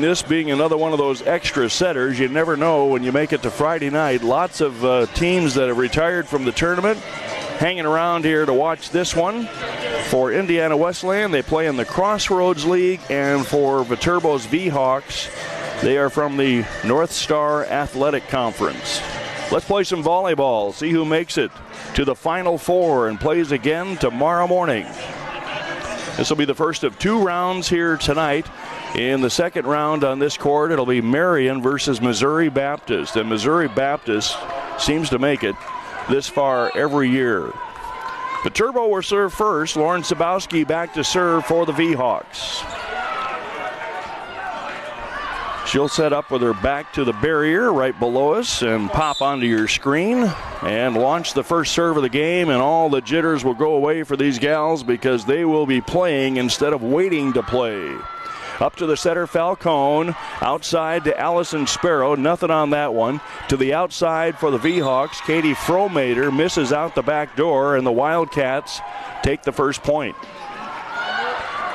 this being another one of those extra setters. You never know when you make it to Friday night. Lots of teams that have retired from the tournament hanging around here to watch this one. For Indiana Wesleyan, they play in the Crossroads League, and for Viterbo's V-Hawks, they are from the North Star Athletic Conference. Let's play some volleyball, see who makes it to the Final Four and plays again tomorrow morning. This will be the first of 2 rounds here tonight. In the second round on this court, it'll be Marion versus Missouri Baptist. And Missouri Baptist seems to make it this far every year. Viterbo will serve first. Lauren Sabowski back to serve for the V-Hawks. She'll set up with her back to the barrier right below us and pop onto your screen and launch the first serve of the game, and all the jitters will go away for these gals because they will be playing instead of waiting to play. Up to the setter, Falcone. Outside to Allison Sparrow. Nothing on that one. To the outside for the V-Hawks. Katie Fromater misses out the back door, and the Wildcats take the first point.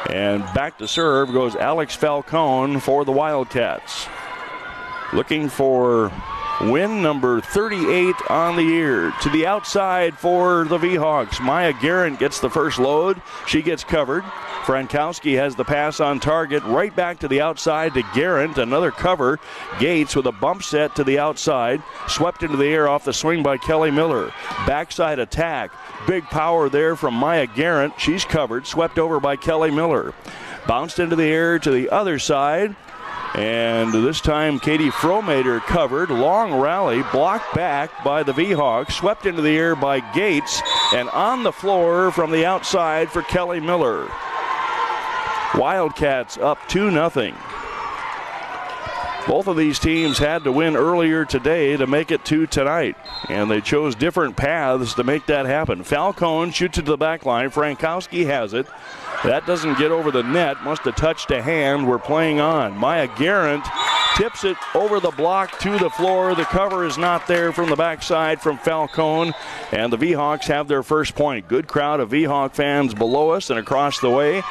And back to serve goes Alex Falcone for the Wildcats. Looking for win number 38 on the year. To the outside for the V-Hawks. Maya Garrett gets the first load. She gets covered. Frankowski has the pass on target. Right back to the outside to Garrett. Another cover. Gates with a bump set to the outside. Swept into the air off the swing by Kelly Miller. Backside attack. Big power there from Maya Garrett. She's covered. Swept over by Kelly Miller. Bounced into the air to the other side. And this time Katie Fromater covered. Long rally, blocked back by the V-Hawks. Swept into the air by Gates. And on the floor from the outside for Kelly Miller. Wildcats up 2-0. Both of these teams had to win earlier today to make it to tonight, and they chose different paths to make that happen. Falcone shoots it to the back line. Frankowski has it. That doesn't get over the net. Must have touched a hand. We're playing on. Maya Garrett tips it over the block to the floor. The cover is not there from the backside from Falcone, and the V-Hawks have their first point. Good crowd of V-Hawk fans below us and across the way.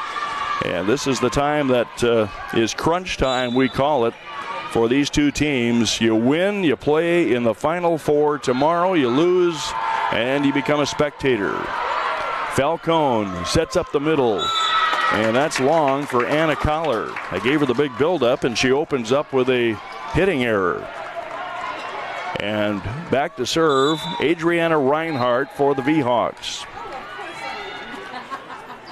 And this is the time that is crunch time, we call it, for these two teams. You win, you play in the Final Four tomorrow, you lose, and you become a spectator. Falcone sets up the middle, and that's long for Anna Collar. I gave her the big build-up, and she opens up with a hitting error. And back to serve, Adriana Reinhardt for the V-Hawks.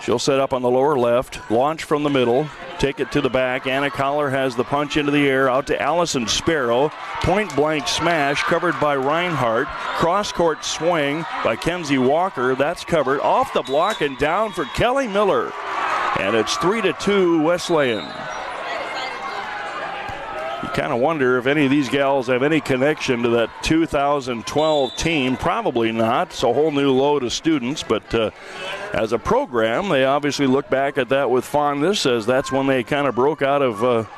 She'll set up on the lower left, launch from the middle, take it to the back. Anna Collar has the punch into the air, out to Allison Sparrow. Point-blank smash covered by Reinhardt. Cross-court swing by Kenzie Walker. That's covered. Off the block and down for Kelly Miller. And it's 3-2 Wesleyan. You kind of wonder if any of these gals have any connection to that 2012 team. Probably not. It's a whole new load of students, but as a program, they obviously look back at that with fondness, as that's when they kind of broke out of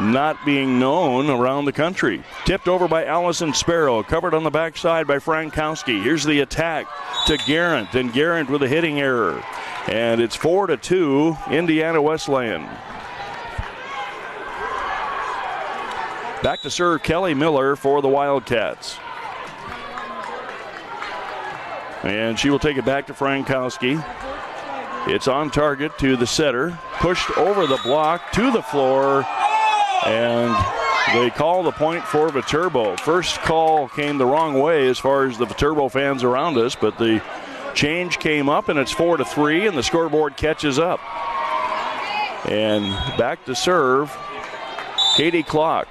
not being known around the country. Tipped over by Allison Sparrow, covered on the backside by Frankowski. Here's the attack to Garrett, and Garrett with a hitting error. And it's 4-2 Indiana Wesleyan. Back to serve Kelly Miller for the Wildcats. And she will take it back to Frankowski. It's on target to the setter. Pushed over the block to the floor. And they call the point for Viterbo. First call came the wrong way as far as the Viterbo fans around us, but the change came up, and it's 4-3, and the scoreboard catches up. And back to serve Katie Clock.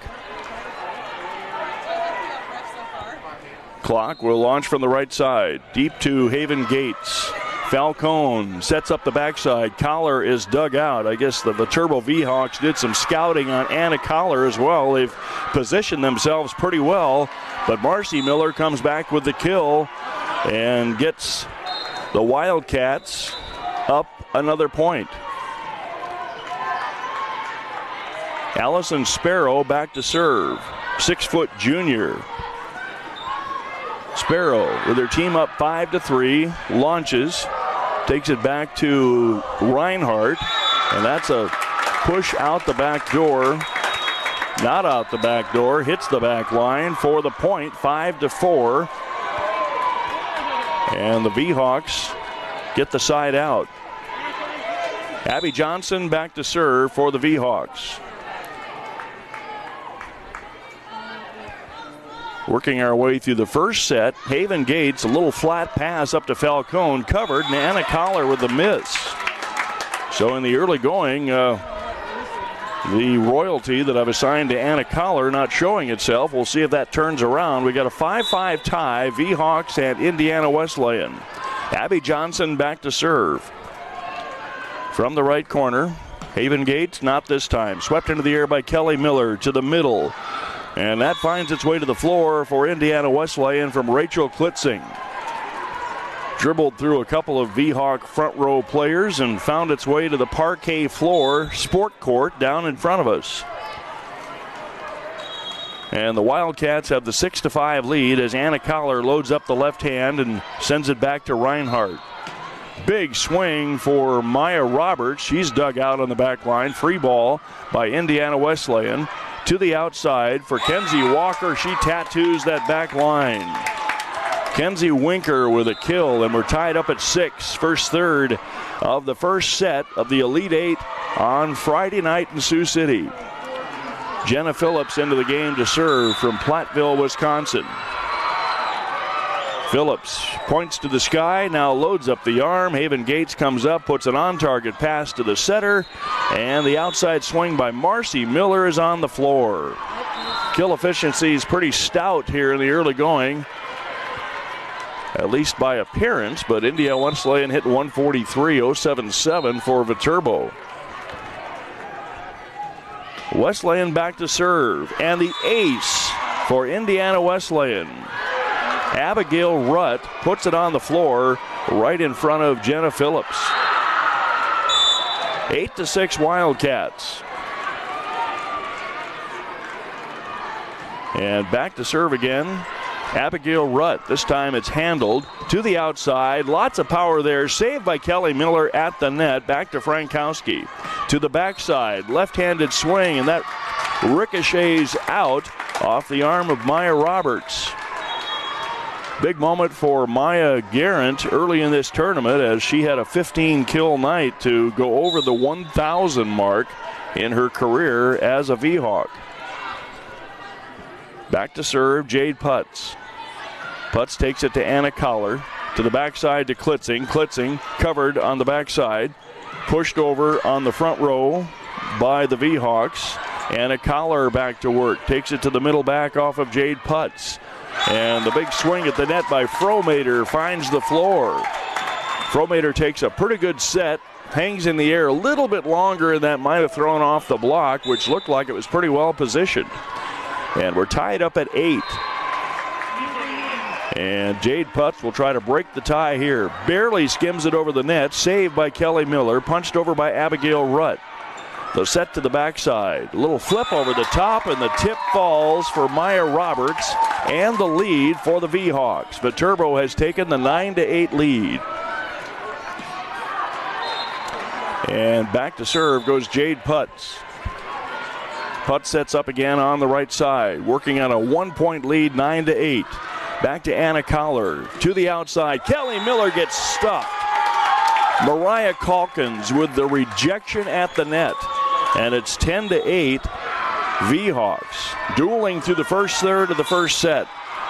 Clock will launch from the right side, deep to Haven Gates. Falcone sets up the backside. Collar is dug out. I guess the Viterbo V-Hawks did some scouting on Anna Collar as well. They've positioned themselves pretty well, but Marcy Miller comes back with the kill and gets the Wildcats up another point. Allison Sparrow back to serve. 6-foot junior. Sparrow with her team up 5-3, launches, takes it back to Reinhardt, and that's a push out the back door Not out the back door, hits the back line for the point, 5-4. And the V-Hawks get the side out. Abby Johnson back to serve for the V-Hawks. Working our way through the first set, Haven Gates, a little flat pass up to Falcone, covered, and Anna Collar with the miss. So in the early going, the royalty that I've assigned to Anna Collar not showing itself. We'll see if that turns around. We got a 5-5 tie, V-Hawks and Indiana Wesleyan. Abby Johnson back to serve. From the right corner, Haven Gates, not this time. Swept into the air by Kelly Miller to the middle. And that finds its way to the floor for Indiana Wesleyan from Rachel Klitzing. Dribbled through a couple of V-Hawk front row players and found its way to the parquet floor sport court down in front of us. And the Wildcats have the 6-5 lead as Anna Collar loads up the left hand and sends it back to Reinhardt. Big swing for Maya Roberts. She's dug out on the back line. Free ball by Indiana Wesleyan. To the outside for Kenzie Walker. She tattoos that back line. Kenzie Winker with a kill, and we're tied up at 6. First third of the first set of the Elite Eight on Friday night in Sioux City. Jenna Phillips into the game to serve from Platteville, Wisconsin. Phillips points to the sky, now loads up the arm. Haven Gates comes up, puts an on-target pass to the setter, and the outside swing by Marcy Miller is on the floor. Kill efficiency is pretty stout here in the early going, at least by appearance, but Indiana Wesleyan hit 143, 077 for Viterbo. Wesleyan back to serve, and the ace for Indiana Wesleyan. Abigail Rutt puts it on the floor right in front of Jenna Phillips. 8-6 Wildcats. And back to serve again, Abigail Rutt. This time it's handled to the outside. Lots of power there. Saved by Kelly Miller at the net. Back to Frankowski. To the backside. Left-handed swing, and that ricochets out off the arm of Maya Roberts. Big moment for Maya Garrett early in this tournament as she had a 15-kill night to go over the 1,000 mark in her career as a V-Hawk. Back to serve, Jade Putz. Putz takes it to Anna Collar. To the backside to Klitzing. Klitzing covered on the backside. Pushed over on the front row by the V-Hawks. Anna Collar back to work. Takes it to the middle back off of Jade Putz. And the big swing at the net by Fromater finds the floor. Fromater takes a pretty good set. Hangs in the air a little bit longer, and that might have thrown off the block, which looked like it was pretty well positioned. And we're tied up at 8. And Jade Putz will try to break the tie here. Barely skims it over the net. Saved by Kelly Miller. Punched over by Abigail Rutt. The set to the backside. A little flip over the top, and the tip falls for Maya Roberts. And the lead for the V-Hawks. Viterbo has taken the 9-8 lead. And back to serve goes Jade Putz. Putz sets up again on the right side, working on a 1-point lead, 9-8. Back to Anna Collar, to the outside. Kelly Miller gets stuck. Mariah Calkins with the rejection at the net. And it's 10-8 V-Hawks. Dueling through the first third of the first set.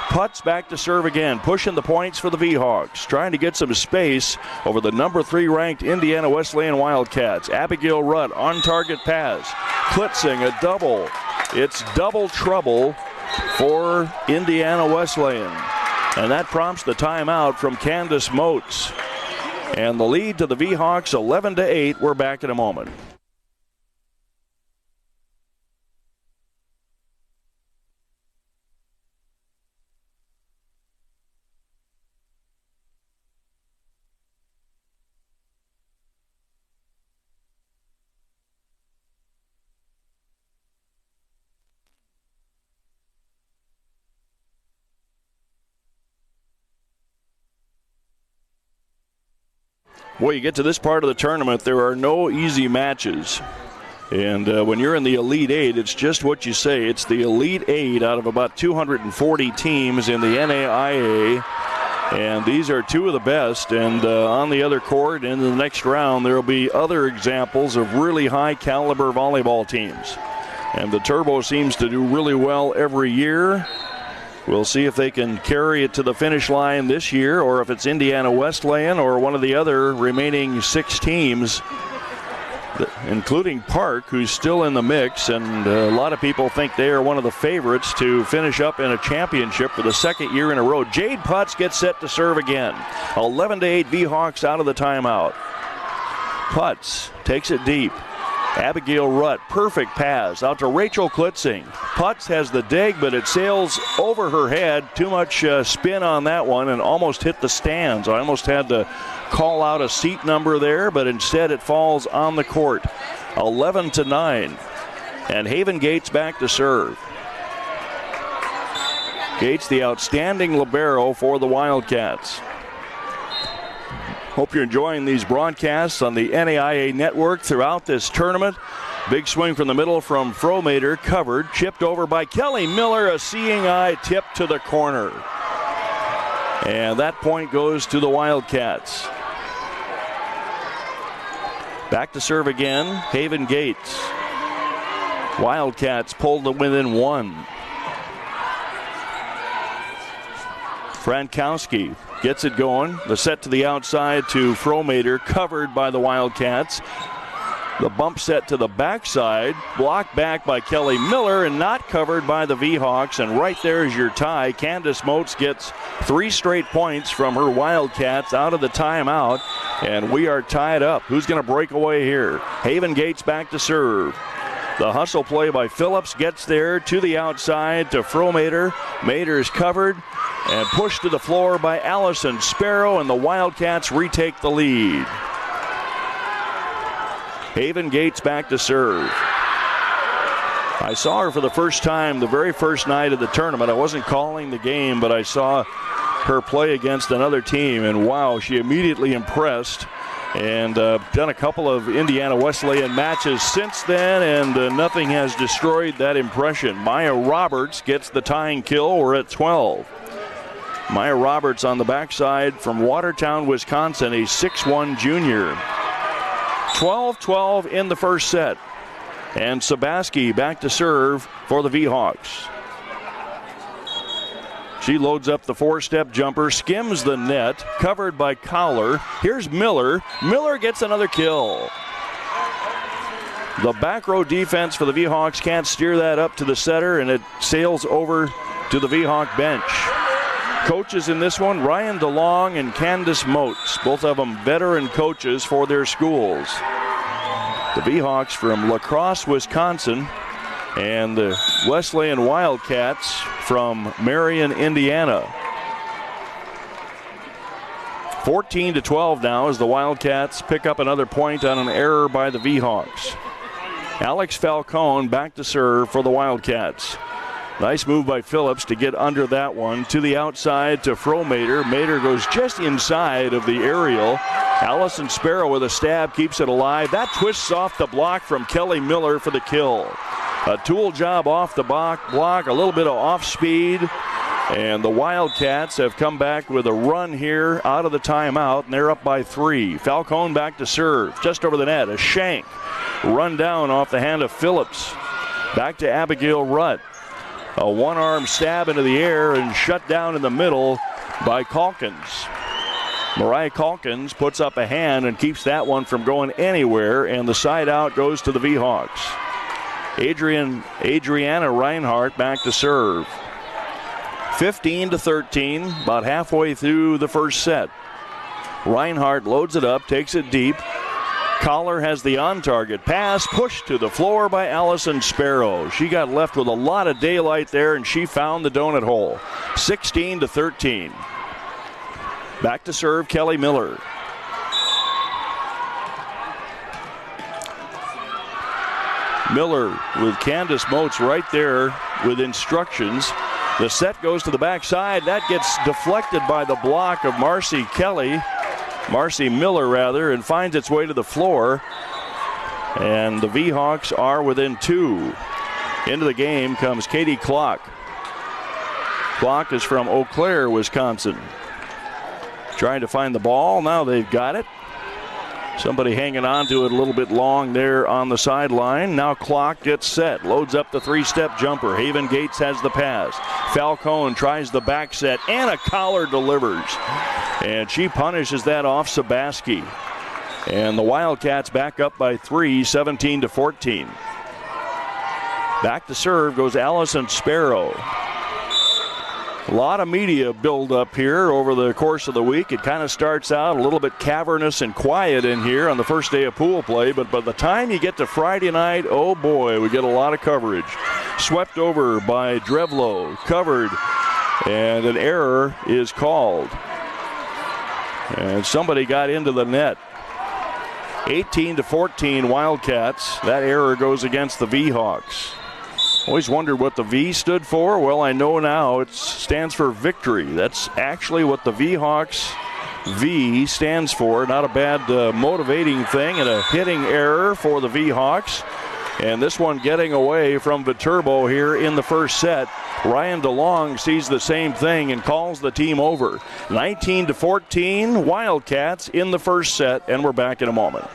Putz back to serve again, pushing the points for the V-Hawks, trying to get some space over the number 3 ranked Indiana Wesleyan Wildcats. Abigail Rutt on target pass. Klitzing a double. It's double trouble for Indiana Wesleyan. And that prompts the timeout from Candace Moats. And the lead to the V-Hawks 11-8. We're back in a moment. Boy, you get to this part of the tournament, there are no easy matches. And when you're in the Elite Eight, it's just what you say. It's the Elite Eight out of about 240 teams in the NAIA. And these are two of the best. And on the other court, in the next round, there will be other examples of really high-caliber volleyball teams. And the Turbo seems to do really well every year. We'll see if they can carry it to the finish line this year, or if it's Indiana Wesleyan or one of the other remaining 6 teams, including Park, who's still in the mix, and a lot of people think they are one of the favorites to finish up in a championship for the second year in a row. Jade Putz gets set to serve again. 11-8 V-Hawks out of the timeout. Putz takes it deep. Abigail Rutt, perfect pass out to Rachel Klitzing. Putz has the dig, but it sails over her head. Too much spin on that one and almost hit the stands. I almost had to call out a seat number there, but instead it falls on the court. 11-9. And Haven Gates back to serve. Gates, the outstanding libero for the Wildcats. Hope you're enjoying these broadcasts on the NAIA network throughout this tournament. Big swing from the middle from Fromater, covered, chipped over by Kelly Miller, a seeing eye tip to the corner. And that point goes to the Wildcats. Back to serve again, Haven Gates. Wildcats pulled to within 1. Frankowski gets it going. The set to the outside to Fromater, covered by the Wildcats. The bump set to the backside, blocked back by Kelly Miller and not covered by the V-Hawks. And right there is your tie. Candace Moats gets 3 straight points from her Wildcats out of the timeout. And we are tied up. Who's going to break away here? Haven Gates back to serve. The hustle play by Phillips gets there to the outside to Fromater. Mater's covered and pushed to the floor by Allison Sparrow, and the Wildcats retake the lead. Haven Gates back to serve. I saw her for the first time the very first night of the tournament. I wasn't calling the game, but I saw her play against another team, and wow, she immediately impressed. And done a couple of Indiana Wesleyan matches since then, and nothing has destroyed that impression. Maya Roberts gets the tying kill. We're at 12. Maya Roberts on the backside from Watertown, Wisconsin, a 6'1 junior. 12-12 in the first set. And Sabaski back to serve for the V-Hawks. She loads up the 4-step jumper, skims the net, covered by Collar. Here's Miller. Miller gets another kill. The back row defense for the V-Hawks can't steer that up to the setter, and it sails over to the V-Hawk bench. Coaches in this one, Ryan DeLong and Candace Moats, both of them veteran coaches for their schools. The V-Hawks from La Crosse, Wisconsin, and the Wesleyan Wildcats from Marion, Indiana. 14-12 now as the Wildcats pick up another point on an error by the V-Hawks. Alex Falcone back to serve for the Wildcats. Nice move by Phillips to get under that one. To the outside to Fromater. Mater goes just inside of the aerial. Allison Sparrow with a stab keeps it alive. That twists off the block from Kelly Miller for the kill. A tool job off the block, a little bit of off speed. And the Wildcats have come back with a run here out of the timeout, and they're up by 3. Falcone back to serve, just over the net. A shank run down off the hand of Phillips. Back to Abigail Rutt. A one-arm stab into the air and shut down in the middle by Calkins. Mariah Calkins puts up a hand and keeps that one from going anywhere, and the side out goes to the V-Hawks. Adriana Reinhardt back to serve. 15-13, about halfway through the first set. Reinhardt loads it up, takes it deep. Collar has the on-target pass, pushed to the floor by Allison Sparrow. She got left with a lot of daylight there, and she found the donut hole. 16-13. Back to serve Kelly Miller. Miller with Candace Moats right there with instructions. The set goes to the backside. That gets deflected by the block of Marcy Miller, and finds its way to the floor. And the V-Hawks are within 2. Into the game comes Katie Klock. Klock is from Eau Claire, Wisconsin. Trying to find the ball. Now they've got it. Somebody hanging on to it a little bit long there on the sideline. Now Klock gets set. Loads up the 3-step jumper. Haven Gates has the pass. Falcone tries the back set. Anna Collar delivers. And she punishes that off Sabaski. And the Wildcats back up by 3, 17-14. Back to serve goes Allison Sparrow. A lot of media build up here over the course of the week. It kind of starts out a little bit cavernous and quiet in here on the first day of pool play, but by the time you get to Friday night, oh boy, we get a lot of coverage. Swept over by Drevlo, covered, and an error is called. And somebody got into the net. 18-14 Wildcats. That error goes against the V-Hawks. Always wondered what the V stood for. Well, I know now it stands for victory. That's actually what the V-Hawks V stands for. Not a bad motivating thing, and a hitting error for the V-Hawks. And this one getting away from Viterbo here in the first set. Ryan DeLong sees the same thing and calls the team over. 19-14 Wildcats in the first set, and we're back in a moment.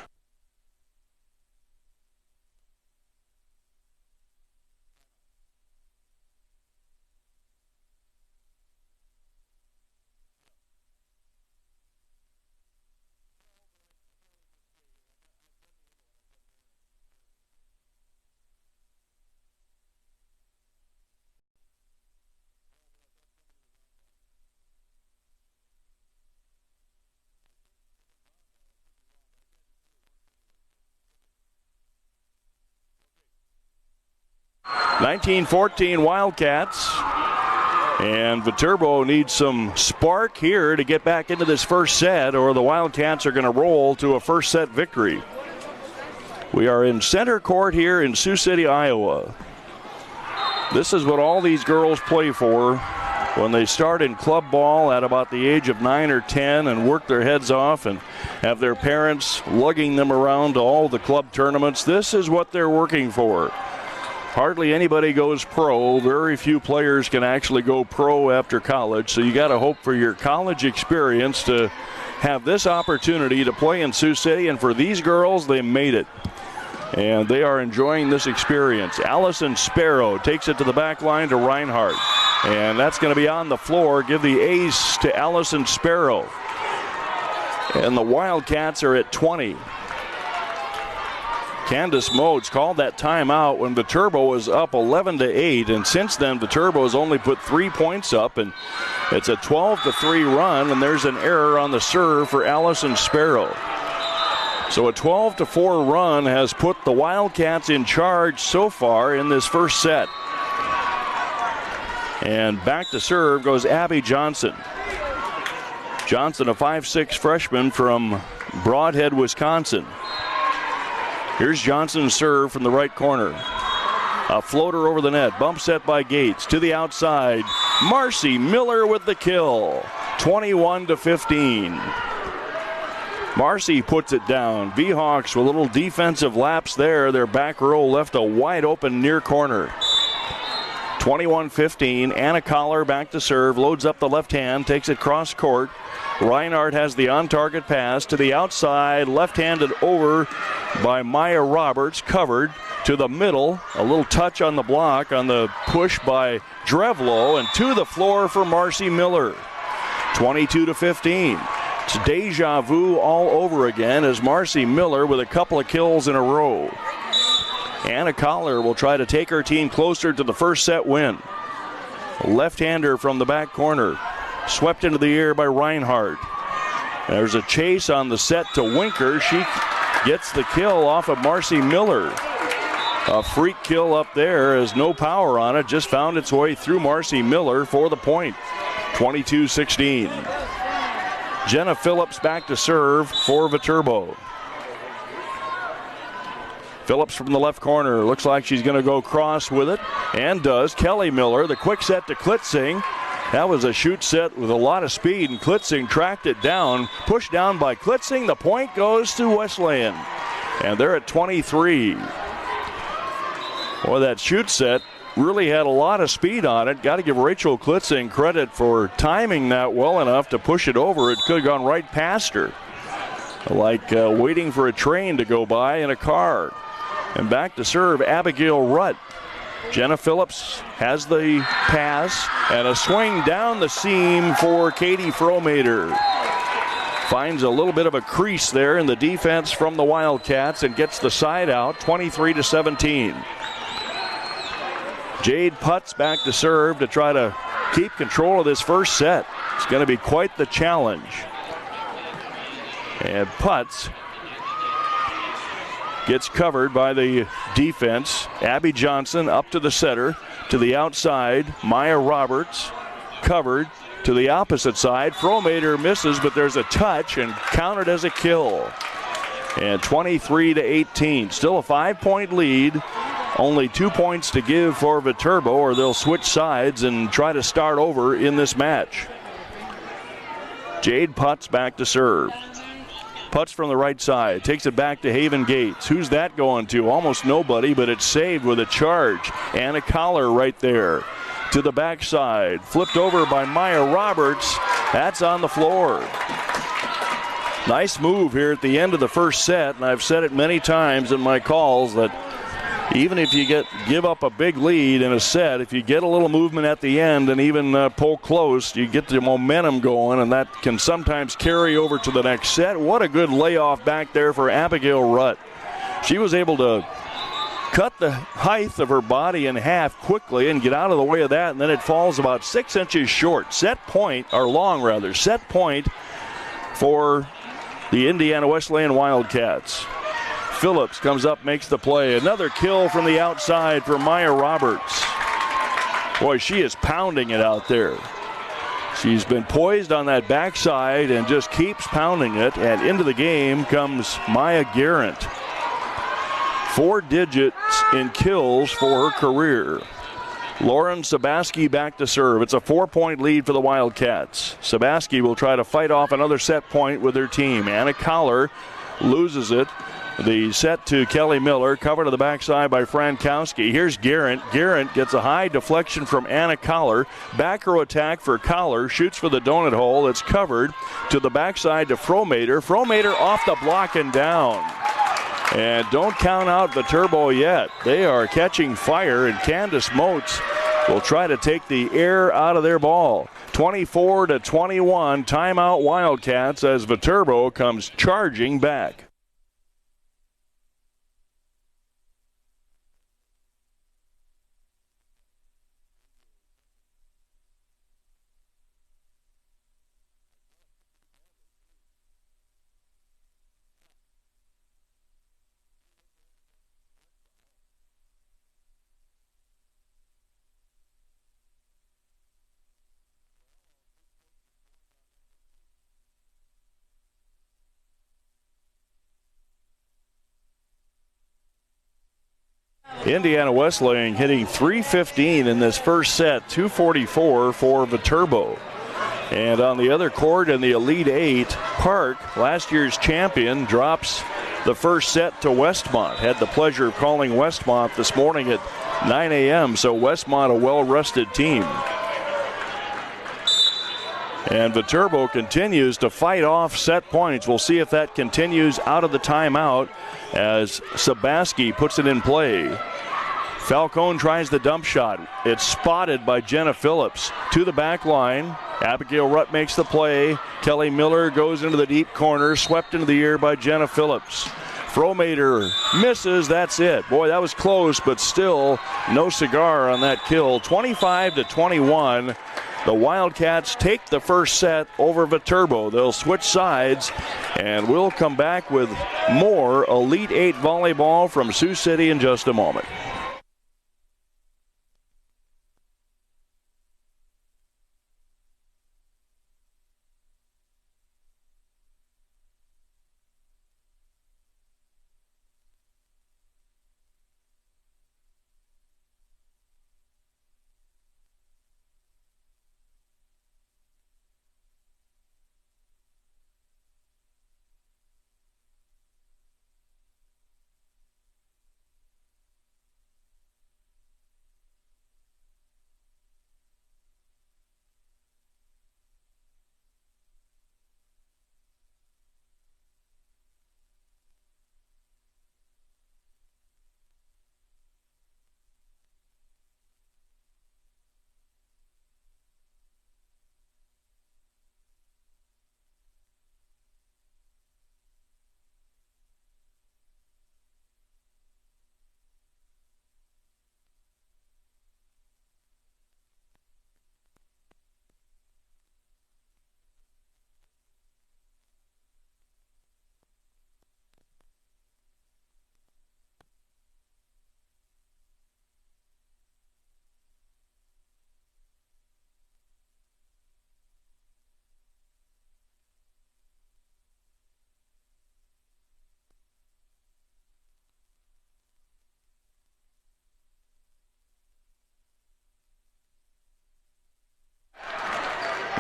(19-14) Wildcats, and Viterbo needs some spark here to get back into this first set, or the Wildcats are going to roll to a first set victory. We are in center court here in Sioux City, Iowa. This is what all these girls play for when they start in club ball at about the age of 9 or 10 and work their heads off and have their parents lugging them around to all the club tournaments. This is what they're working for. Hardly anybody goes pro. Very few players can actually go pro after college. So you got to hope for your college experience to have this opportunity to play in Sioux City. And for these girls, they made it. And they are enjoying this experience. Allison Sparrow takes it to the back line to Reinhardt. And that's going to be on the floor. Give the ace to Allison Sparrow. And the Wildcats are at 20. Candace Modes called that timeout when Viterbo was up 11-8, and since then Viterbo has only put 3 points up, and it's a 12-3 run, and there's an error on the serve for Allison Sparrow. So a 12-4 run has put the Wildcats in charge so far in this first set. And back to serve goes Abby Johnson. Johnson, a 5'6" freshman from Broadhead, Wisconsin. Here's Johnson's serve from the right corner. A floater over the net. Bump set by Gates. To the outside. Marcy Miller with the kill. 21-15. Marcy puts it down. V-Hawks with a little defensive lapse there. Their back row left a wide open near corner. 21-15. Anna Collar back to serve. Loads up the left hand. Takes it cross court. Reinhardt has the on-target pass to the outside, left-handed over by Maya Roberts, covered to the middle. A little touch on the block on the push by Drevlo, and to the floor for Marcy Miller. 22-15. It's deja vu all over again as Marcy Miller with a couple of kills in a row. Anna Collar will try to take her team closer to the first set win. Left-hander from the back corner. Swept into the air by Reinhardt. There's a chase on the set to Winker. She gets the kill off of Marcy Miller. A freak kill up there as no power on it. Just found its way through Marcy Miller for the point. 22-16. Jenna Phillips back to serve for Viterbo. Phillips from the left corner. Looks like she's going to go cross with it. And does. Kelly Miller, the quick set to Klitzing. That was a shoot set with a lot of speed, and Klitzing tracked it down. Pushed down by Klitzing. The point goes to Wesleyan. And they're at 23. Boy, that shoot set really had a lot of speed on it. Got to give Rachel Klitzing credit for timing that well enough to push it over. It could have gone right past her, like waiting for a train to go by in a car. And back to serve, Abigail Rutt. Jenna Phillips has the pass and a swing down the seam for Katie Fromater. Finds a little bit of a crease there in the defense from the Wildcats and gets the side out, 23-17. Jade Putz back to serve to try to keep control of this first set. It's going to be quite the challenge. And Putz gets covered by the defense. Abby Johnson up to the setter, to the outside. Maya Roberts covered to the opposite side. Fromater misses, but there's a touch and counted as a kill. And 23-18. Still a 5-point lead. Only 2 points to give for Viterbo, or they'll switch sides and try to start over in this match. Jade Putz back to serve. Putz from the right side, takes it back to Haven Gates. Who's that going to? Almost nobody, but it's saved with a charge. Anna Collar right there. To the backside, flipped over by Maya Roberts. That's on the floor. Nice move here at the end of the first set, and I've said it many times in my calls that even if you give up a big lead in a set, if you get a little movement at the end and even pull close, you get the momentum going, and that can sometimes carry over to the next set. What a good layoff back there for Abigail Rutt. She was able to cut the height of her body in half quickly and get out of the way of that, and then it falls about 6 inches short. Set point for the Indiana Wesleyan Wildcats. Phillips comes up, makes the play. Another kill from the outside for Maya Roberts. Boy, she is pounding it out there. She's been poised on that backside and just keeps pounding it. And into the game comes Maya Garrett. 4 digits in kills for her career. Lauren Sabaski back to serve. It's a 4-point lead for the Wildcats. Sabaski will try to fight off another set point with her team. Anna Collar loses it. The set to Kelly Miller, covered to the backside by Frankowski. Here's Garrett. Garrett gets a high deflection from Anna Collar. Back row attack for Collar. Shoots for the donut hole. It's covered to the backside to Fromater. Fromater off the block and down. And don't count out Viterbo yet. They are catching fire, and Candace Motes will try to take the air out of their ball. 24-21, timeout Wildcats as Viterbo comes charging back. Indiana Wesleyan hitting .315 in this first set, 244 for Viterbo. And on the other court in the Elite Eight, Park, last year's champion, drops the first set to Westmont. Had the pleasure of calling Westmont this morning at 9 a.m., so Westmont a well-rested team. And Viterbo continues to fight off set points. We'll see if that continues out of the timeout as Sabaski puts it in play. Falcone tries the dump shot. It's spotted by Jenna Phillips to the back line. Abigail Rutt makes the play. Kelly Miller goes into the deep corner, swept into the air by Jenna Phillips. Fromater misses, that's it. Boy, that was close, but still no cigar on that kill. 25-21. The Wildcats take the first set over Viterbo. They'll switch sides, and we'll come back with more Elite Eight volleyball from Sioux City in just a moment.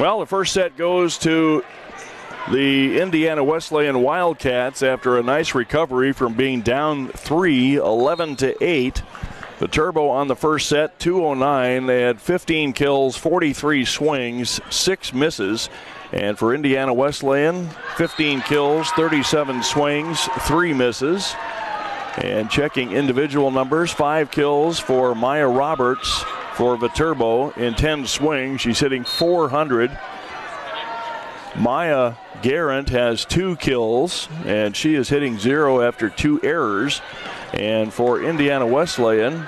Well, the first set goes to the Indiana Wesleyan Wildcats after a nice recovery from being down 3, 11-8. The Turbo on the first set, 209. They had 15 kills, 43 swings, 6 misses. And for Indiana Wesleyan, 15 kills, 37 swings, 3 misses. And checking individual numbers, 5 kills for Maya Roberts for Viterbo in 10 swings. She's hitting .400. Maya Garant has 2 kills, and she is hitting 0 after 2 errors. And for Indiana Wesleyan,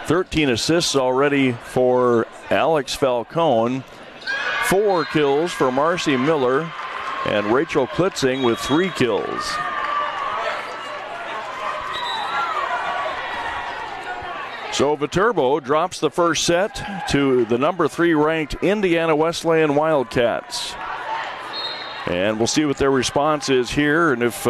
13 assists already for Alex Falcone, 4 kills for Marcy Miller, and Rachel Klitzing with 3 kills. So Viterbo drops the first set to the number 3 ranked Indiana Wesleyan Wildcats. And we'll see what their response is here, and if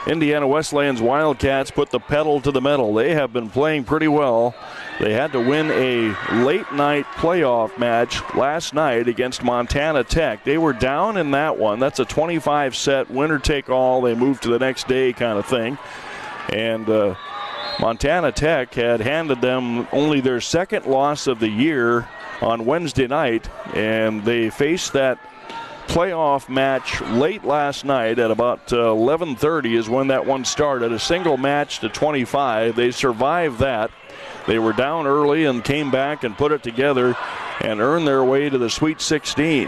Indiana Wesleyan's Wildcats put the pedal to the metal. They have been playing pretty well. They had to win a late-night playoff match last night against Montana Tech. They were down in that one. That's a 25-set winner-take-all. They moved to the next day kind of thing. And Montana Tech had handed them only their second loss of the year on Wednesday night, and they faced that playoff match late last night at about 11:30 is when that one started. A single match to 25. They survived that. They were down early and came back and put it together and earned their way to the Sweet 16.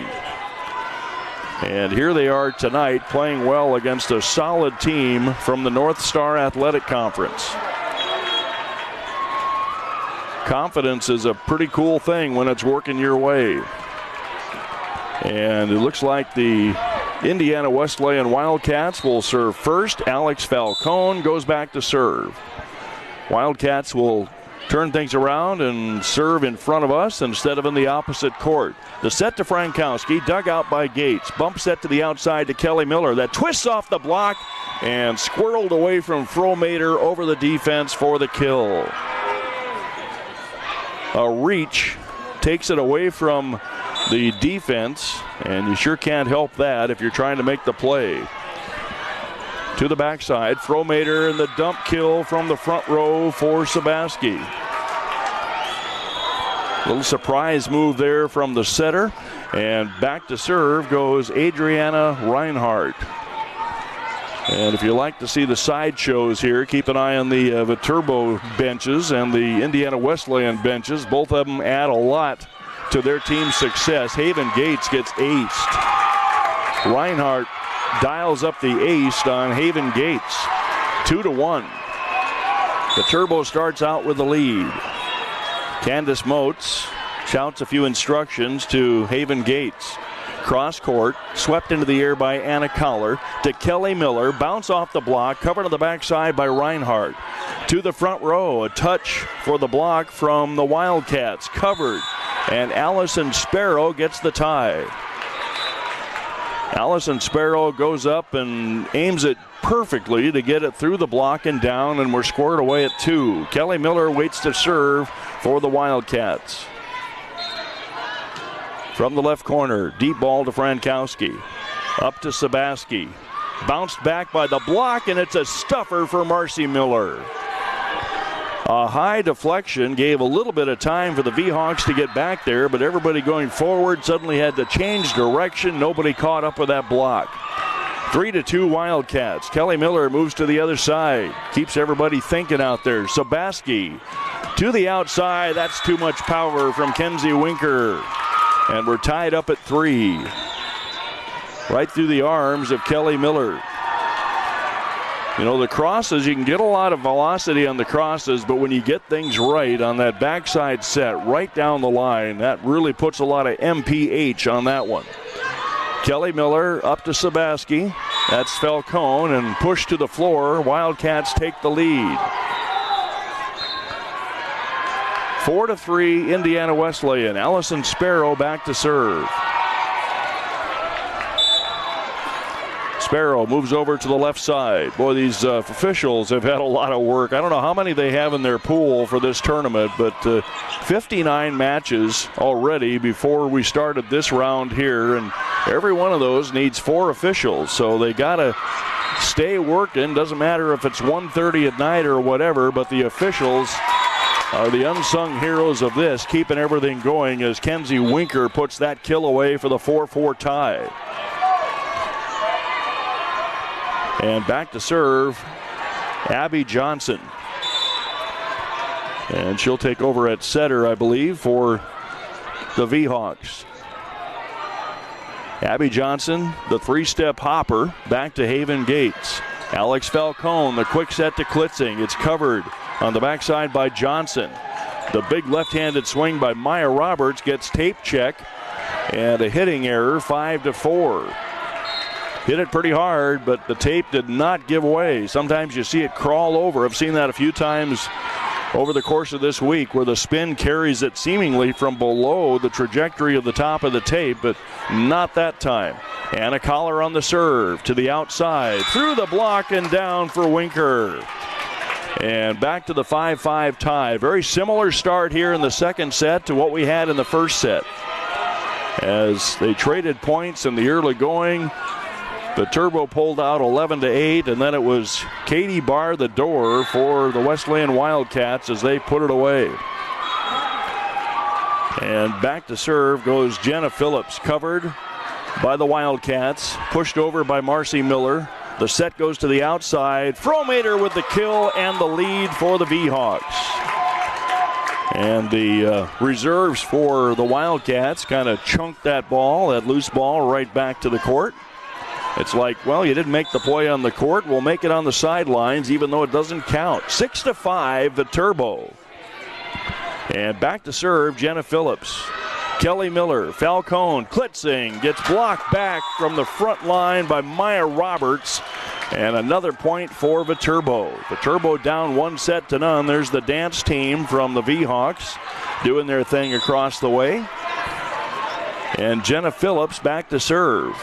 And here they are tonight playing well against a solid team from the North Star Athletic Conference. Confidence is a pretty cool thing when it's working your way. And it looks like the Indiana Wesleyan Wildcats will serve first. Alex Falcone goes back to serve. Wildcats will turn things around and serve in front of us instead of in the opposite court. The set to Frankowski, dug out by Gates. Bump set to the outside to Kelly Miller. That twists off the block and squirreled away from Fromater over the defense for the kill. A reach takes it away from the defense, and you sure can't help that if you're trying to make the play. To the backside, Fromater and the dump kill from the front row for Sabaski. Little surprise move there from the setter, and back to serve goes Adriana Reinhardt. And if you like to see the sideshows here, keep an eye on the Viterbo benches and the Indiana Wesleyan benches. Both of them add a lot to their team's success. Haven Gates gets aced. Reinhardt dials up the ace on Haven Gates. 2-1. The Turbo starts out with the lead. Candace Moats shouts a few instructions to Haven Gates. Cross court, swept into the air by Anna Collar to Kelly Miller. Bounce off the block, covered on the backside by Reinhardt. To the front row, a touch for the block from the Wildcats. Covered, and Allison Sparrow gets the tie. Allison Sparrow goes up and aims it perfectly to get it through the block and down, and we're scored away at 2. Kelly Miller waits to serve for the Wildcats. From the left corner, deep ball to Frankowski. Up to Sabaski. Bounced back by the block, and it's a stuffer for Marcy Miller. A high deflection gave a little bit of time for the V-Hawks to get back there, but everybody going forward suddenly had to change direction. Nobody caught up with that block. 3-2 Wildcats. Kelly Miller moves to the other side. Keeps everybody thinking out there. Sabaski to the outside. That's too much power from Kenzie Winker. And we're tied up at 3. Right through the arms of Kelly Miller. You know, the crosses, you can get a lot of velocity on the crosses, but when you get things right on that backside set, right down the line, that really puts a lot of MPH on that one. Kelly Miller up to Sabaski. That's Falcone, and pushed to the floor. Wildcats take the lead. 4-3 Indiana Wesleyan. Allison Sparrow back to serve. Sparrow moves over to the left side. Boy, these officials have had a lot of work. I don't know how many they have in their pool for this tournament, but 59 matches already before we started this round here, and every one of those needs 4 officials, so they got to stay working. Doesn't matter if it's 1:30 at night or whatever, but the officials are the unsung heroes of this, keeping everything going as Kenzie Winker puts that kill away for the 4-4 tie. And back to serve, Abby Johnson. And she'll take over at setter, I believe, for the V-Hawks. Abby Johnson, the 3-step hopper, back to Haven Gates. Alex Falcone, the quick set to Klitzing. It's covered on the backside by Johnson. The big left-handed swing by Maya Roberts gets tape check and a hitting error, 5-4. Hit it pretty hard, but the tape did not give way. Sometimes you see it crawl over. I've seen that a few times over the course of this week where the spin carries it seemingly from below the trajectory of the top of the tape, but not that time. Anna Collar on the serve to the outside, through the block and down for Winker. And back to the 5-5 tie. Very similar start here in the second set to what we had in the first set. As they traded points in the early going, the Turbo pulled out 11-8, and then it was Katie Barr the door for the Westland Wildcats as they put it away. And back to serve goes Jenna Phillips, covered by the Wildcats, pushed over by Marcy Miller. The set goes to the outside. Fromater with the kill and the lead for the V-Hawks. And the reserves for the Wildcats kind of chunked that ball, that loose ball, right back to the court. It's like, well, you didn't make the play on the court. We'll make it on the sidelines, even though it doesn't count. 6-5, the Turbo. And back to serve, Jenna Phillips. Kelly Miller, Falcone, Klitzing gets blocked back from the front line by Maya Roberts. And another point for Viterbo. Viterbo down 1-0. There's the dance team from the V-Hawks doing their thing across the way. And Jenna Phillips back to serve.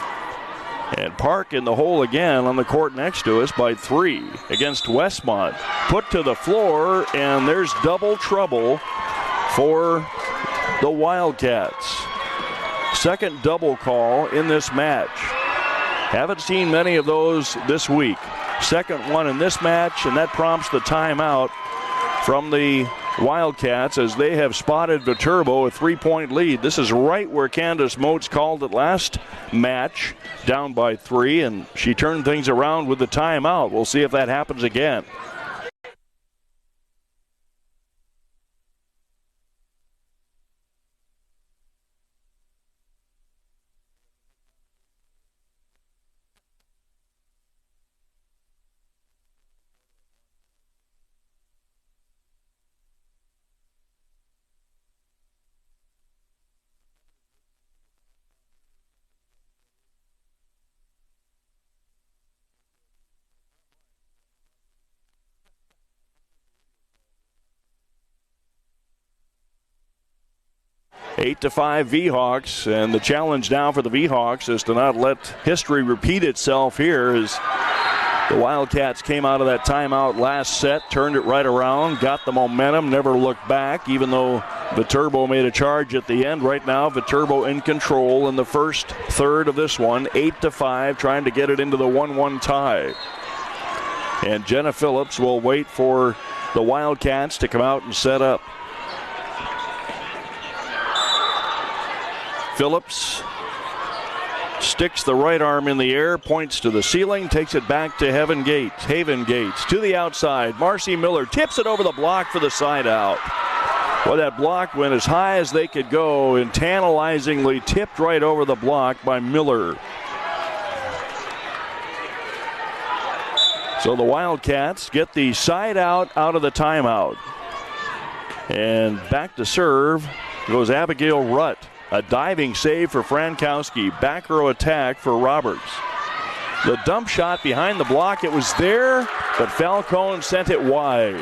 And Park in the hole again on the court next to us by 3 against Westmont. Put to the floor, and there's double trouble for the Wildcats. Second double call in this match. Haven't seen many of those this week. Second one in this match, and that prompts the timeout from the Wildcats as they have spotted Viterbo a 3-point lead. This is right where Candace Moats called it last match, down by 3, and she turned things around with the timeout. We'll see if that happens again. Eight to 5 V-Hawks, and the challenge now for the V-Hawks is to not let history repeat itself here as the Wildcats came out of that timeout last set, turned it right around, got the momentum, never looked back, even though Viterbo made a charge at the end. Right now, Viterbo in control in the first third of this one, 8 to 5, trying to get it into the 1-1 tie. And Jenna Phillips will wait for the Wildcats to come out and set up. Phillips sticks the right arm in the air, points to the ceiling, takes it back to Haven Gates to the outside. Marcy Miller tips it over the block for the side out. Well, that block went as high as they could go and tantalizingly tipped right over the block by Miller. So the Wildcats get the side out of the timeout. And back to serve goes Abigail Rutt. A diving save for Frankowski. Back row attack for Roberts. The dump shot behind the block. It was there, but Falcone sent it wide.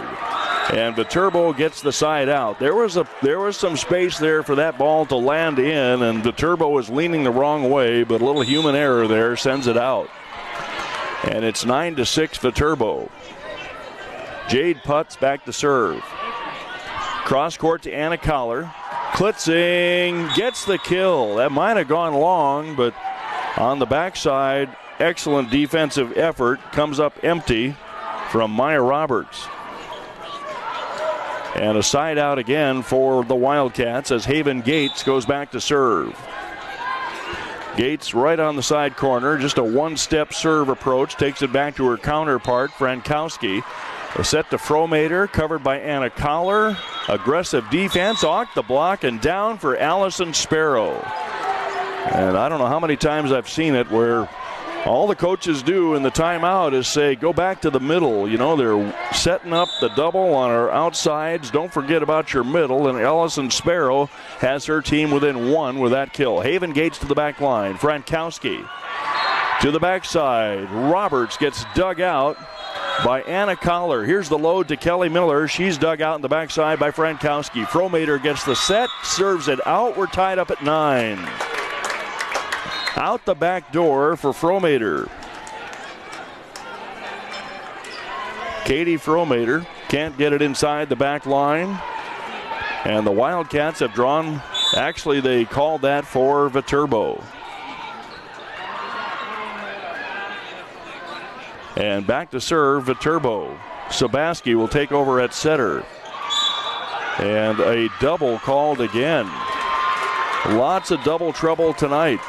And Viterbo gets the side out. There was some space there for that ball to land in, and Viterbo was leaning the wrong way, but a little human error there sends it out. And it's 9-6 Viterbo. Jade Putz back to serve. Cross court to Anna Collar. Klitzing gets the kill. That might have gone long, but on the backside, excellent defensive effort. Comes up empty from Maya Roberts. And a side out again for the Wildcats as Haven Gates goes back to serve. Gates right on the side corner, just a one-step serve approach, takes it back to her counterpart, Frankowski. A set to Fromater, covered by Anna Collar. Aggressive defense, off the block, and down for Allison Sparrow. And I don't know how many times I've seen it where all the coaches do in the timeout is say, go back to the middle. You know, they're setting up the double on our outsides. Don't forget about your middle. And Allison Sparrow has her team within one with that kill. Haven Gates to the back line. Frankowski to the backside. Roberts gets dug out by Anna Collar. Here's the load to Kelly Miller. She's dug out in the backside by Frankowski. Fromater gets the set, serves it out. We're tied up at 9. Out the back door for Fromater. Katie Fromater can't get it inside the back line. And the Wildcats have drawn, actually they called that for Viterbo. And back to serve Viterbo. Sabaski will take over at setter. And a double called again. Lots of double trouble tonight.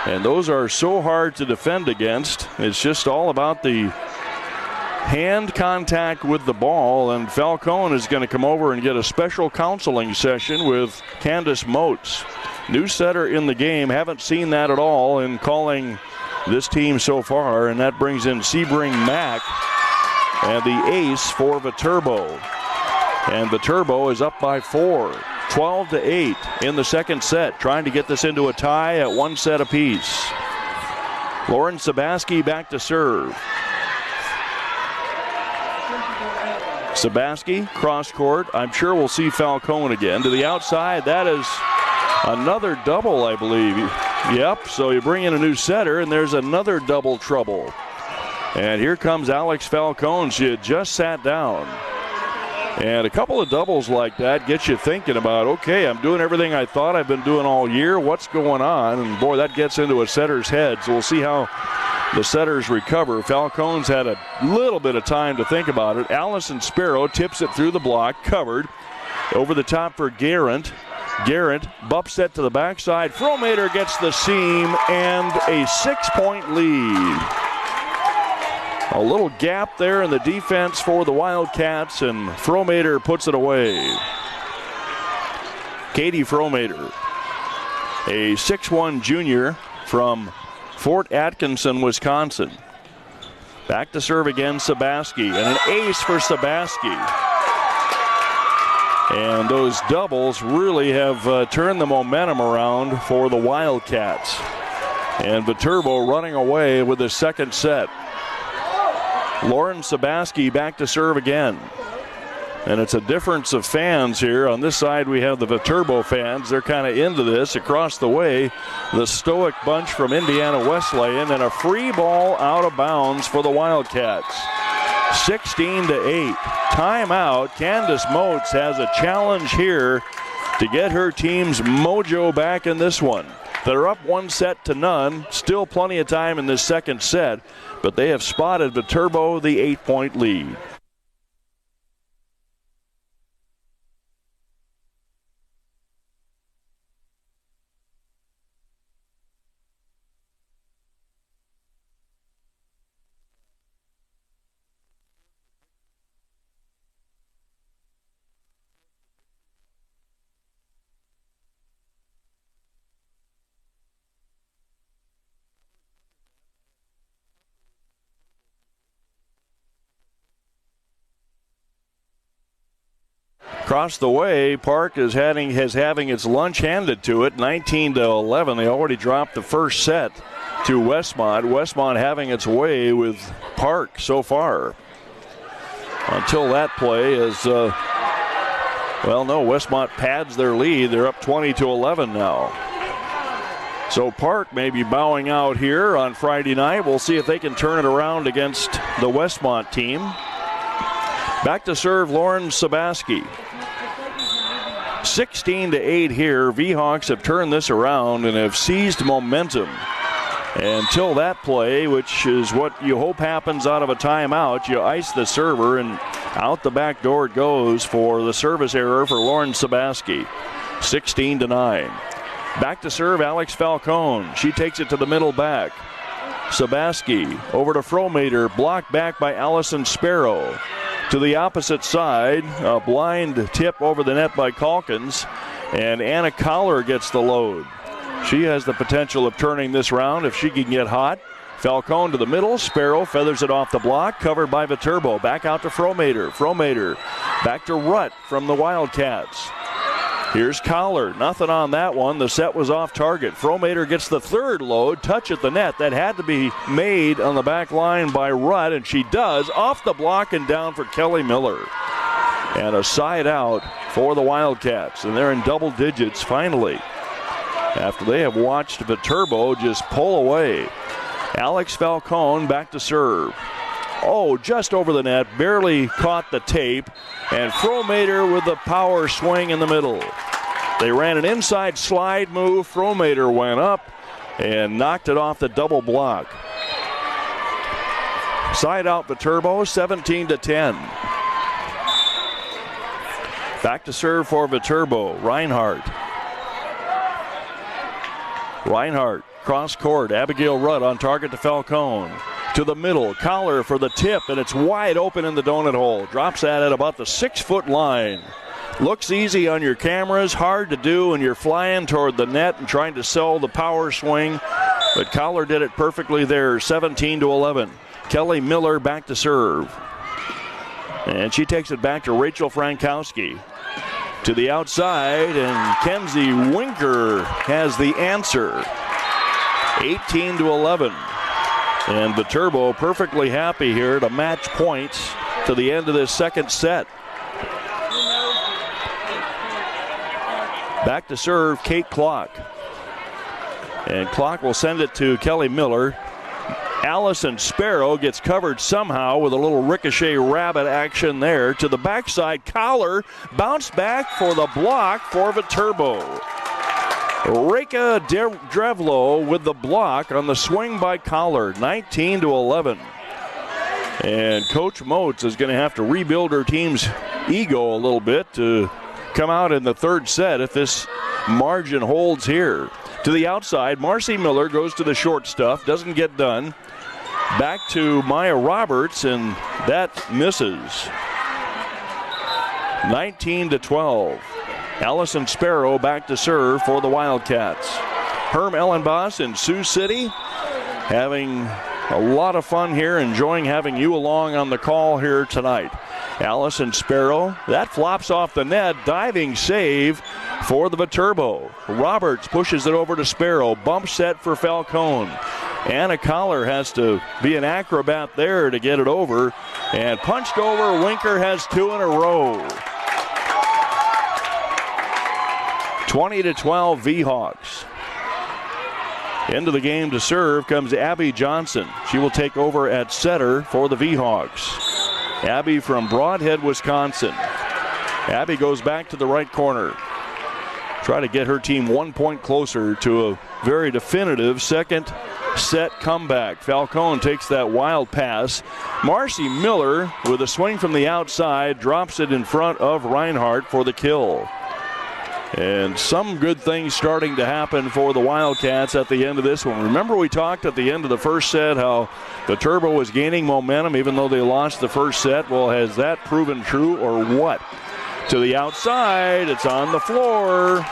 And those are so hard to defend against. It's just all about the hand contact with the ball. And Falcone is going to come over and get a special counseling session with Candace Moats. New setter in the game. Haven't seen that at all in calling this team so far. And that brings in Sebring Mack and the ace for Viterbo. And Viterbo is up by 4. 12-8 in the second set, trying to get this into a tie at one set apiece. Lauren Sabaski back to serve. Sabaski, cross court. I'm sure we'll see Falcone again. To the outside, that is another double, I believe. Yep, so you bring in a new setter, and there's another double trouble. And here comes Alex Falcone. She had just sat down. And a couple of doubles like that get you thinking about, okay, I'm doing everything I thought I've been doing all year. What's going on? And, boy, that gets into a setter's head. So we'll see how the setters recover. Falcone's had a little bit of time to think about it. Allison Sparrow tips it through the block, covered. Over the top for Garrett. Garrett bumps set to the backside. Fromater gets the seam and a 6-point lead. A little gap there in the defense for the Wildcats, and Fromater puts it away. Katie Fromater, a 6'1" junior from Fort Atkinson, Wisconsin. Back to serve again, Sabaski, and an ace for Sabaski. And those doubles really have turned the momentum around for the Wildcats. And Viterbo running away with the second set. Lauren Sabaski back to serve again. And it's a difference of fans here. On this side, we have the Viterbo fans. They're kind of into this. Across the way, the Stoic bunch from Indiana Wesleyan, and a free ball out of bounds for the Wildcats. 16-8. Timeout. Candace Moats has a challenge here to get her team's mojo back in this one. They're up 1-0. Still plenty of time in this second set, but they have spotted Viterbo the 8-point lead. Across the way, Park is having its lunch handed to it, 19-11. They already dropped the first set to Westmont. Westmont having its way with Park so far. Until that play is, Westmont pads their lead. They're up 20-11 now. So Park may be bowing out here on Friday night. We'll see if they can turn it around against the Westmont team. Back to serve Lauren Sabaski. 16-8 here. V-Hawks have turned this around and have seized momentum. Until that play, which is what you hope happens out of a timeout, you ice the server and out the back door it goes for the service error for Lauren Sabaski. 16-9. Back to serve Alex Falcone. She takes it to the middle back. Sabaski over to Fromater, blocked back by Allison Sparrow. To the opposite side, a blind tip over the net by Calkins, and Anna Collar gets the load. She has the potential of turning this round if she can get hot. Falcone to the middle. Sparrow feathers it off the block, covered by Viterbo. Back out to Fromater. Fromater back to Rutt from the Wildcats. Here's Collar. Nothing on that one. The set was off target. Fromater gets the third load. Touch at the net. That had to be made on the back line by Rutt, and she does. Off the block and down for Kelly Miller. And a side out for the Wildcats. And they're in double digits finally, after they have watched Viterbo just pull away. Alex Falcone back to serve. Oh, just over the net, barely caught the tape, and Fromater with the power swing in the middle. They ran an inside slide move. Fromater went up and knocked it off the double block. Side out Viterbo, 17-10. Back to serve for Viterbo, Reinhardt. Reinhardt, cross court. Abigail Rutt on target to Falcone. To the middle, Collar for the tip, and it's wide open in the donut hole. Drops that at about the 6-foot line. Looks easy on your cameras, hard to do when you're flying toward the net and trying to sell the power swing. But Collar did it perfectly there, 17-11. Kelly Miller back to serve. And she takes it back to Rachel Frankowski. To the outside, and Kenzie Winker has the answer. 18-11. And Viterbo perfectly happy here to match points to the end of this second set. Back to serve Kate Klock. And Klock will send it to Kelly Miller. Allison Sparrow gets covered somehow with a little ricochet rabbit action there. To the backside, Collar bounced back for the block for Viterbo. Reka Drevlo with the block on the swing by Collar, 19-11. And Coach Motes is going to have to rebuild her team's ego a little bit to come out in the third set if this margin holds here. To the outside, Marcy Miller goes to the short stuff, doesn't get done. Back to Maya Roberts, and that misses. 19-12. Allison Sparrow back to serve for the Wildcats. Herm Ellenboss in Sioux City having a lot of fun here, enjoying having you along on the call here tonight. Allison Sparrow, that flops off the net, diving save for the Viterbo. Roberts pushes it over to Sparrow, bump set for Falcone. Anna Collar has to be an acrobat there to get it over, and punched over. Winker has two in a row. 20-12 V-Hawks. Into the game to serve comes Abby Johnson. She will take over at setter for the V-Hawks. Abby from Broadhead, Wisconsin. Abby goes back to the right corner. Try to get her team 1 point closer to a very definitive second set comeback. Falcone takes that wild pass. Marcy Miller with a swing from the outside drops it in front of Reinhardt for the kill. And some good things starting to happen for the Wildcats at the end of this one. Remember, we talked at the end of the first set how Viterbo was gaining momentum even though they lost the first set. Well, has that proven true or what? To the outside, it's on the floor.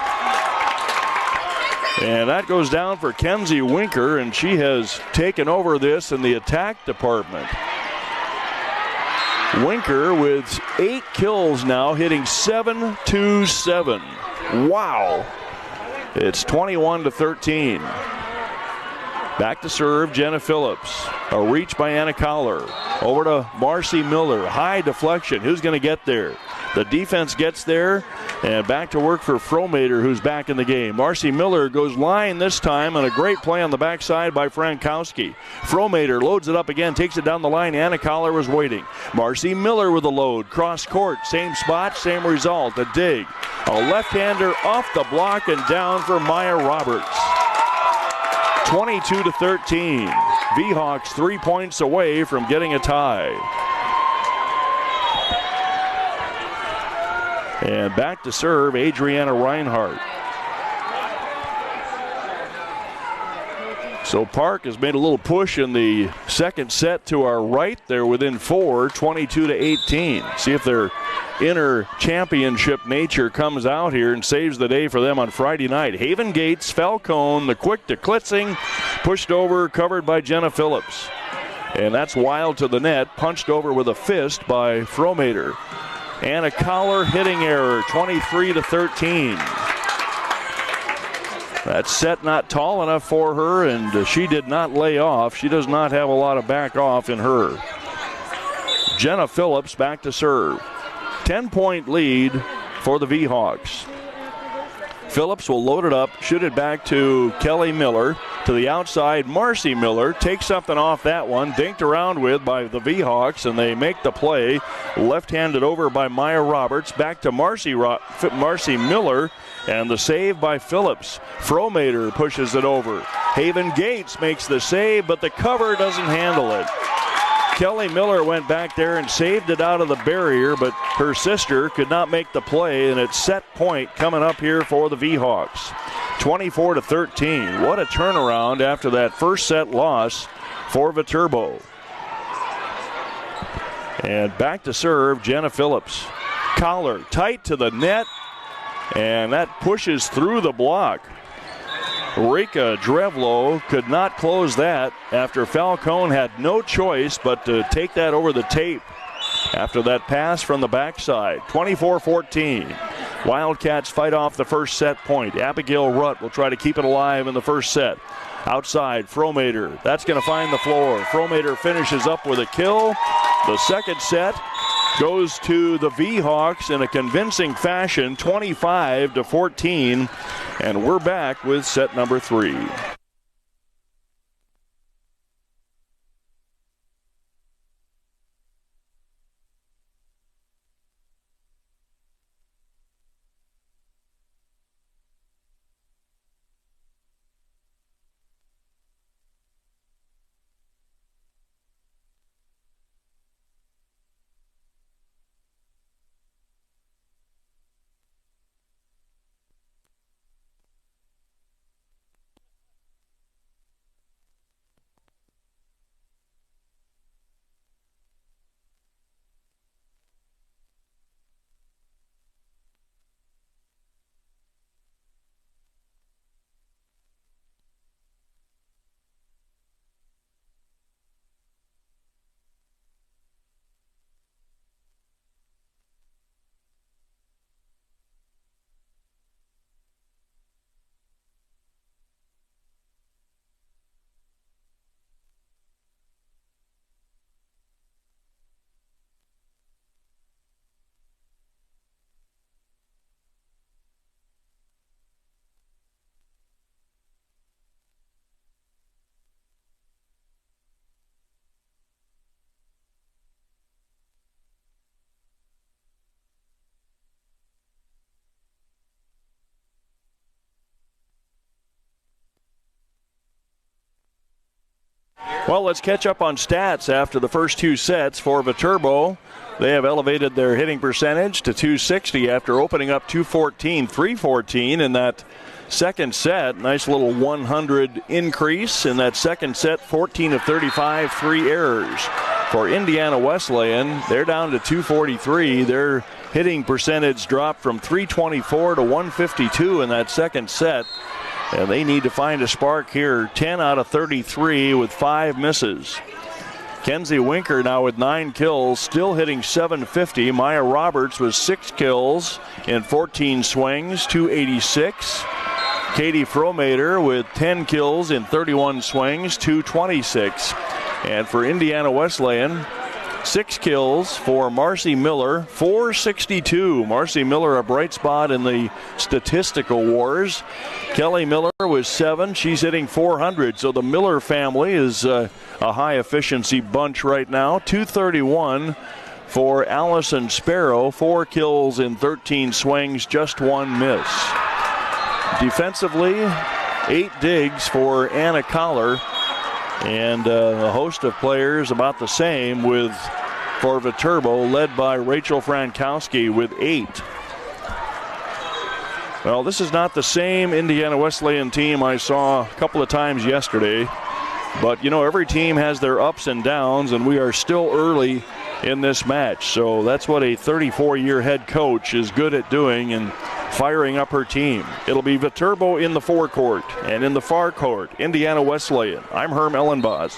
And that goes down for Kenzie Winker, and she has taken over this in the attack department. Winker with 8 kills now, hitting 7-2-7. Wow. It's 21-13. Back to serve, Jenna Phillips. A reach by Anna Collar. Over to Marcy Miller. High deflection. Who's going to get there? The defense gets there, and back to work for Fromater, who's back in the game. Marcy Miller goes line this time, and a great play on the backside by Frankowski. Fromater loads it up again, takes it down the line. Anna Collar was waiting. Marcy Miller with a load. Cross court, same spot, same result. A dig. A left-hander off the block and down for Maya Roberts. 22-13. V-Hawks 3 points away from getting a tie. And back to serve, Adriana Reinhardt. So Park has made a little push in the second set to our right. They're within 4, 22-18. See if their inner championship nature comes out here and saves the day for them on Friday night. Haven Gates, Falcone, the quick to Klitzing, pushed over, covered by Jenna Phillips. And that's wild to the net, punched over with a fist by Fromater. And a collar hitting error, 23-13. That set not tall enough for her, and she did not lay off. She does not have a lot of back off in her. Jenna Phillips back to serve. 10-point lead for the V-Hawks. Phillips will load it up, shoot it back to Kelly Miller. To the outside, Marcy Miller takes something off that one, dinked around with by the V-Hawks, and they make the play. Left-handed over by Maya Roberts. Back to Marcy Miller, and the save by Phillips. Fromater pushes it over. Haven Gates makes the save, but the cover doesn't handle it. Kelly Miller went back there and saved it out of the barrier, but her sister could not make the play, and it's set point coming up here for the V-Hawks. 24-13. What a turnaround after that first set loss for Viterbo. And back to serve, Jenna Phillips. Collar tight to the net, and that pushes through the block. Rika Drevlo could not close that after Falcone had no choice but to take that over the tape after that pass from the backside. 24-14. Wildcats fight off the first set point. Abigail Rutt will try to keep it alive in the first set. Outside, Fromater. That's going to find the floor. Fromater finishes up with a kill. The second set goes to the V-Hawks in a convincing fashion, 25-14. And we're back with set number 3. Well, let's catch up on stats after the first 2 sets for Viterbo. They have elevated their hitting percentage to .260 after opening up 214, 314 in that second set. Nice little 100 increase in that second set, 14 of 35, 3 errors. For Indiana Wesleyan, they're down to 243. Their hitting percentage dropped from 324 to 152 in that second set. And they need to find a spark here. 10 out of 33 with 5 misses. Kenzie Winker now with 9 kills, still hitting .750. Maya Roberts with 6 kills in 14 swings, .286. Katie Fromater with 10 kills in 31 swings, .226. And for Indiana Wesleyan, 6 kills for Marcy Miller, 462. Marcy Miller, a bright spot in the statistical wars. Kelly Miller was 7. She's hitting 400. So the Miller family is a high-efficiency bunch right now. 231 for Allison Sparrow. 4 kills in 13 swings, just 1 miss. Defensively, 8 digs for Anna Collar. And a host of players about the same for Viterbo, led by Rachel Frankowski with 8. Well, this is not the same Indiana Wesleyan team I saw a couple of times yesterday. But, every team has their ups and downs, and we are still early in this match. So that's what a 34-year head coach is good at doing and firing up her team. It'll be Viterbo in the forecourt, and in the far court, Indiana Wesleyan. I'm Herm Ellenboss.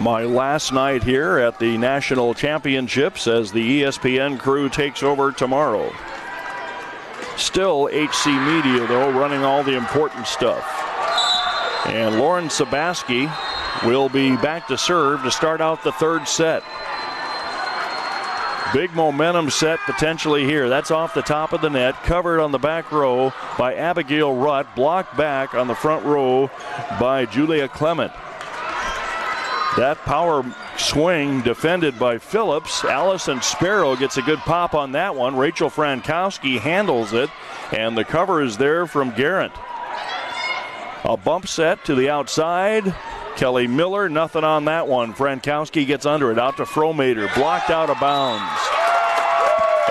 My last night here at the National Championships as the ESPN crew takes over tomorrow. Still HC Media, though, running all the important stuff. And Lauren Sabaski will be back to serve to start out the 3rd set. Big momentum set potentially here. That's off the top of the net, covered on the back row by Abigail Rutt, blocked back on the front row by Julia Clement. That power swing defended by Phillips. Allison Sparrow gets a good pop on that one. Rachel Frankowski handles it, and the cover is there from Garrett. A bump set to the outside. Kelly Miller, nothing on that one. Frankowski gets under it, out to Fromater, blocked out of bounds.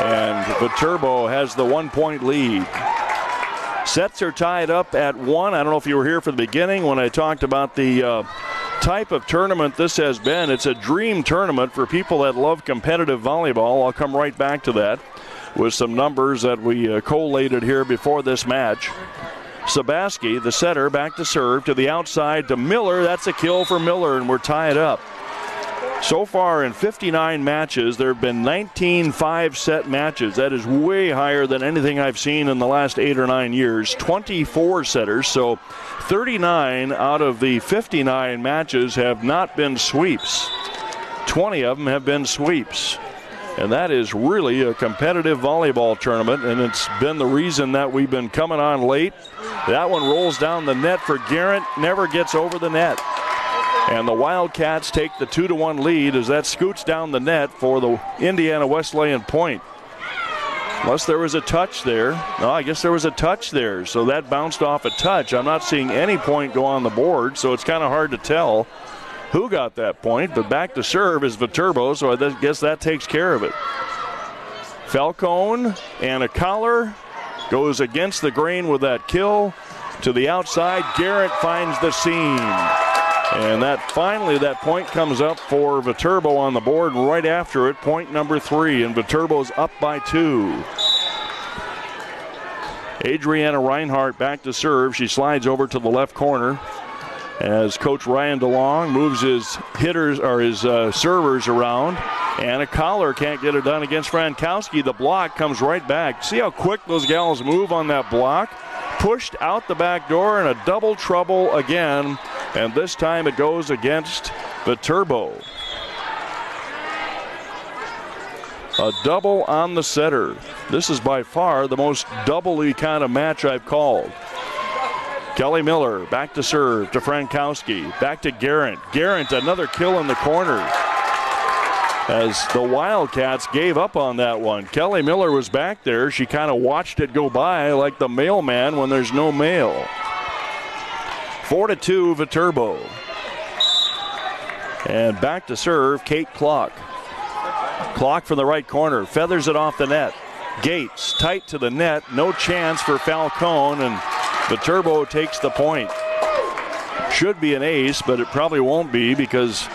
And Viterbo has the 1-point lead. Sets are tied up at 1. I don't know if you were here for the beginning when I talked about the type of tournament this has been. It's a dream tournament for people that love competitive volleyball. I'll come right back to that with some numbers that we collated here before this match. Sabaski, the setter, back to serve to the outside to Miller. That's a kill for Miller, and we're tied up. So far in 59 matches, there have been 19 5-set matches. That is way higher than anything I've seen in the last 8 or 9 years. 24 setters, so 39 out of the 59 matches have not been sweeps. 20 of them have been sweeps. And that is really a competitive volleyball tournament, and it's been the reason that we've been coming on late. That one rolls down the net for Garrett, never gets over the net. And the Wildcats take the 2-1 lead as that scoots down the net for the Indiana Wesleyan point. Unless there was a touch there. No, I guess there was a touch there, so that bounced off a touch. I'm not seeing any point go on the board, so it's kind of hard to tell who got that point, but back to serve is Viterbo, so I guess that takes care of it. Falcone and a collar goes against the grain with that kill. To the outside, Garrett finds the seam. And that point comes up for Viterbo on the board, and right after it, point number 3, and Viterbo's up by 2. Adriana Reinhardt back to serve. She slides over to the left corner as Coach Ryan DeLong moves his servers around. And a collar can't get it done against Frankowski. The block comes right back. See how quick those gals move on that block? Pushed out the back door and a double trouble again. And this time it goes against Viterbo. A double on the setter. This is by far the most double-y kind of match I've called. Kelly Miller back to serve to Frankowski. Back to Garrett. Garrett, another kill in the corner as the Wildcats gave up on that one. Kelly Miller was back there. She kind of watched it go by like the mailman when there's no mail. 4-2 Viterbo. And back to serve, Kate Clock. Clock from the right corner. Feathers it off the net. Gates tight to the net. No chance for Falcone, and Viterbo takes the point. Should be an ace, but it probably won't be because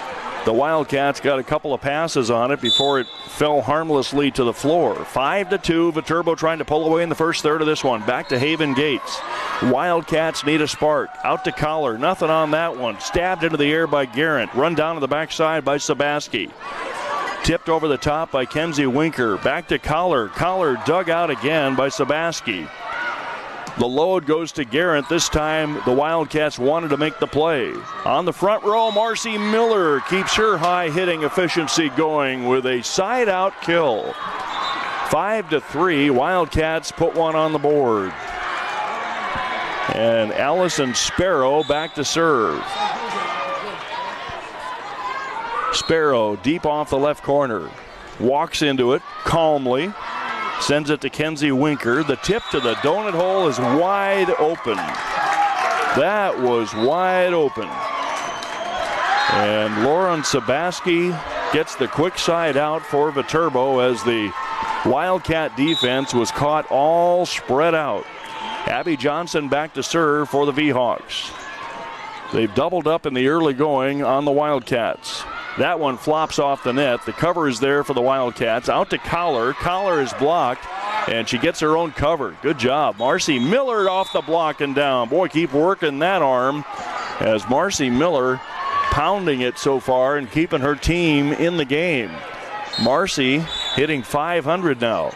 the Wildcats got a couple of passes on it before it fell harmlessly to the floor. 5-2, Viterbo trying to pull away in the first third of this one. Back to Haven Gates. Wildcats need a spark. Out to Collar. Nothing on that one. Stabbed into the air by Garrett. Run down to the backside by Sabaski. Tipped over the top by Kenzie Winker. Back to Collar. Collar dug out again by Sabaski. The load goes to Garrett. This time the Wildcats wanted to make the play. On the front row, Marcy Miller keeps her high hitting efficiency going with a side out kill. 5-3, Wildcats put one on the board. And Allison Sparrow back to serve. Sparrow deep off the left corner. Walks into it calmly. Sends it to Kenzie Winker. The tip to the donut hole is wide open. That was wide open. And Lauren Sabaski gets the quick side out for Viterbo as the Wildcat defense was caught all spread out. Abby Johnson back to serve for the V-Hawks. They've doubled up in the early going on the Wildcats. That one flops off the net. The cover is there for the Wildcats. Out to Collar. Collar is blocked, and she gets her own cover. Good job. Marcy Miller off the block and down. Boy, keep working that arm as Marcy Miller pounding it so far and keeping her team in the game. Marcy hitting .500 now.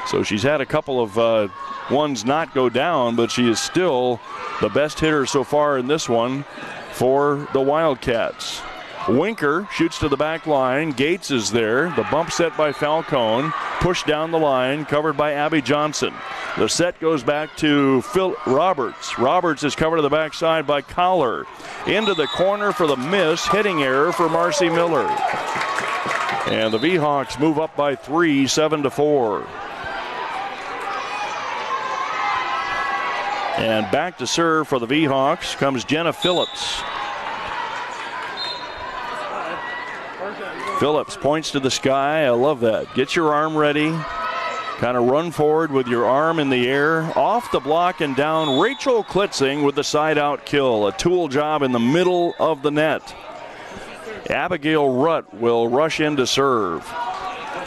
So she's had a couple of ones not go down, but she is still the best hitter so far in this one for the Wildcats. Winker shoots to the back line. Gates is there. The bump set by Falcone. Pushed down the line, covered by Abby Johnson. The set goes back to Phil Roberts. Roberts is covered to the backside by Collar. Into the corner for the miss. Hitting error for Marcy Miller. And the V-Hawks move up by 3, 7-4. And back to serve for the V-Hawks comes Jenna Phillips. Phillips points to the sky. I love that. Get your arm ready. Kind of run forward with your arm in the air. Off the block and down. Rachel Klitzing with the side out kill. A tool job in the middle of the net. Abigail Rutt will rush in to serve.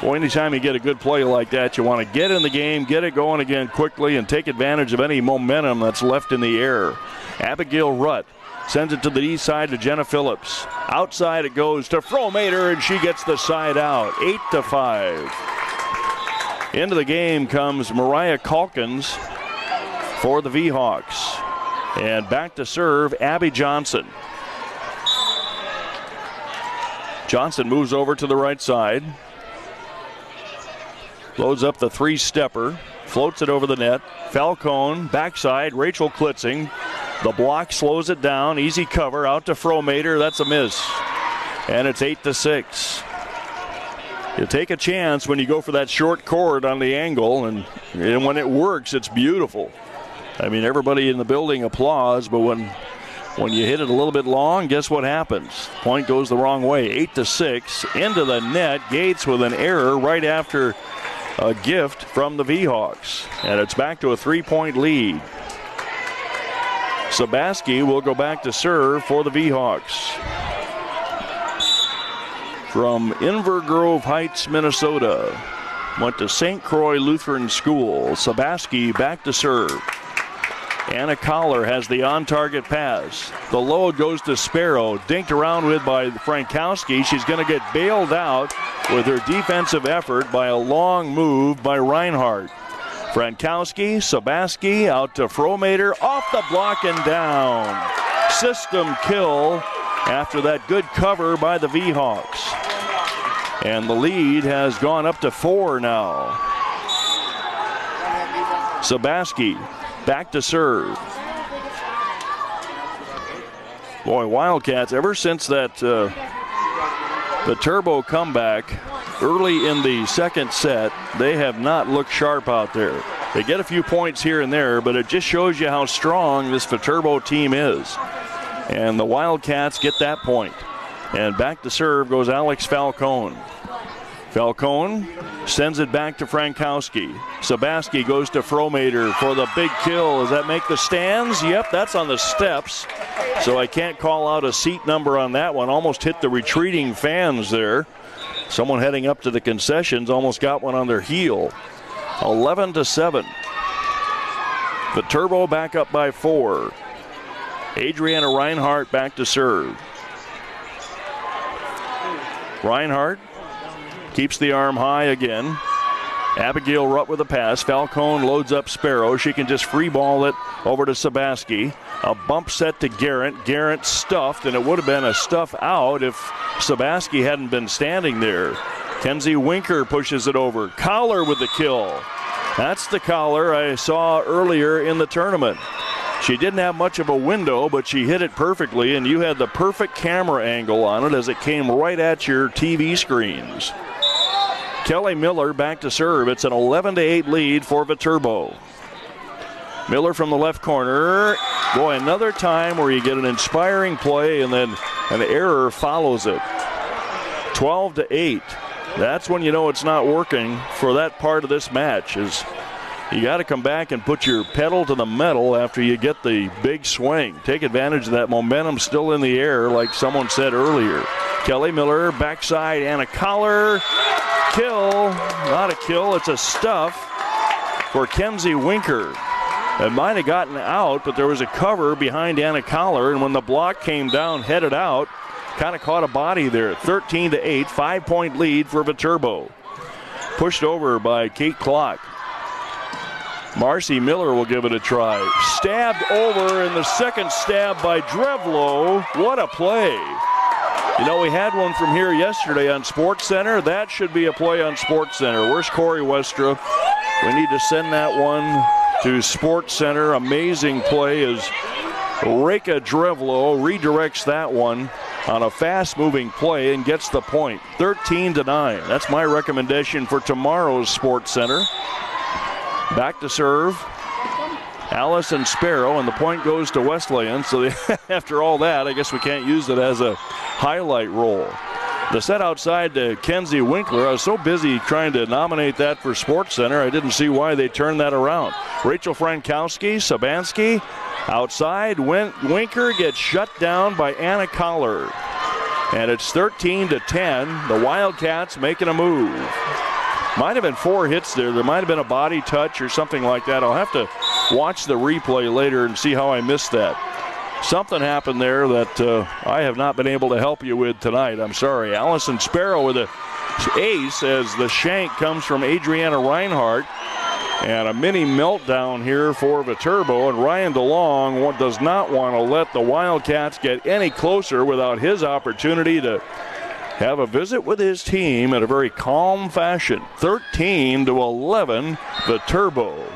Well, anytime you get a good play like that, you want to get in the game, get it going again quickly, and take advantage of any momentum that's left in the air. Abigail Rutt sends it to the east side to Jenna Phillips. Outside it goes to Fromater, and she gets the side out. 8-5. Into the game comes Mariah Calkins for the V-Hawks. And back to serve, Abby Johnson. Johnson moves over to the right side. Loads up the three-stepper. Floats it over the net. Falcone, backside, Rachel Klitzing. The block slows it down. Easy cover out to Fromater. That's a miss. And it's 8-6. You take a chance when you go for that short cord on the angle, and when it works, it's beautiful. I mean, everybody in the building applauds, but when you hit it a little bit long, guess what happens? Point goes the wrong way. 8-6 into the net. Gates with an error right after a gift from the V-Hawks. And it's back to a 3-point lead. Sabaski will go back to serve for the V-Hawks. From Inver Grove Heights, Minnesota. Went to St. Croix Lutheran School. Sabaski back to serve. Anna Collar has the on-target pass. The load goes to Sparrow. Dinked around with by Frankowski. She's going to get bailed out with her defensive effort by a long move by Reinhardt. Frankowski, Sabaski out to Fromater. Off the block and down. System kill after that good cover by the V-Hawks. And the lead has gone up to 4 now. Sabaski back to serve. Boy, Wildcats, ever since that the turbo comeback early in the second set, they have not looked sharp out there. They get a few points here and there, but it just shows you how strong this Viterbo team is. And the Wildcats get that point. And back to serve goes Alex Falcone. Falcone sends it back to Frankowski. Sabaski goes to Fromater for the big kill. Does that make the stands? Yep, that's on the steps. So I can't call out a seat number on that one. Almost hit the retreating fans there. Someone heading up to the concessions almost got one on their heel. 11-7. Viterbo back up by 4. Adriana Reinhardt back to serve. Reinhardt keeps the arm high again. Abigail Rutt with a pass. Falcone loads up Sparrow. She can just free ball it over to Sabaski. A bump set to Garrett. Garrett stuffed, and it would have been a stuff out if Sabaski hadn't been standing there. Kenzie Winker pushes it over. Collar with the kill. That's the Collar I saw earlier in the tournament. She didn't have much of a window, but she hit it perfectly, and you had the perfect camera angle on it as it came right at your TV screens. Kelly Miller back to serve. It's an 11-8 lead for Viterbo. Miller from the left corner. Boy, another time where you get an inspiring play and then an error follows it. 12-8. That's when you know it's not working for that part of this match. Is you got to come back and put your pedal to the metal after you get the big swing. Take advantage of that momentum still in the air, like someone said earlier. Kelly Miller, backside, and a collar. Kill. Not a kill, it's a stuff for Kenzie Winker. It might have gotten out, but there was a cover behind Anna Collar, and when the block came down, headed out, kind of caught a body there. 13-8, 5-point lead for Viterbo. Pushed over by Kate Klock. Marcy Miller will give it a try. Stabbed over, and the second stab by Drevlo. What a play. You know, we had one from here yesterday on Sports Center. That should be a play on Sports Center. Where's Corey Westra? We need to send that one to Sports Center. Amazing play as Reka Drevlo redirects that one on a fast-moving play and gets the point. 13-9. That's my recommendation for tomorrow's Sports Center. Back to serve, Allison Sparrow, and the point goes to Wesleyan. So after all that, I guess we can't use it as a highlight roll. The set outside to Kenzie Winkler. I was so busy trying to nominate that for Sports Center, I didn't see why they turned that around. Rachel Frankowski, Sabansky, outside. Winker gets shut down by Anna Collar. And it's 13-10. The Wildcats making a move. Might have been 4 hits there. There might have been a body touch or something like that. I'll have to watch the replay later and see how I missed that. Something happened there that I have not been able to help you with tonight. I'm sorry. Allison Sparrow with an ace as the shank comes from Adriana Reinhardt. And a mini meltdown here for Viterbo. And Ryan DeLong does not want to let the Wildcats get any closer without his opportunity to have a visit with his team in a very calm fashion. 13-11, Viterbo.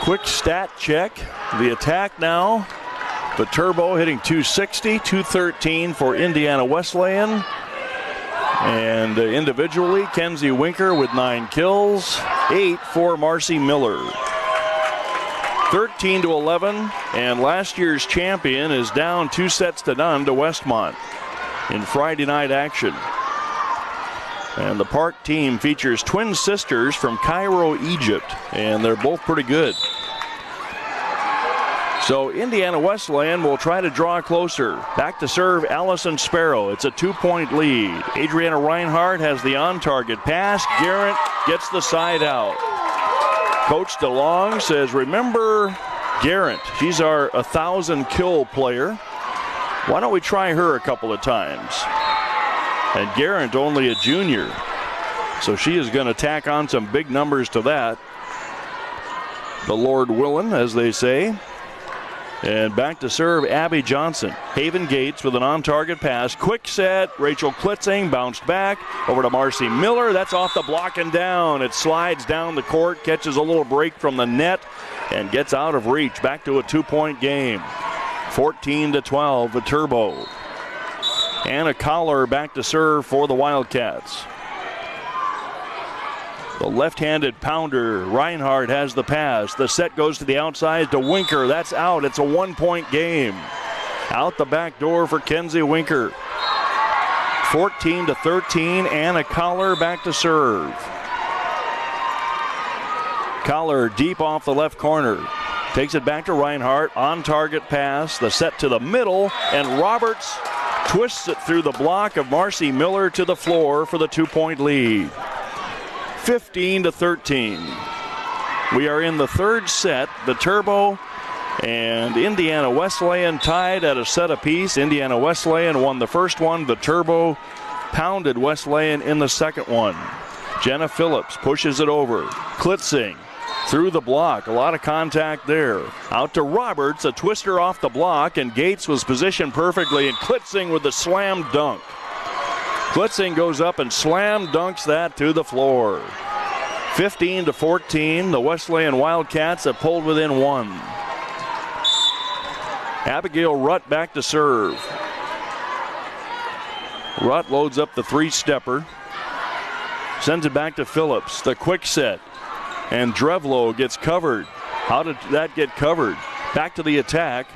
Quick stat check. The attack now. Viterbo hitting 260, 213 for Indiana Wesleyan. And individually, Kenzie Winker with 9 kills, 8 for Marcy Miller. 13-11, and last year's champion is down 2-0 to Westmont in Friday night action. And the Park team features twin sisters from Cairo, Egypt, and they're both pretty good. So Indiana Wesleyan will try to draw closer. Back to serve Allison Sparrow. It's a 2-point lead. Adriana Reinhardt has the on-target pass. Garrett gets the side out. Coach DeLong says, remember Garrett. She's our 1,000-kill player. Why don't we try her a couple of times? And Garrett only a junior. So she is going to tack on some big numbers to that. The Lord willin', as they say. And back to serve Abby Johnson. Haven Gates with an on-target pass. Quick set. Rachel Klitzing bounced back over to Marcy Miller. That's off the block and down. It slides down the court, catches a little break from the net, and gets out of reach. Back to a 2-point game. 14-12, Viterbo. Anna Collar back to serve for the Wildcats. The left-handed pounder, Reinhardt has the pass. The set goes to the outside to Winker. That's out. It's a 1-point game. Out the back door for Kenzie Winker. 14-13, Anna Collar back to serve. Collar deep off the left corner. Takes it back to Reinhardt. On target pass. The set to the middle, and Roberts twists it through the block of Marcy Miller to the floor for the 2-point lead. 15-13. We are in the third set. The Turbo and Indiana Wesleyan tied at a set apiece. Indiana Wesleyan won the first one. The Turbo pounded Wesleyan in the second one. Jenna Phillips pushes it over. Klitzing through the block. A lot of contact there. Out to Roberts, a twister off the block, and Gates was positioned perfectly, and Klitzing with the slam dunk. Klitzing goes up and slam dunks that to the floor. 15-14, the Wesleyan Wildcats have pulled within one. Abigail Rutt back to serve. Rutt loads up the three-stepper. Sends it back to Phillips. The quick set. And Drevlo gets covered. How did that get covered? Back to the attack.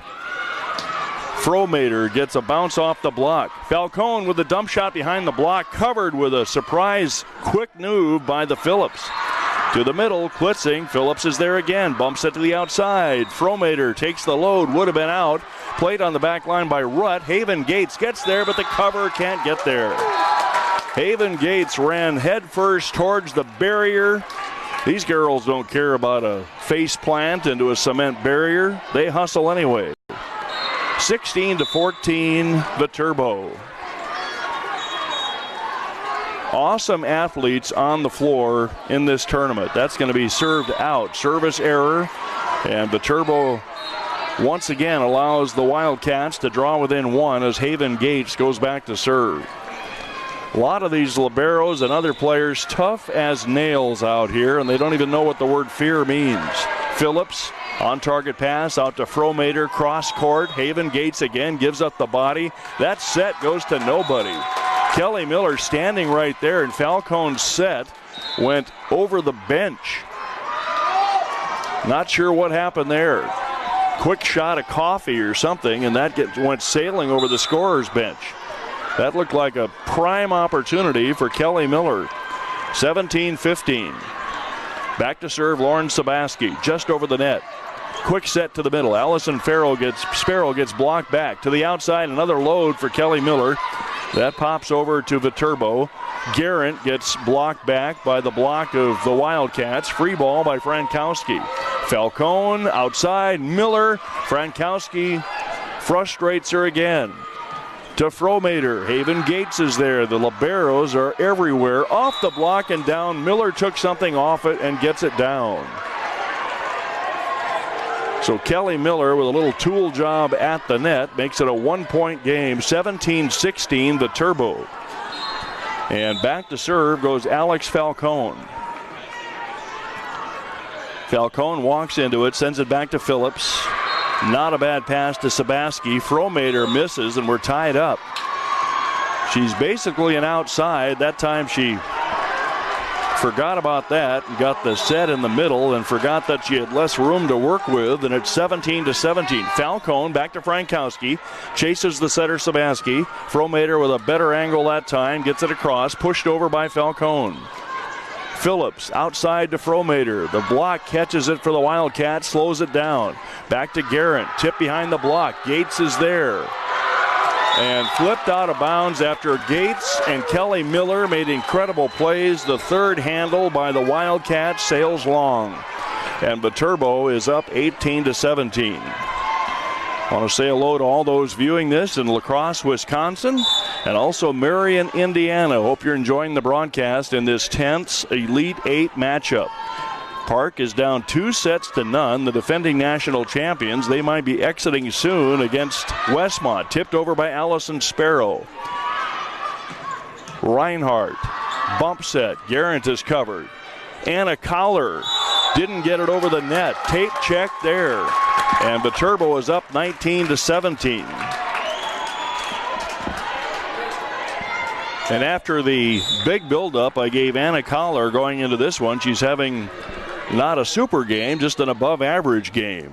Fromater gets a bounce off the block. Falcone with a dump shot behind the block, covered with a surprise quick move by the Phillips. To the middle, Klitzing. Phillips is there again. Bumps it to the outside. Fromater takes the load. Would have been out. Played on the back line by Rutt. Haven Gates gets there, but the cover can't get there. Haven Gates ran headfirst towards the barrier. These girls don't care about a face plant into a cement barrier. They hustle anyway. 16-14, the Turbo. Awesome athletes on the floor in this tournament. That's going to be served out. Service error. And the Turbo once again allows the Wildcats to draw within one as Haven Gates goes back to serve. A lot of these liberos and other players tough as nails out here, and they don't even know what the word fear means. Phillips on target pass out to Fromater, cross court. Haven Gates again gives up the body. That set goes to nobody. Kelly Miller standing right there, and Falcone's set went over the bench. Not sure what happened there. Quick shot of coffee or something, and that went sailing over the scorer's bench. That looked like a prime opportunity for Kelly Miller. 17-15. Back to serve Lauren Sabaski, just over the net. Quick set to the middle. Allison Sparrow gets blocked back. To the outside, another load for Kelly Miller. That pops over to Viterbo. Garrett gets blocked back by the block of the Wildcats. Free ball by Frankowski. Falcone outside. Miller. Frankowski frustrates her again. To Fromater. Haven Gates is there. The liberos are everywhere. Off the block and down. Miller took something off it and gets it down. So Kelly Miller with a little tool job at the net makes it a 1-point game. 17-16, the Turbo. And back to serve goes Alex Falcone. Falcone walks into it, sends it back to Phillips. Not a bad pass to Sabaski. Fromater misses, and we're tied up. She's basically an outside. That time she forgot about that and got the set in the middle and forgot that she had less room to work with, and it's 17-17. Falcone back to Frankowski. Chases the setter Sabaski. Fromater with a better angle that time. Gets it across. Pushed over by Falcone. Phillips outside to Fromater. The block catches it for the Wildcats, slows it down. Back to Garrett. Tip behind the block. Gates is there. And flipped out of bounds after Gates and Kelly Miller made incredible plays. The third handle by the Wildcats sails long. And Viterbo is up 18-17. I want to say hello to all those viewing this in La Crosse, Wisconsin, and also Marion, Indiana. Hope you're enjoying the broadcast in this tense Elite Eight matchup. Park is down 2-0. The defending national champions, they might be exiting soon against Westmont. Tipped over by Allison Sparrow. Reinhardt, bump set. Garrett is covered. Anna Collar didn't get it over the net. Tape check there. And Viterbo is up 19-17. And after the big buildup I gave Anna Collar going into this one, she's having not a super game, just an above average game.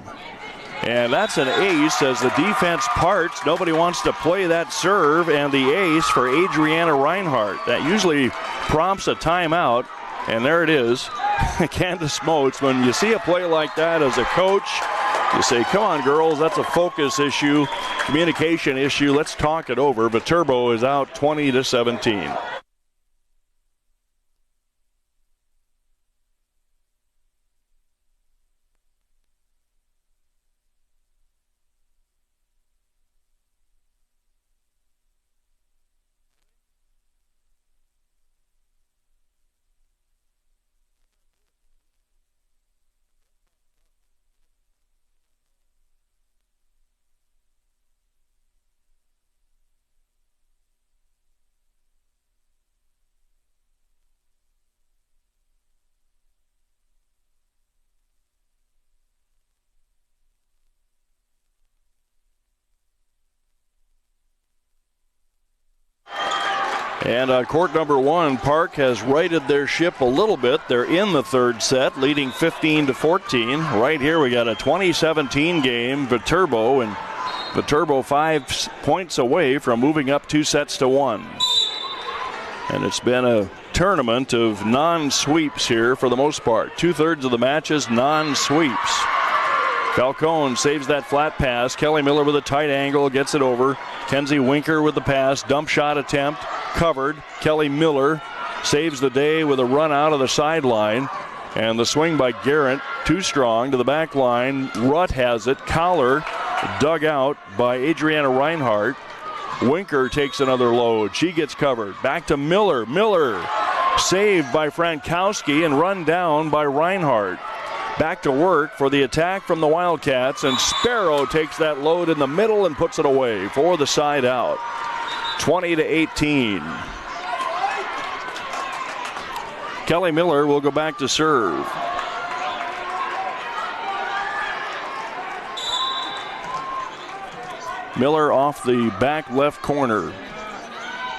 And that's an ace as the defense parts. Nobody wants to play that serve, and the ace for Adriana Reinhardt. That usually prompts a timeout, and there it is. Candace Moats, when you see a play like that as a coach, you say, come on, girls, that's a focus issue, communication issue. Let's talk it over. Viterbo is out 20-17. And on court number one, Park has righted their ship a little bit. They're in the third set, leading 15-14. Right here we got a 2017 game, Viterbo, and Viterbo 5 points away from moving up 2-1. And it's been a tournament of non-sweeps here for the most part. 2/3 of the matches non-sweeps. Falcone saves that flat pass. Kelly Miller with a tight angle, gets it over. Kenzie Winker with the pass, dump shot attempt, covered. Kelly Miller saves the day with a run out of the sideline. And the swing by Garrett, too strong to the back line. Rutt has it. Collar dug out by Adriana Reinhardt. Winker takes another load. She gets covered. Back to Miller. Miller saved by Frankowski and run down by Reinhardt. Back to work for the attack from the Wildcats, and Sparrow takes that load in the middle and puts it away for the side out. 20-18. Kelly Miller will go back to serve. Miller off the back left corner.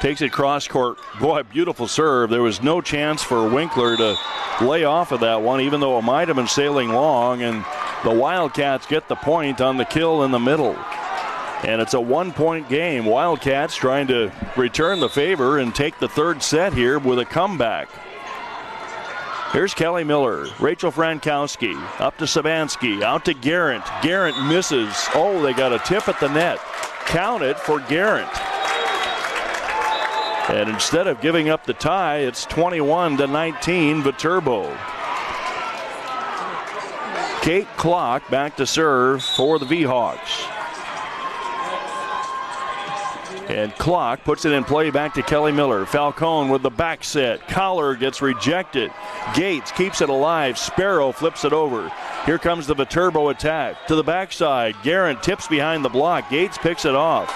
Takes it cross court. Boy, beautiful serve. There was no chance for Winkler to lay off of that one, even though it might have been sailing long, and the Wildcats get the point on the kill in the middle. And it's a 1-point game. Wildcats trying to return the favor and take the third set here with a comeback. Here's Kelly Miller, Rachel Frankowski, up to Savansky, out to Garrett. Garrett misses. Oh, they got a tip at the net. Count it for Garrett. And instead of giving up the tie, it's 21-19 Viterbo. Kate Klock back to serve for the V-Hawks. And Klock puts it in play back to Kelly Miller. Falcone with the back set. Collar gets rejected. Gates keeps it alive. Sparrow flips it over. Here comes the Viterbo attack. To the backside. Guerin tips behind the block. Gates picks it off.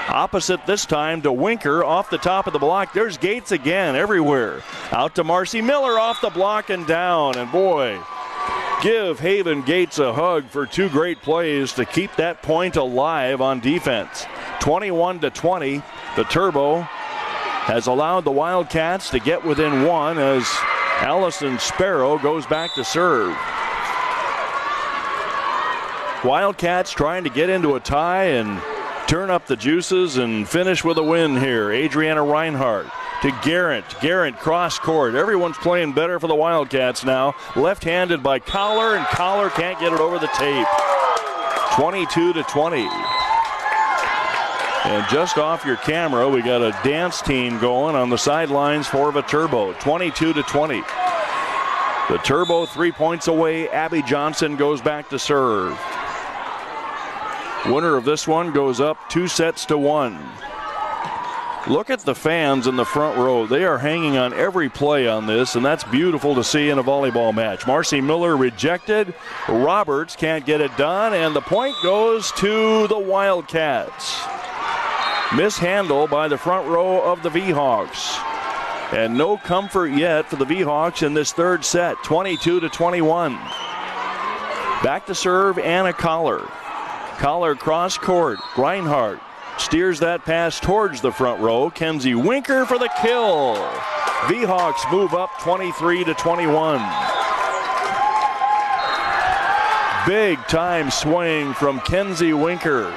Opposite this time to Winker off the top of the block. There's Gates again everywhere. Out to Marcy Miller off the block and down. And boy, give Haven Gates a hug for two great plays to keep that point alive on defense. 21-20. Viterbo has allowed the Wildcats to get within one as Allison Sparrow goes back to serve. Wildcats trying to get into a tie and turn up the juices and finish with a win here. Adriana Reinhardt to Garrett. Garrett cross court. Everyone's playing better for the Wildcats now. Left-handed by Collar, and Collar can't get it over the tape. 22-20. And just off your camera, we got a dance team going on the sidelines for Viterbo. 22-20. Viterbo 3 points away. Abby Johnson goes back to serve. Winner of this one goes up 2-1. Look at the fans in the front row. They are hanging on every play on this, and that's beautiful to see in a volleyball match. Marcy Miller rejected. Roberts can't get it done, and the point goes to the Wildcats. Mishandle by the front row of the V-Hawks. And no comfort yet for the V-Hawks in this third set, 22-21. Back to serve Anna Collar. Collar cross court. Reinhardt steers that pass towards the front row. Kenzie Winker for the kill. V-Hawks move up 23-21. Big time swing from Kenzie Winker.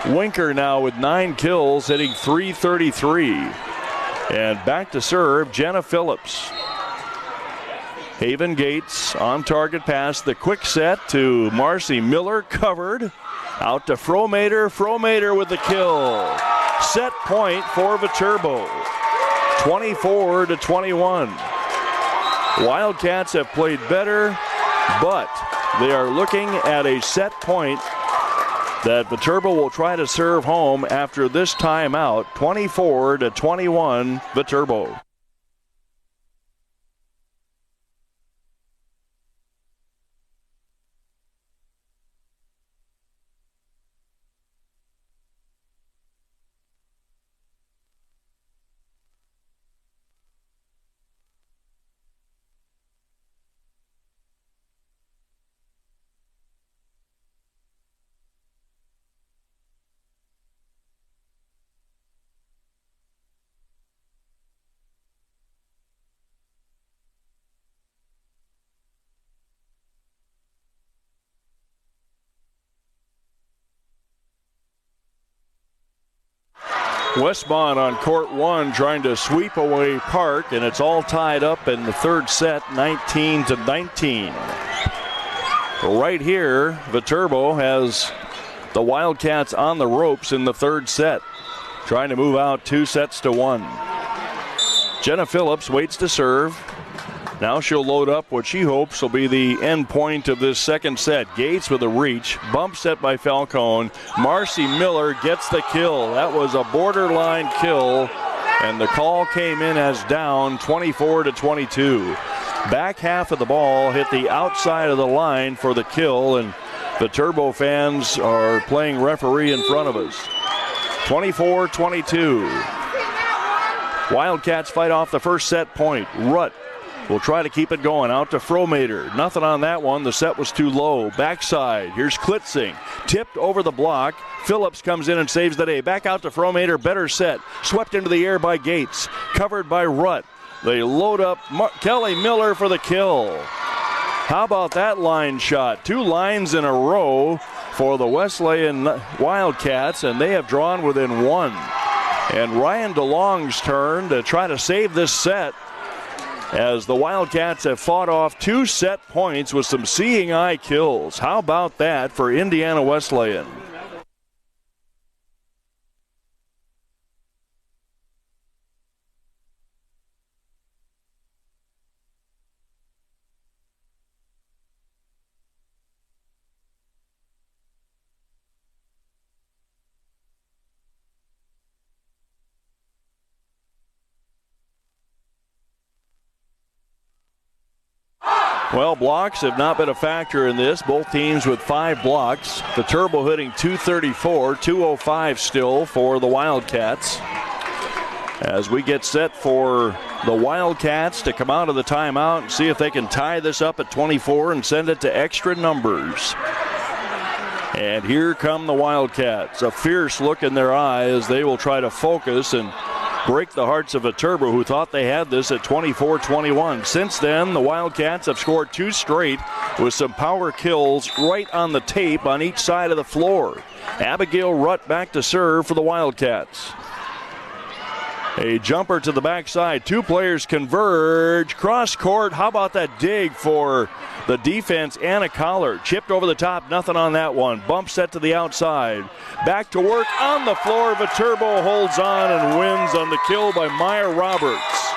Winker now with 9 kills, hitting .333. And back to serve, Jenna Phillips. Haven Gates on target pass. The quick set to Marcy Miller, covered. Out to Fromater. Fromater with the kill. Set point for Viterbo. 24-21. Wildcats have played better, but they are looking at a set point that Viterbo will try to serve home after this timeout. 24-21, Viterbo. Westmont on court 1 trying to sweep away Park, and it's all tied up in the third set, 19-19. Right here, Viterbo has the Wildcats on the ropes in the third set, trying to move out 2-1. Jenna Phillips waits to serve. Now she'll load up what she hopes will be the end point of this second set. Gates with a reach. Bump set by Falcone. Marcy Miller gets the kill. That was a borderline kill, and the call came in as down, 24-22. Back half of the ball hit the outside of the line for the kill, and the Turbo fans are playing referee in front of us. 24-22. Wildcats fight off the first set point. Rutt will try to keep it going. Out to Fromater. Nothing on that one. The set was too low. Backside. Here's Klitzing. Tipped over the block. Phillips comes in and saves the day. Back out to Fromater. Better set. Swept into the air by Gates. Covered by Rutt. They load up Kelly Miller for the kill. How about that line shot? 2 lines in a row for the Wesleyan Wildcats, and they have drawn within 1. And Ryan DeLong's turn to try to save this set, as the Wildcats have fought off 2 set points with some seeing eye kills. How about that for Indiana Wesleyan? Well, blocks have not been a factor in this. Both teams with 5 blocks. The Turbo hitting .234, .205 still for the Wildcats. As we get set for the Wildcats to come out of the timeout and see if they can tie this up at 24 and send it to extra numbers. And here come the Wildcats. A fierce look in their eye as they will try to focus and break the hearts of a Turbo who thought they had this at 24-21. Since then, the Wildcats have scored 2 straight with some power kills right on the tape on each side of the floor. Abigail Rutt back to serve for the Wildcats. A jumper to the backside. 2 players converge. Cross court. How about that dig for the defense? Anna Collard chipped over the top. Nothing on that one. Bump set to the outside. Back to work on the floor. Viterbo holds on and wins on the kill by Maya Roberts.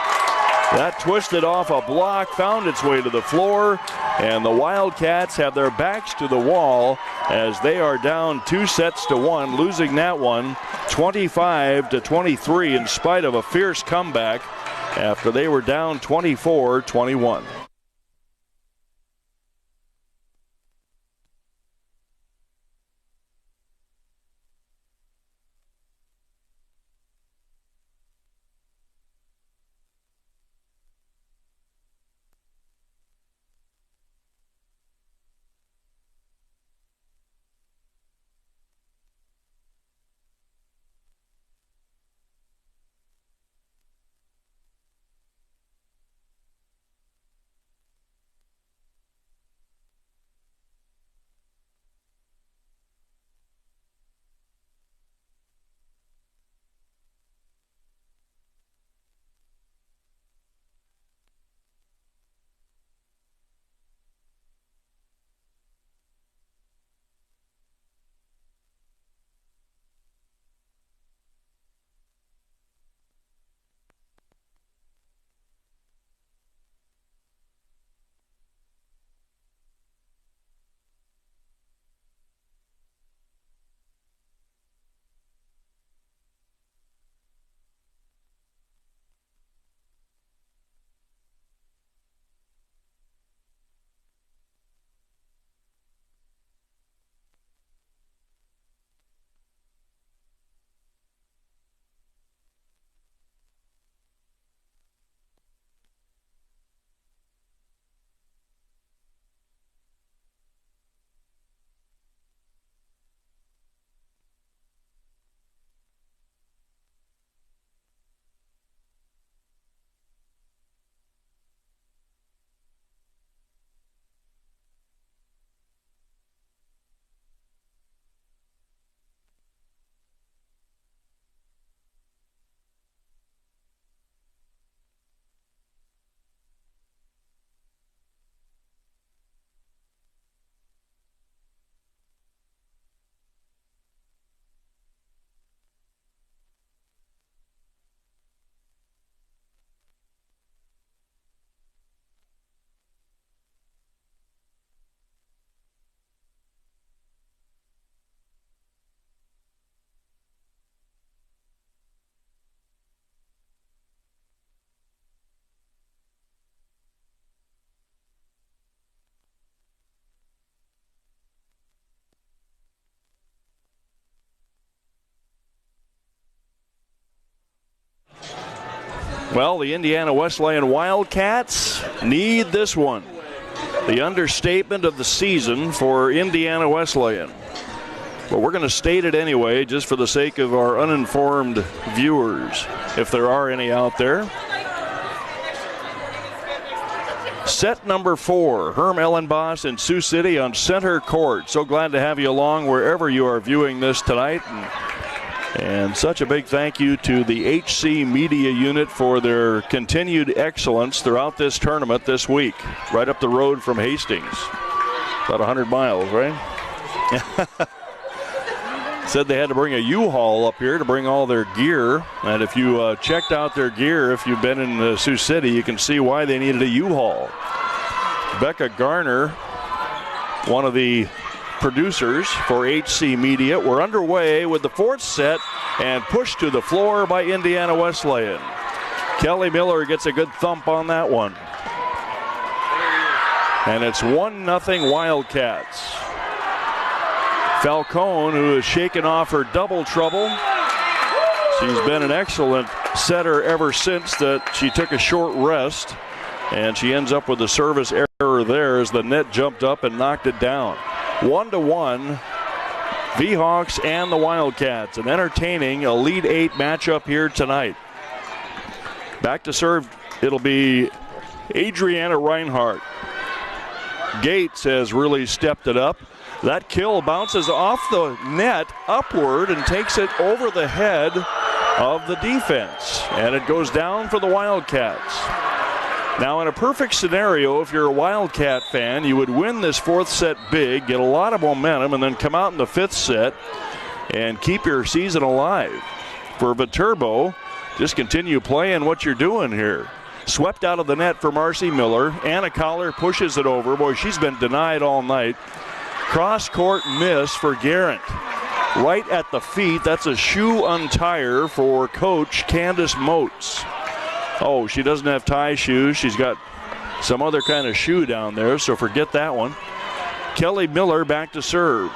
That twisted off a block, found its way to the floor, and the Wildcats have their backs to the wall as they are down 2-1, losing that one 25-23 in spite of a fierce comeback after they were down 24-21. Well, the Indiana Wesleyan Wildcats need this one. The understatement of the season for Indiana Wesleyan. But we're going to state it anyway, just for the sake of our uninformed viewers, if there are any out there. Set number 4, Herm Ellenboss in Sioux City on center court. So glad to have you along wherever you are viewing this tonight. And such a big thank you to the HC Media Unit for their continued excellence throughout this tournament this week. Right up the road from Hastings. About 100 miles, right? Said they had to bring a U-Haul up here to bring all their gear. And if you checked out their gear, if you've been in Sioux City, you can see why they needed a U-Haul. Becca Garner, one of the producers for HC Media. We're underway with the 4th set and pushed to the floor by Indiana Wesleyan. Kelly Miller gets a good thump on that one. And it's 1-0 Wildcats. Falcone, who has shaken off her double trouble. She's been an excellent setter ever since that she took a short rest. And she ends up with a service error there as the net jumped up and knocked it down. 1-1, V-Hawks and the Wildcats. An entertaining Elite 8 matchup here tonight. Back to serve, it'll be Adriana Reinhardt. Gates has really stepped it up. That kill bounces off the net upward and takes it over the head of the defense. And it goes down for the Wildcats. Now, in a perfect scenario, if you're a Wildcat fan, you would win this 4th set big, get a lot of momentum, and then come out in the 5th set and keep your season alive. For Viterbo, just continue playing what you're doing here. Swept out of the net for Marcy Miller. Anna Collar pushes it over. Boy, she's been denied all night. Cross-court miss for Garrett. Right at the feet. That's a shoe untire for Coach Candace Motes. Oh, she doesn't have tie shoes. She's got some other kind of shoe down there, so forget that one. Kelly Miller back to serve.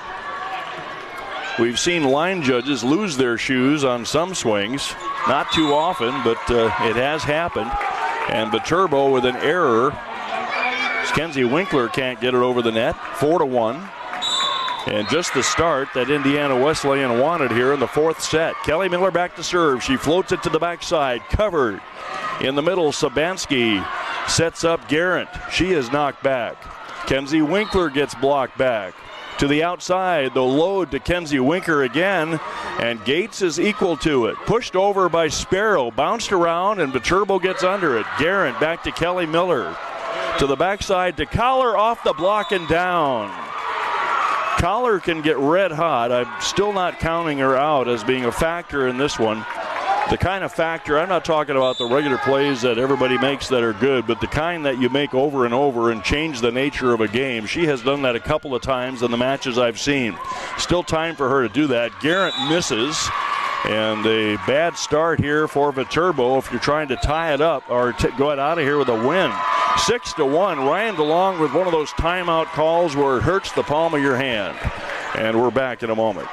We've seen line judges lose their shoes on some swings. Not too often, but it has happened. And Viterbo with an error. Kenzie Winkler can't get it over the net. 4-1. And just the start that Indiana Wesleyan wanted here in the 4th set. Kelly Miller back to serve. She floats it to the backside. Covered. In the middle, Sabansky sets up Garrett. She is knocked back. Kenzie Winkler gets blocked back. To the outside, the load to Kenzie Winkler again. And Gates is equal to it. Pushed over by Sparrow. Bounced around, and Viterbo gets under it. Garrett back to Kelly Miller. To the backside to Collar, off the block and down. Collar can get red hot. I'm still not counting her out as being a factor in this one. The kind of factor, I'm not talking about the regular plays that everybody makes that are good, but the kind that you make over and over and change the nature of a game. She has done that a couple of times in the matches I've seen. Still time for her to do that. Garrett misses, and a bad start here for Viterbo if you're trying to tie it up or go out of here with a win. 6-1. Ryan DeLong with one of those timeout calls where it hurts the palm of your hand. And we're back in a moment.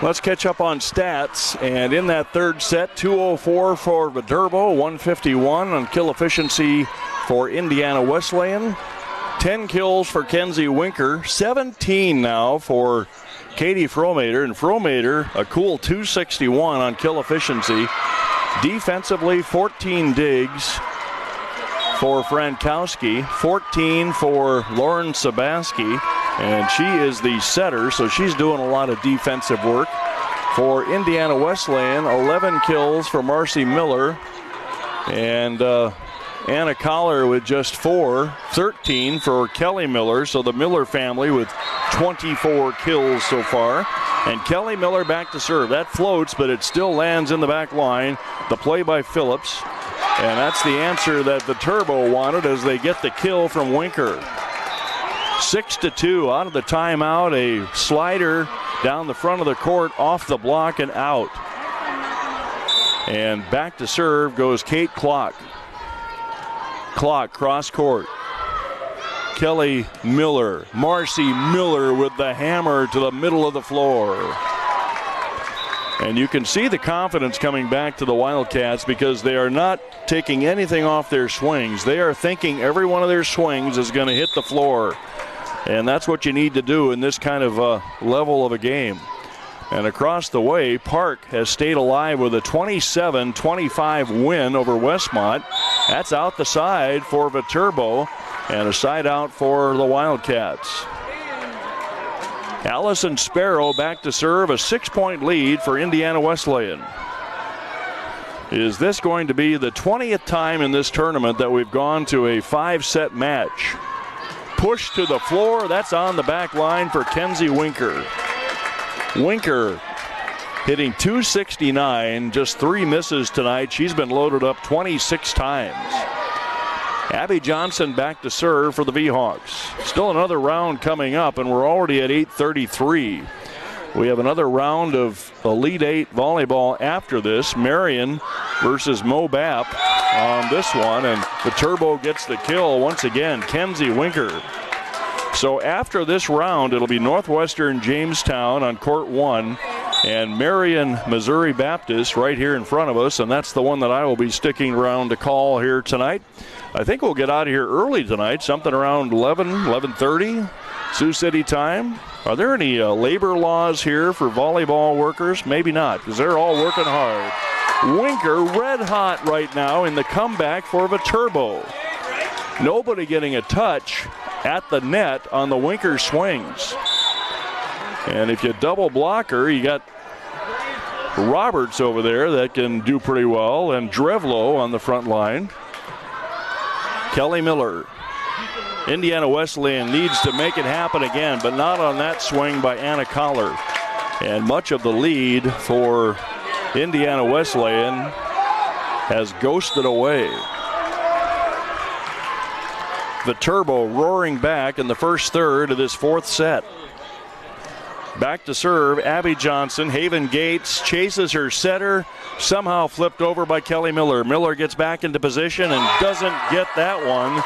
Let's catch up on stats. And in that 3rd set, 204 for Viterbo, 151 on kill efficiency for Indiana Wesleyan. 10 kills for Kenzie Winkler, 17 now for Katie Fromater. And Fromater, a cool 261 on kill efficiency. Defensively, 14 digs for Frankowski, 14 for Lauren Sabansky. And she is the setter, so she's doing a lot of defensive work. For Indiana Wesleyan, 11 kills for Marcy Miller. And Anna Collar with just 4, 13 for Kelly Miller. So the Miller family with 24 kills so far. And Kelly Miller back to serve. That floats, but it still lands in the back line. The play by Phillips. And that's the answer that the Turbo wanted as they get the kill from Winker. 6-2 out of the timeout. A slider down the front of the court, off the block and out. And back to serve goes Kate Klock. Klock cross court. Kelly Miller. Marcy Miller with the hammer to the middle of the floor. And you can see the confidence coming back to the Wildcats because they are not taking anything off their swings. They are thinking every one of their swings is going to hit the floor. And that's what you need to do in this kind of level of a game. And across the way, Park has stayed alive with a 27-25 win over Westmont. That's out the side for Viterbo and a side out for the Wildcats. Allison Sparrow back to serve, a 6-point lead for Indiana Wesleyan. Is this going to be the 20th time in this tournament that we've gone to a 5-set match? Push to the floor, that's on the back line for Kenzie Winker. Winker hitting .269, just 3 misses tonight. She's been loaded up 26 times. Abby Johnson back to serve for the V-Hawks. Still another round coming up, and we're already at 8:33. We have another round of Elite 8 volleyball after this. Marion versus Mobap on this one, and the Turbo gets the kill once again. Kenzie Winker. So after this round, it'll be Northwestern Jamestown on court 1 and Marion Missouri Baptist right here in front of us, and that's the one that I will be sticking around to call here tonight. I think we'll get out of here early tonight, something around 11:30 Sioux City time. Are there any labor laws here for volleyball workers? Maybe not, because they're all working hard. Winker red hot right now in the comeback for Viterbo. Nobody getting a touch at the net on the Winker swings. And if you double block her, you got Roberts over there that can do pretty well, and Drevlo on the front line. Kelly Miller. Indiana Wesleyan needs to make it happen again, but not on that swing by Anna Collar. And much of the lead for Indiana Wesleyan has ghosted away. The Turbo roaring back in the first third of this 4th set. Back to serve, Abby Johnson. Haven Gates chases her setter, somehow flipped over by Kelly Miller. Miller gets back into position and doesn't get that one.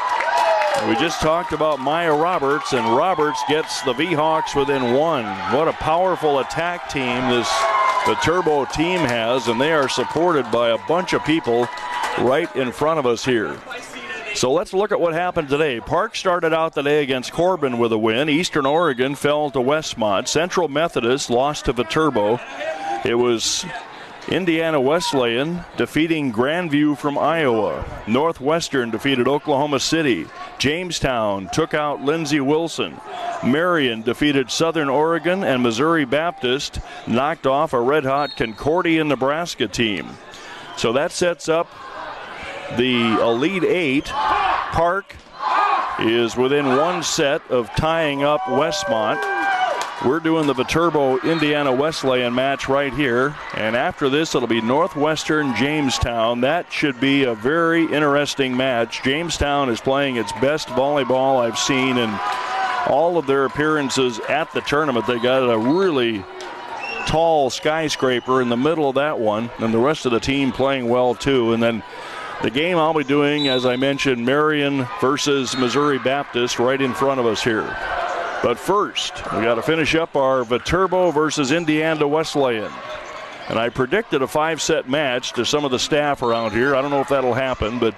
We just talked about Maya Roberts, and Roberts gets the V-Hawks within 1. What a powerful attack team the Turbo team has, and they are supported by a bunch of people right in front of us here. So let's look at what happened today. Park started out the day against Corbin with a win. Eastern Oregon fell to Westmont. Central Methodist lost to Viterbo. It was Indiana Wesleyan defeating Grandview from Iowa. Northwestern defeated Oklahoma City. Jamestown took out Lindsey Wilson. Marion defeated Southern Oregon, and Missouri Baptist knocked off a red-hot Concordia, Nebraska team. So that sets up the Elite 8. Park is within 1 set of tying up Westmont. We're doing the Viterbo Indiana Wesleyan match right here. And after this, it'll be Northwestern Jamestown. That should be a very interesting match. Jamestown is playing its best volleyball I've seen in all of their appearances at the tournament. They got a really tall skyscraper in the middle of that one, and the rest of the team playing well too. And then the game I'll be doing, as I mentioned, Marion versus Missouri Baptist right in front of us here. But first, we got to finish up our Viterbo versus Indiana Wesleyan. And I predicted a 5-set match to some of the staff around here. I don't know if that'll happen, but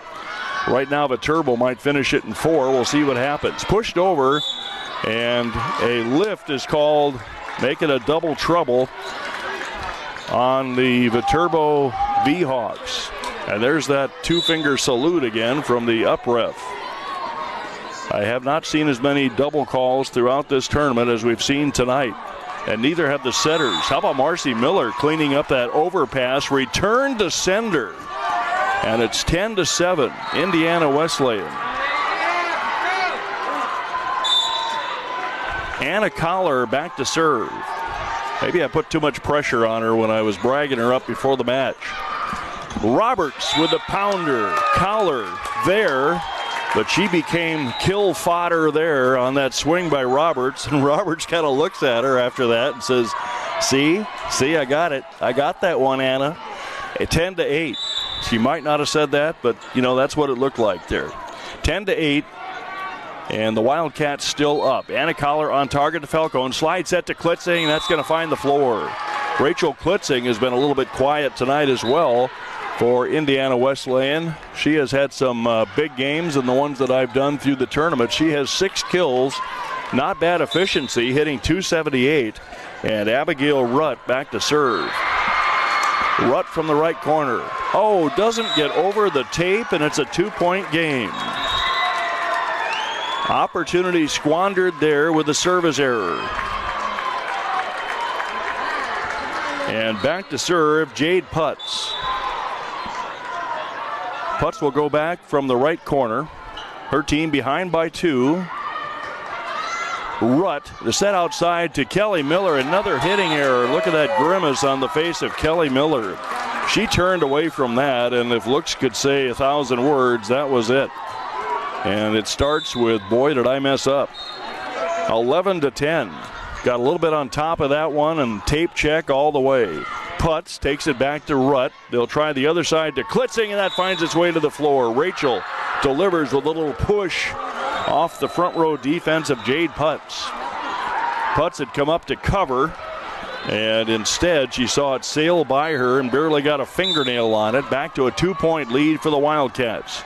right now Viterbo might finish it in 4. We'll see what happens. Pushed over, and a lift is called, making a double trouble on the Viterbo V-Hawks. And there's that 2-finger salute again from the up ref. I have not seen as many double calls throughout this tournament as we've seen tonight. And neither have the setters. How about Marcy Miller cleaning up that overpass? Return to sender. And it's 10-7, Indiana Wesleyan. Anna Collar back to serve. Maybe I put too much pressure on her when I was bragging her up before the match. Roberts with the pounder. Collar there, but she became kill fodder there on that swing by Roberts. And Roberts kind of looks at her after that and says, see, I got it. I got that one, Anna. 10-8. She might not have said that, but, that's what it looked like there. 10-8. And the Wildcats still up. Anna Collar on target to Falcone. Slide set to Klitzing. That's going to find the floor. Rachel Klitzing has been a little bit quiet tonight as well for Indiana Wesleyan. She has had some big games in the ones that I've done through the tournament. She has 6 kills. Not bad efficiency, hitting .278. And Abigail Rutt back to serve. Rutt from the right corner. Oh, doesn't get over the tape, and it's a 2-point game. Opportunity squandered there with a service error. And back to serve, Jade Putz. Putz will go back from the right corner. Her team behind by 2. Rutt, the set outside to Kelly Miller. Another hitting error. Look at that grimace on the face of Kelly Miller. She turned away from that, and if looks could say 1,000 words, that was it. And it starts with, boy, did I mess up. 11-10. Got a little bit on top of that one, and tape check all the way. Putz takes it back to Rutt. They'll try the other side to Klitzing, and that finds its way to the floor. Rachel delivers with a little push off the front row defense of Jade Putz. Putz had come up to cover, and instead she saw it sail by her and barely got a fingernail on it. Back to a 2-point lead for the Wildcats.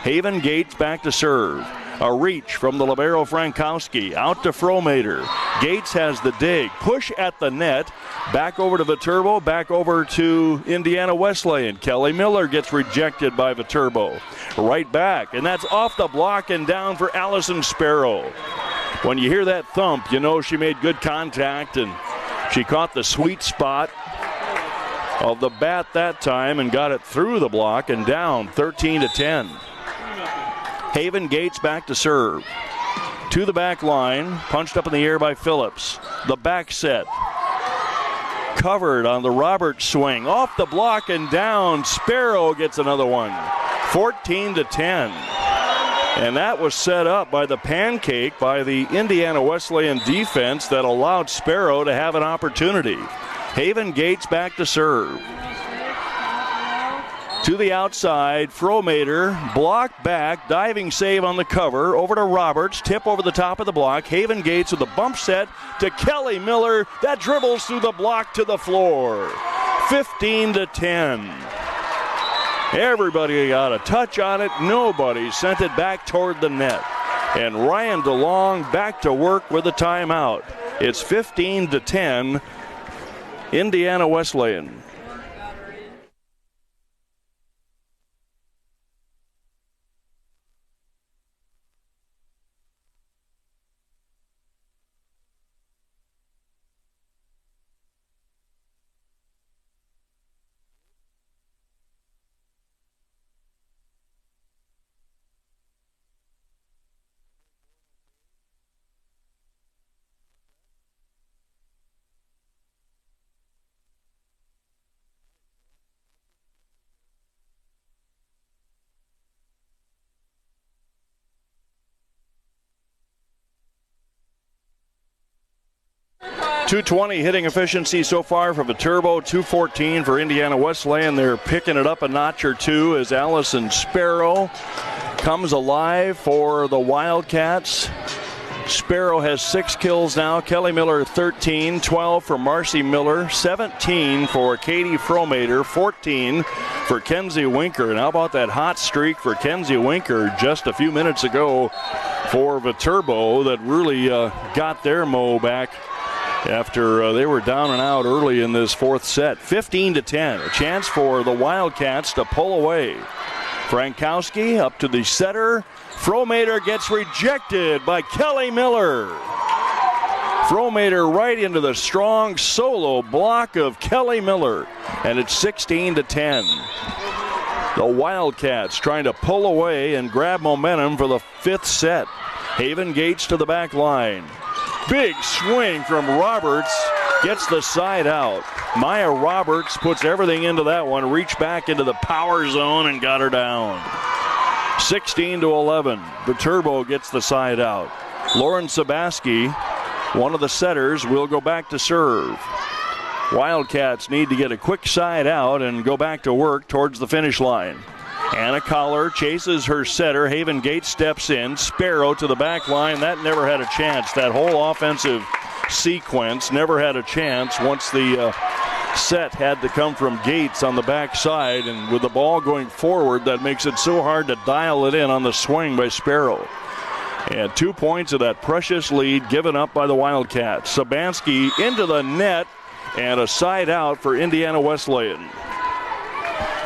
Haven Gates back to serve. A reach from the libero Frankowski. Out to Fromater. Gates has the dig. Push at the net. Back over to Viterbo. Back over to Indiana Wesleyan. Kelly Miller gets rejected by Viterbo. Right back. And that's off the block and down for Allison Sparrow. When you hear that thump, you know she made good contact and she caught the sweet spot of the bat that time and got it through the block and down 13-10. Haven Gates back to serve. To the back line, punched up in the air by Phillips. The back set. Covered on the Roberts swing. Off the block and down. Sparrow gets another one. 14-10. And that was set up by the pancake by the Indiana Wesleyan defense that allowed Sparrow to have an opportunity. Haven Gates back to serve. To the outside, Fromater, block back, diving save on the cover, over to Roberts, tip over the top of the block. Haven Gates with a bump set to Kelly Miller. That dribbles through the block to the floor. 15-10. Everybody got a touch on it. Nobody sent it back toward the net. And Ryan DeLong back to work with a timeout. It's 15-10, Indiana Wesleyan. .220 hitting efficiency so far for Viterbo, .214 for Indiana Wesleyan. They're picking it up a notch or two as Allison Sparrow comes alive for the Wildcats. Sparrow has 6 kills now. Kelly Miller 13, 12 for Marcy Miller, 17 for Katie Fromater, 14 for Kenzie Winker. And how about that hot streak for Kenzie Winker just a few minutes ago for Viterbo that really got their mo back after they were down and out early in this fourth set. 15-10, a chance for the Wildcats to pull away. Frankowski up to the setter. Fromater gets rejected by Kelly Miller. Fromater right into the strong solo block of Kelly Miller, and it's 16-10. The Wildcats trying to pull away and grab momentum for the fifth set. Haven Gates to the back line. Big swing from Roberts, gets the side out. Maya Roberts puts everything into that one, reached back into the power zone and got her down. 16-11. Viterbo gets the side out. Lauren Sabaski, one of the setters, will go back to serve. Wildcats need to get a quick side out and go back to work towards the finish line. Anna Collar chases her setter. Haven Gates steps in. Sparrow to the back line. That never had a chance. That whole offensive sequence never had a chance once the set had to come from Gates on the backside. And with the ball going forward, that makes it so hard to dial it in on the swing by Sparrow. And 2 points of that precious lead given up by the Wildcats. Sabansky into the net and a side out for Indiana Wesleyan.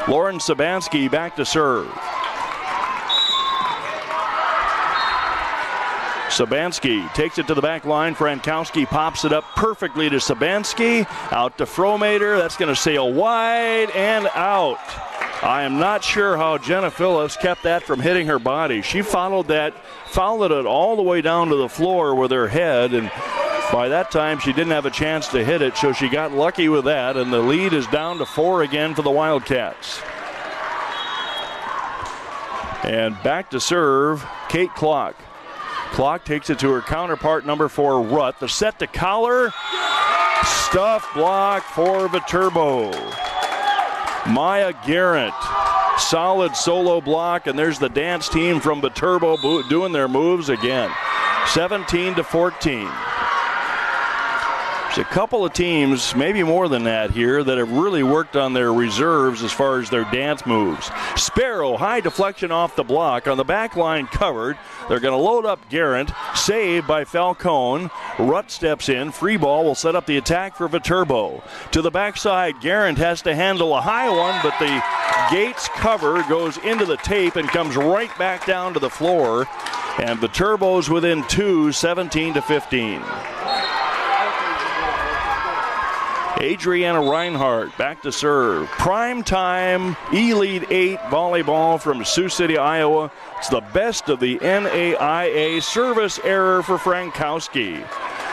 Lauren Sabansky back to serve. Sabansky takes it to the back line. Frankowski pops it up perfectly to Sabansky. Out to Fromater. That's going to sail wide and out. I am not sure how Jenna Phillips kept that from hitting her body. She followed it all the way down to the floor with her head, and by that time she didn't have a chance to hit it, so she got lucky with that, and the lead is down to 4 again for the Wildcats. And back to serve, Kate Klock. Klock takes it to her counterpart, number 4, Rutt. The set to Collar. Stuff block for Viterbo. Maya Garrett. Solid solo block, and there's the dance team from Viterbo doing their moves again. 17-14. There's a couple of teams, maybe more than that here, that have really worked on their reserves as far as their dance moves. Sparrow, high deflection off the block. On the back line covered. They're going to load up Garrett. Saved by Falcone. Rutt steps in. Free ball will set up the attack for Viterbo. To the backside, Garrett has to handle a high one, but the Gates cover goes into the tape and comes right back down to the floor. And Viterbo's within 2, 17-15. Adriana Reinhardt back to serve. Prime time Elite 8 volleyball from Sioux City, Iowa. It's the best of the NAIA. Service error for Frankowski.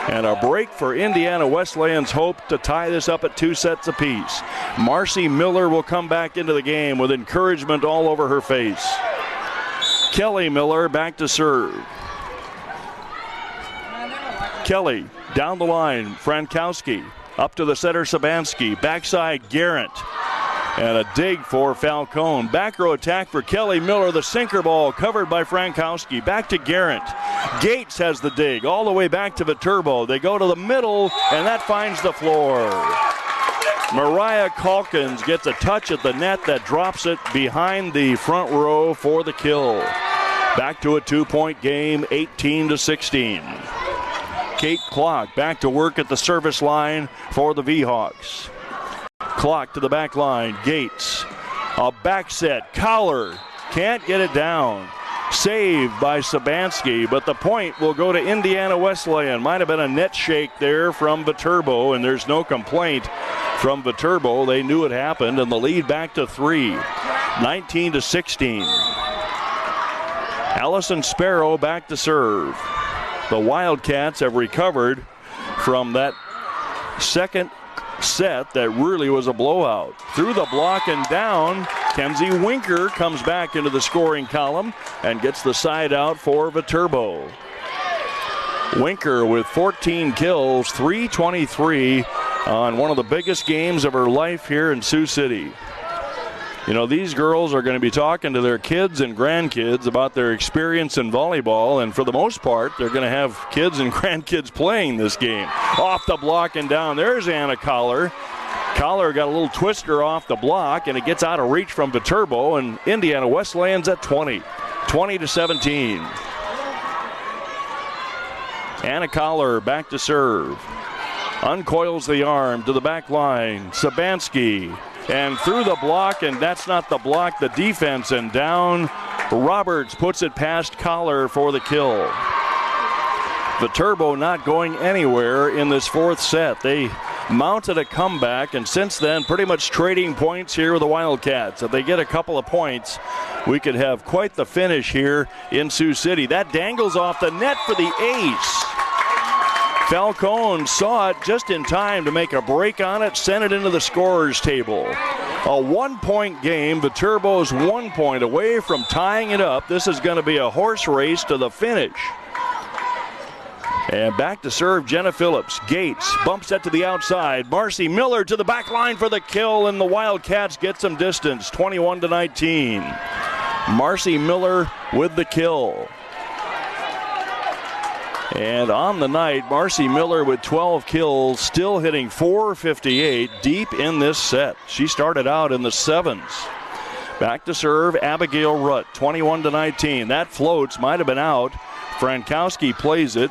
And a break for Indiana Wesleyan's hope to tie this up at 2 sets apiece. Marcy Miller will come back into the game with encouragement all over her face. Kelly Miller back to serve. Kelly down the line. Frankowski. Up to the setter, Sabansky. Backside, Garrett. And a dig for Falcone. Back row attack for Kelly Miller. The sinker ball covered by Frankowski. Back to Garrett. Gates has the dig all the way back to Viterbo. They go to the middle, and that finds the floor. Mariah Calkins gets a touch at the net that drops it behind the front row for the kill. Back to a 2-point game, 18-16. Kate Klock back to work at the service line for the V-Hawks. Klock to the back line. Gates. A back set. Collar can't get it down. Saved by Sabansky, but the point will go to Indiana Wesleyan. Might have been a net shake there from Viterbo, and there's no complaint from Viterbo. They knew it happened, and the lead back to 3. 19-16. Allison Sparrow back to serve. The Wildcats have recovered from that second set that really was a blowout. Through the block and down, Kenzie Winker comes back into the scoring column and gets the side out for Viterbo. Winker with 14 kills, 323 on one of the biggest games of her life here in Sioux City. You know, these girls are going to be talking to their kids and grandkids about their experience in volleyball, and for the most part, they're going to have kids and grandkids playing this game. Off the block and down. There's Anna Collar. Collar got a little twister off the block, and it gets out of reach from Viterbo, and Indiana Wesleyan's at 20. 20-17. Anna Collar back to serve. Uncoils the arm to the back line. Sabansky. And through the block, and that's not the block, the defense, and down. Roberts puts it past Collar for the kill. Viterbo not going anywhere in this 4th set. They mounted a comeback, and since then, pretty much trading points here with the Wildcats. If they get a couple of points, we could have quite the finish here in Sioux City. That dangles off the net for the ace. Falcone saw it just in time to make a break on it, send it into the scorer's table. A 1-point game. Viterbo's 1 point away from tying it up. This is going to be a horse race to the finish. And back to serve Jenna Phillips. Gates bumps that to the outside. Marcy Miller to the back line for the kill, and the Wildcats get some distance, 21-19. Marcy Miller with the kill. And on the night, Marcy Miller with 12 kills, still hitting .458 deep in this set. She started out in the 7s. Back to serve, Abigail Rutt, 21-19. That floats, might have been out. Frankowski plays it.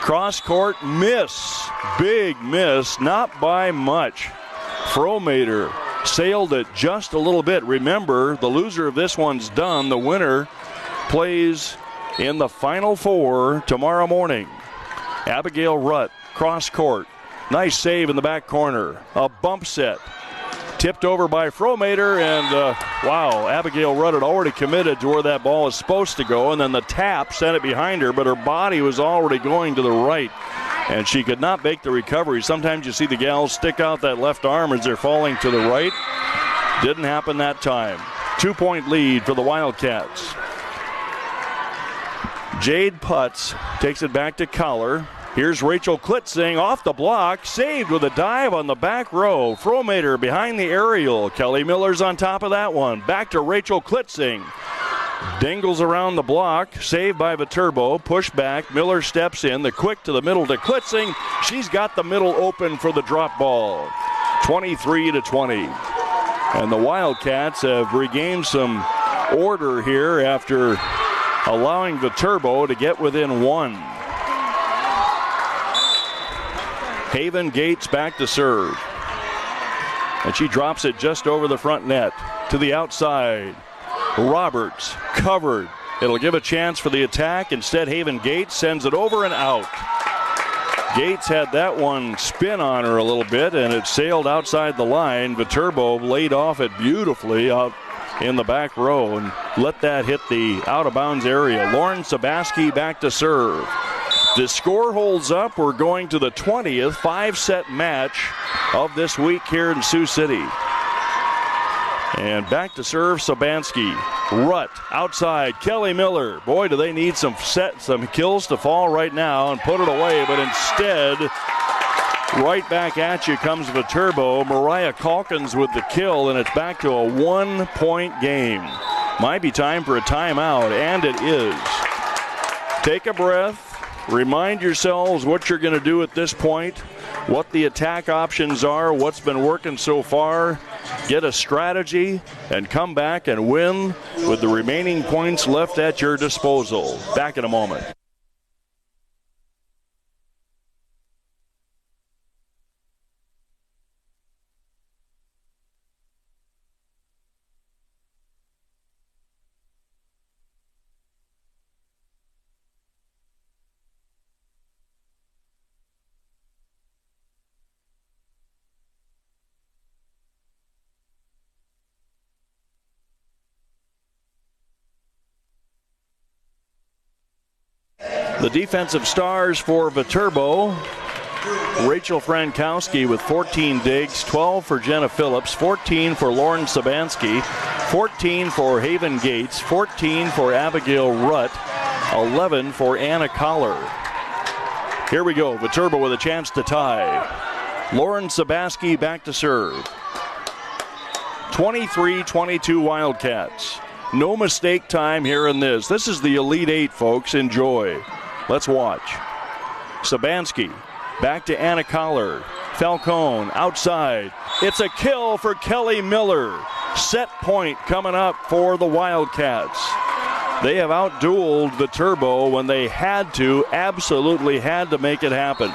Cross court, miss. Big miss, not by much. Fromater sailed it just a little bit. Remember, the loser of this one's done. The winner plays in the Final Four tomorrow morning. Abigail Rutt, cross court. Nice save in the back corner. A bump set. Tipped over by Fromater, and wow, Abigail Rutt had already committed to where that ball is supposed to go, and then the tap sent it behind her, but her body was already going to the right, and she could not make the recovery. Sometimes you see the gals stick out that left arm as they're falling to the right. Didn't happen that time. 2-point lead for the Wildcats. Jade Putz takes it back to Collar. Here's Rachel Klitzing off the block, saved with a dive on the back row. Fromater behind the aerial. Kelly Miller's on top of that one. Back to Rachel Klitzing. Dingles around the block, saved by Viterbo. Push back, Miller steps in. The quick to the middle to Klitzing. She's got the middle open for the drop ball. 23-20. And the Wildcats have regained some order here after allowing Viterbo to get within one. Haven Gates back to serve. And she drops it just over the front net to the outside. Roberts covered. It'll give a chance for the attack. Instead, Haven Gates sends it over and out. Gates had that one spin on her a little bit, and it sailed outside the line. Viterbo laid off it beautifully out in the back row and let that hit the out-of-bounds area. Lauren Sabaski back to serve. The score holds up. We're going to the 20th 5-set match of this week here in Sioux City. And back to serve Sabansky. Rutt outside. Kelly Miller. Boy, do they need some kills to fall right now and put it away. But instead, right back at you comes Viterbo. Mariah Calkins with the kill, and it's back to a 1-point game. Might be time for a timeout, and it is. Take a breath. Remind yourselves what you're going to do at this point, what the attack options are, what's been working so far. Get a strategy and come back and win with the remaining points left at your disposal. Back in a moment. The defensive stars for Viterbo. Rachel Frankowski with 14 digs, 12 for Jenna Phillips, 14 for Lauren Sabansky, 14 for Haven Gates, 14 for Abigail Rutt, 11 for Anna Collar. Here we go, Viterbo with a chance to tie. Lauren Sabansky back to serve. 23-22 Wildcats. No mistake time here in this. This is the Elite Eight, folks. Enjoy. Let's watch. Sabansky back to Anna Collar. Falcone outside. It's a kill for Kelly Miller. Set point coming up for the Wildcats. They have outdueled Viterbo when they had to, absolutely had to make it happen.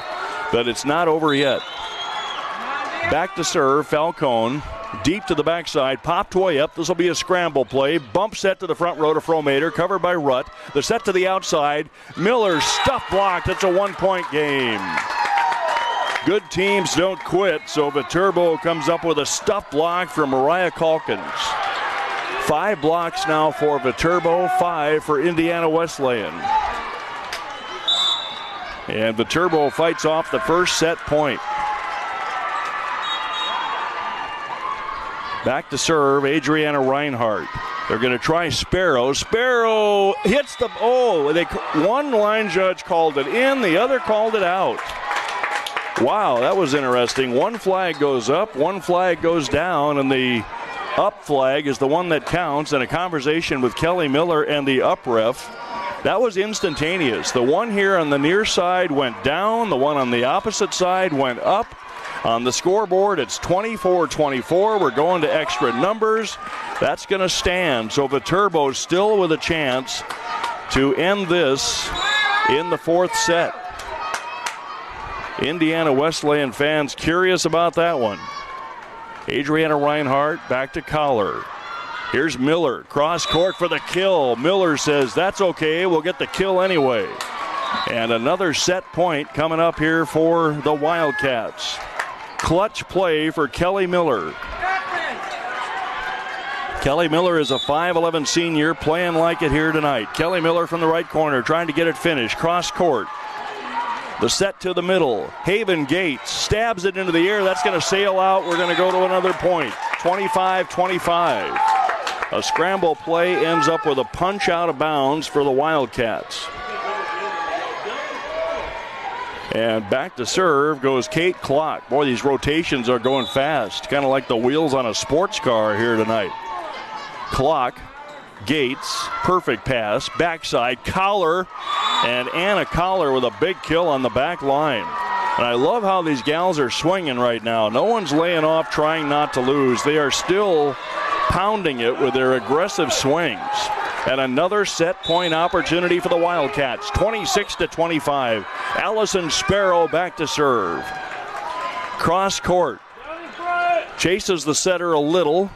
But it's not over yet. Back to serve, Falcone. Deep to the backside, popped way up. This will be a scramble play. Bump set to the front row to Fromater, covered by Rutt. The set to the outside. Miller stuff blocked. It's a 1-point game. Good teams don't quit, so Viterbo comes up with a stuff block from Mariah Calkins. 5 blocks now for Viterbo, 5 for Indiana Wesleyan. And Viterbo fights off the first set point. Back to serve, Adriana Reinhardt. They're going to try Sparrow. Sparrow hits the... one line judge called it in, the other called it out. Wow, that was interesting. One flag goes up, one flag goes down, and the up flag is the one that counts. And a conversation with Kelly Miller and the up ref. That was instantaneous. The one here on the near side went down. The one on the opposite side went up. On the scoreboard, it's 24-24. We're going to extra numbers. That's going to stand. So Viterbo still with a chance to end this in the fourth set. Indiana Wesleyan fans curious about that one. Adriana Reinhardt back to Collar. Here's Miller, cross court for the kill. Miller says, that's okay, we'll get the kill anyway. And another set point coming up here for the Wildcats. Clutch play for Kelly Miller. Kelly Miller is a 5'11 senior playing like it here tonight. Kelly Miller from the right corner trying to get it finished. Cross court. The set to the middle. Haven Gates stabs it into the air. That's going to sail out. We're going to go to another point. 25-25. A scramble play ends up with a punch out of bounds for the Wildcats. And back to serve goes Kate Klock. Boy, these rotations are going fast. Kind of like the wheels on a sports car here tonight. Klock, Gates, perfect pass. Backside, Collar. And Anna Collar with a big kill on the back line. And I love how these gals are swinging right now. No one's laying off trying not to lose. They are still pounding it with their aggressive swings. And another set point opportunity for the Wildcats. 26-25. Allison Sparrow back to serve. Cross court. Chases the setter a little.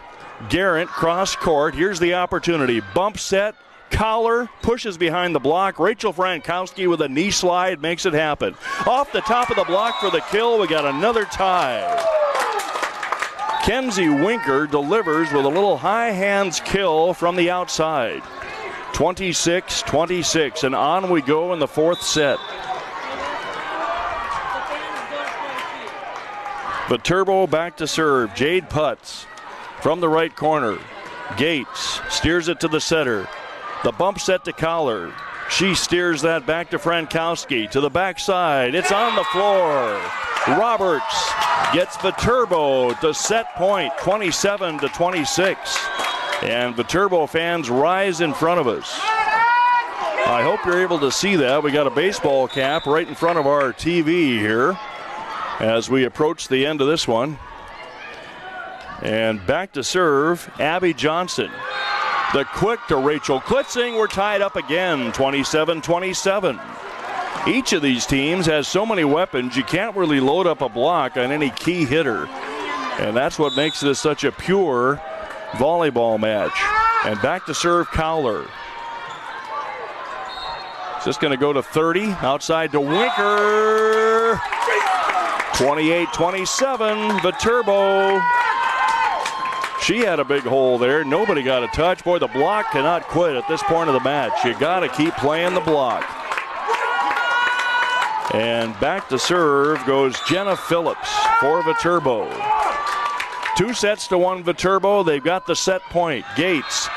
Garrett cross court. Here's the opportunity. Bump set. Collar pushes behind the block. Rachel Frankowski with a knee slide makes it happen. Off the top of the block for the kill. We got another tie. Kenzie Winker delivers with a little high hands kill from the outside. 26-26, and on we go in the fourth set. Viterbo back to serve. Jade Putz from the right corner. Gates steers it to the setter. The bump set to Collar. She steers that back to Frankowski. To the backside. It's on the floor. Roberts gets Viterbo to set point. 27-26. And Viterbo fans rise in front of us. I hope you're able to see that. We got a baseball cap right in front of our TV here as we approach the end of this one. And back to serve, Abby Johnson. The quick to Rachel Klitzing. We're tied up again, 27-27. Each of these teams has so many weapons, you can't really load up a block on any key hitter. And that's what makes this such a pure volleyball match. And back to serve Cowler. It's just going to go to 30. Outside to Winker. 28-27. Viterbo. She had a big hole there. Nobody got a touch. Boy, the block cannot quit at this point of the match. You got to keep playing the block. And back to serve goes Jenna Phillips for Viterbo. 2-1 Viterbo. They've got the set point. Gates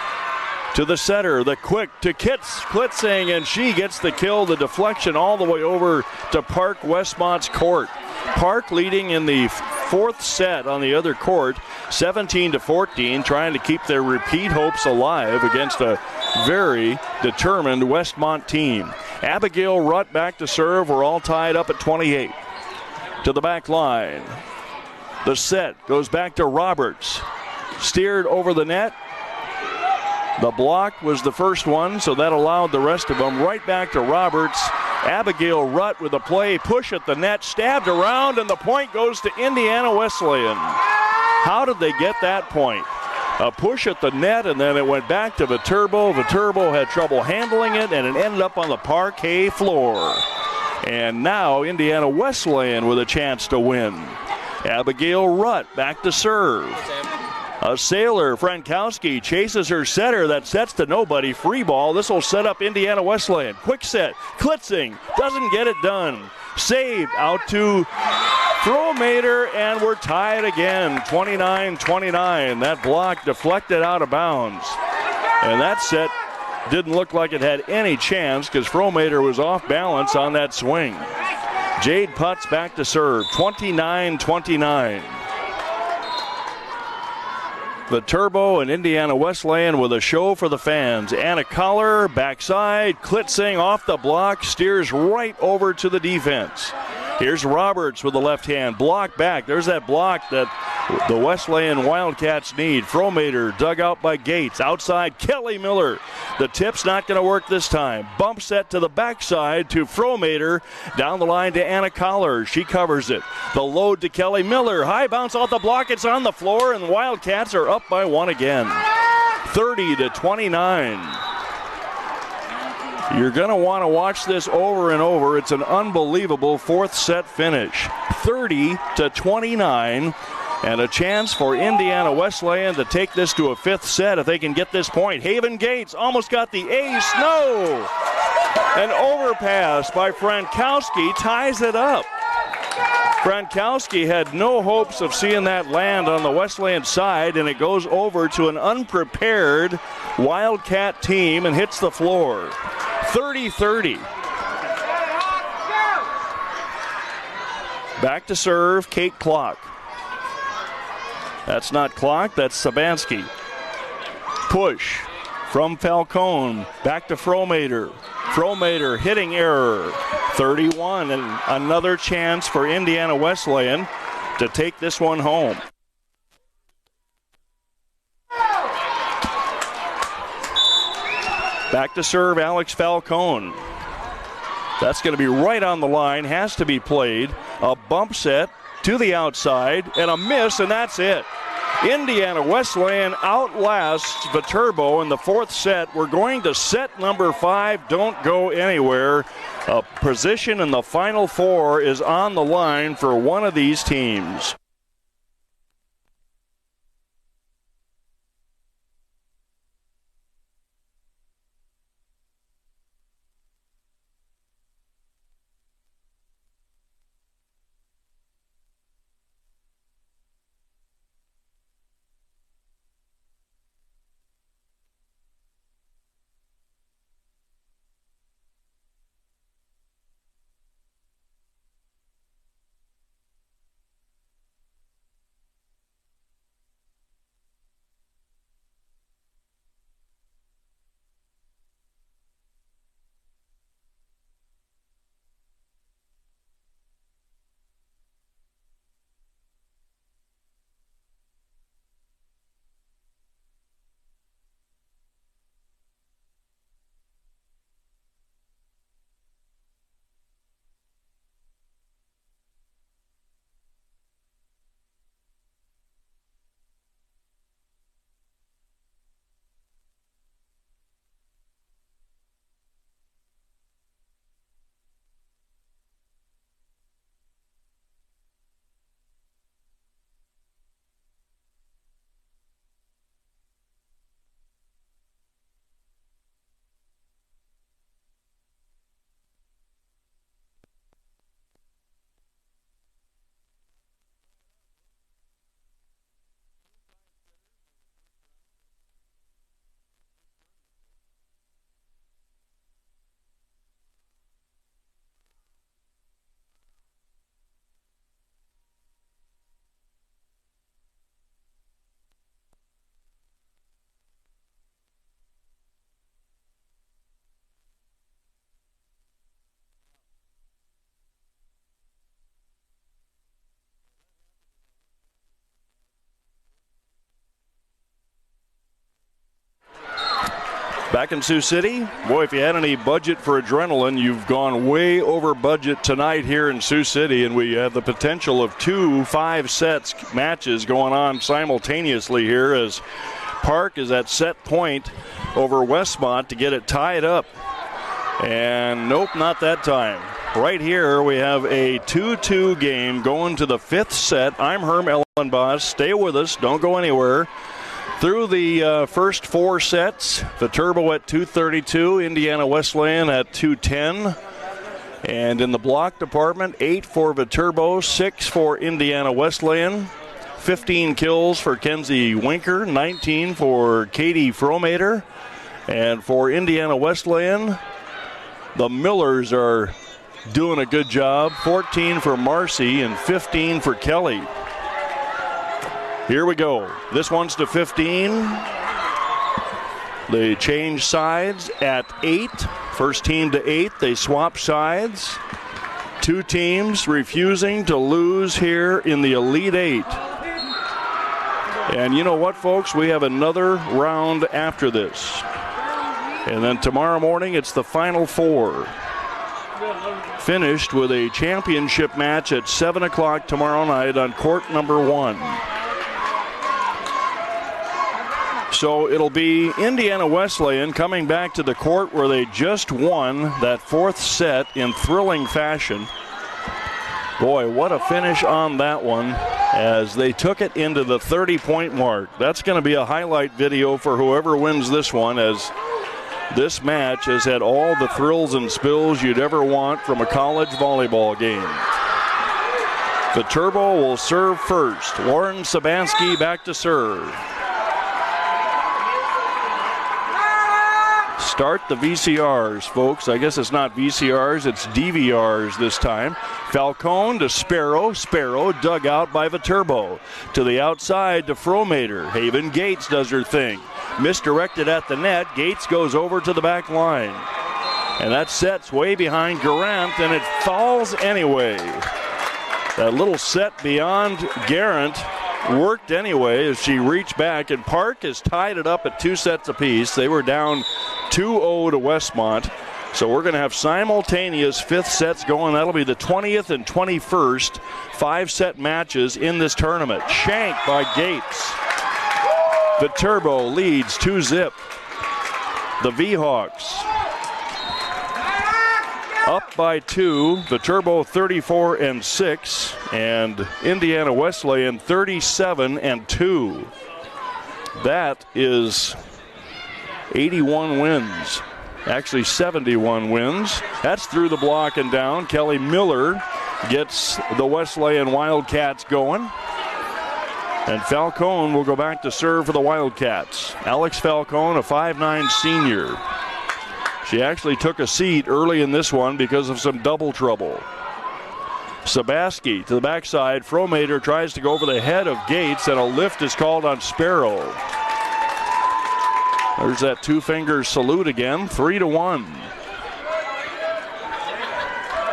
to the setter. The quick to Klitzing, and she gets the kill. The deflection all the way over to Park Westmont's court. Park leading in the fourth set on the other court, 17-14, trying to keep their repeat hopes alive against a very determined Westmont team. Abigail Rutt back to serve. We're all tied up at 28. To the back line. The set goes back to Roberts. Steered over the net. The block was the first one, so that allowed the rest of them right back to Roberts. Abigail Rutt with a play, push at the net, stabbed around, and the point goes to Indiana Wesleyan. How did they get that point? A push at the net, and then it went back to Viterbo. Viterbo had trouble handling it, and it ended up on the parquet floor. And now Indiana Wesleyan with a chance to win. Abigail Rutt back to serve. A Sailor, Frankowski, chases her setter. That sets to nobody. Free ball. This will set up Indiana Wesleyan. Quick set. Klitzing doesn't get it done. Saved out to Fromater, and we're tied again. 29-29. That block deflected out of bounds. And that set didn't look like it had any chance because Fromater was off balance on that swing. Jade Putz back to serve. 29-29. The Turbo and Indiana Wesleyan with a show for the fans. Anna Collar, backside, Klitzing off the block, steers right over to the defense. Here's Roberts with the left hand, block back. There's that block that the Wesleyan Wildcats need. Fromater dug out by Gates. Outside, Kelly Miller. The tip's not going to work this time. Bump set to the backside to Fromater. Down the line to Anna Collar. She covers it. The load to Kelly Miller. High bounce off the block. It's on the floor, and the Wildcats are up by one again. 30-29. You're going to want to watch this over and over. It's an unbelievable fourth set finish. 30-29. And a chance for Indiana Wesleyan to take this to a fifth set if they can get this point. Haven Gates almost got the ace. No! An overpass by Frankowski ties it up. Frankowski had no hopes of seeing that land on the Wesleyan side, and it goes over to an unprepared Wildcat team and hits the floor. 30-30. Back to serve, Kate Klock. That's not Klock, that's Sabansky. Push from Falcone, back to Fromater. Fromater hitting error. 31, and another chance for Indiana Wesleyan to take this one home. Back to serve Alex Falcone. That's going to be right on the line, has to be played. A bump set to the outside, and a miss, and that's it. Indiana Wesleyan outlasts Viterbo in the fourth set. We're going to set number 5. Don't go anywhere. A position in the Final Four is on the line for one of these teams. Back in Sioux City, boy, if you had any budget for adrenaline, you've gone way over budget tonight here in Sioux City, and we have the potential of 2 5-set matches going on simultaneously here as Park is at set point over Westmont to get it tied up. And nope, not that time. Right here we have a 2-2 game going to the 5th set. I'm Herm Ellenboss. Stay with us. Don't go anywhere. Through the first 4 sets, Viterbo at 232, Indiana Wesleyan at 210. And in the block department, 8 for Viterbo, 6 for Indiana Wesleyan. 15 kills for Kenzie Winker, 19 for Katie Fromater. And for Indiana Wesleyan, the Millers are doing a good job. 14 for Marcy and 15 for Kelly. Here we go. This one's to 15. They change sides at 8. First team to 8. They swap sides. 2 teams refusing to lose here in the Elite 8. And you know what, folks? We have another round after this. And then tomorrow morning, it's the Final 4. Finished with a championship match at 7 o'clock tomorrow night on court number 1. So it'll be Indiana Wesleyan coming back to the court where they just won that 4th set in thrilling fashion. Boy, what a finish on that one as they took it into the 30-point mark. That's going to be a highlight video for whoever wins this one, as this match has had all the thrills and spills you'd ever want from a college volleyball game. Viterbo will serve first. Lauren Sabansky back to serve. Start the VCRs, folks. I guess it's not VCRs, it's DVRs this time. Falcone to Sparrow. Sparrow dug out by Viterbo. To the outside to Fromater. Haven Gates does her thing. Misdirected at the net. Gates goes over to the back line. And that set's way behind Garant, and it falls anyway. That little set beyond Garant worked anyway as she reached back, and Park has tied it up at 2 sets apiece. They were down 2-0 to Westmont. So we're going to have simultaneous 5th sets going. That'll be the 20th and 21st 5-set matches in this tournament. Shank by Gates. Viterbo leads 2-zip. The V-Hawks up by 2. Viterbo 34-6, and Indiana Wesleyan 37-2. That is 81 wins. Actually 71 wins. That's through the block and down. Kelly Miller gets the Wesleyan Wildcats going. And Falcone will go back to serve for the Wildcats. Alex Falcone, a 5'9" senior. She actually took a seat early in this one because of some double trouble. Sabaski to the backside. Fromater tries to go over the head of Gates, and a lift is called on Sparrow. There's that 2-finger salute again, 3-1.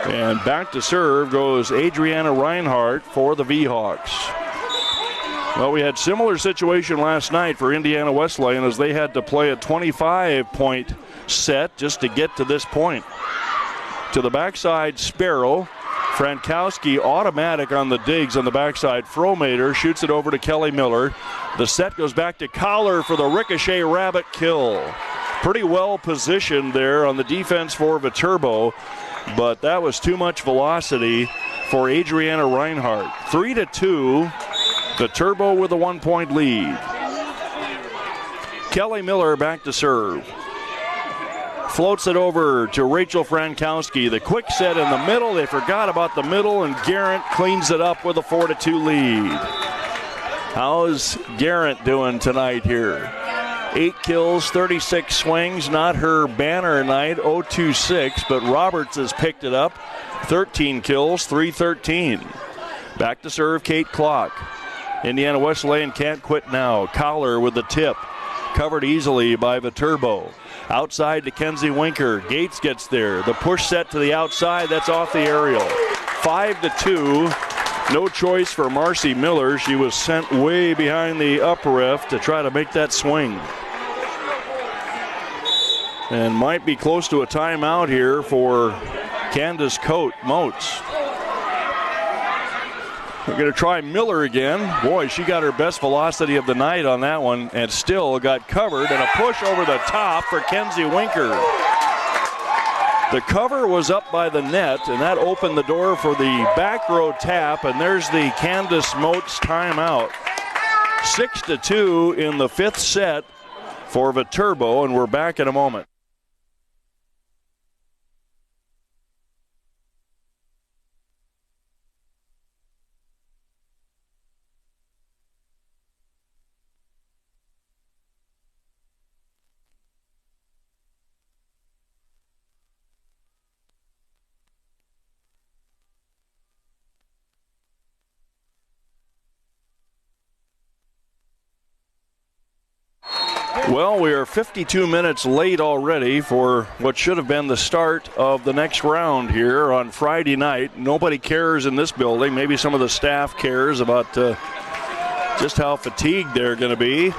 And back to serve goes Adriana Reinhardt for the V-Hawks. Well, we had similar situation last night for Indiana Wesleyan as they had to play a 25-point set just to get to this point. To the backside, Sparrow. Frankowski automatic on the digs on the backside. Fromater shoots it over to Kelly Miller. The set goes back to Collar for the ricochet rabbit kill. Pretty well positioned there on the defense for Viterbo, but that was too much velocity for Adriana Reinhardt. 3-2, Viterbo with a 1-point lead. Kelly Miller back to serve. Floats it over to Rachel Frankowski. The quick set in the middle. They forgot about the middle, and Garant cleans it up with a 4-2 lead. How's Garant doing tonight here? 8 kills, 36 swings. Not her banner night, 0-2-6, but Roberts has picked it up. 13 kills, 3-13. Back to serve, Kate Clock. Indiana Wesleyan can't quit now. Collar with the tip. Covered easily by Viterbo. Outside to Kenzie Winker. Gates gets there. The push set to the outside. That's off the aerial. 5-2. No choice for Marcy Miller. She was sent way behind the up ref to try to make that swing. And might be close to a timeout here for Candace Motes. We're going to try Miller again. Boy, she got her best velocity of the night on that one and still got covered, and a push over the top for Kenzie Winker. The cover was up by the net, and that opened the door for the back row tap, and there's the Candace Motes timeout. 6-2 in the fifth set for Viterbo, and we're back in a moment. Well, we are 52 minutes late already for what should have been the start of the next round here on Friday night. Nobody cares in this building. Maybe some of the staff cares about just how fatigued they're going to be,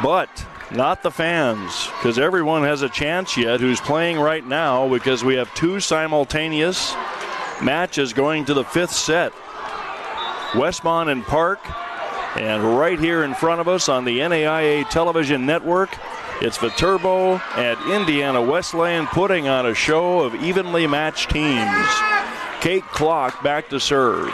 but not the fans, because everyone has a chance yet who's playing right now, because we have two simultaneous matches going to the fifth set. Westmont and Park. And right here in front of us on the NAIA television network, it's Viterbo and Indiana Wesleyan putting on a show of evenly matched teams. Kate Klock back to serve.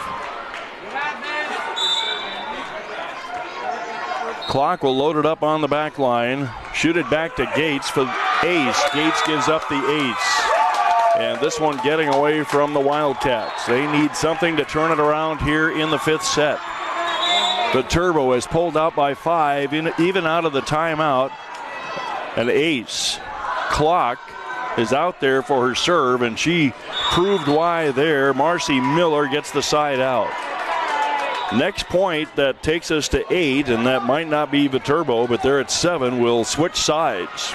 Klock will load it up on the back line, shoot it back to Gates for ace. Gates gives up the ace. And this one getting away from the Wildcats. They need something to turn it around here in the fifth set. Viterbo is pulled out by 5, even out of the timeout. An ace. Klock is out there for her serve, and she proved why there. Marcy Miller gets the side out. Next point that takes us to 8, and that might not be Viterbo, but they're at 7. We'll switch sides.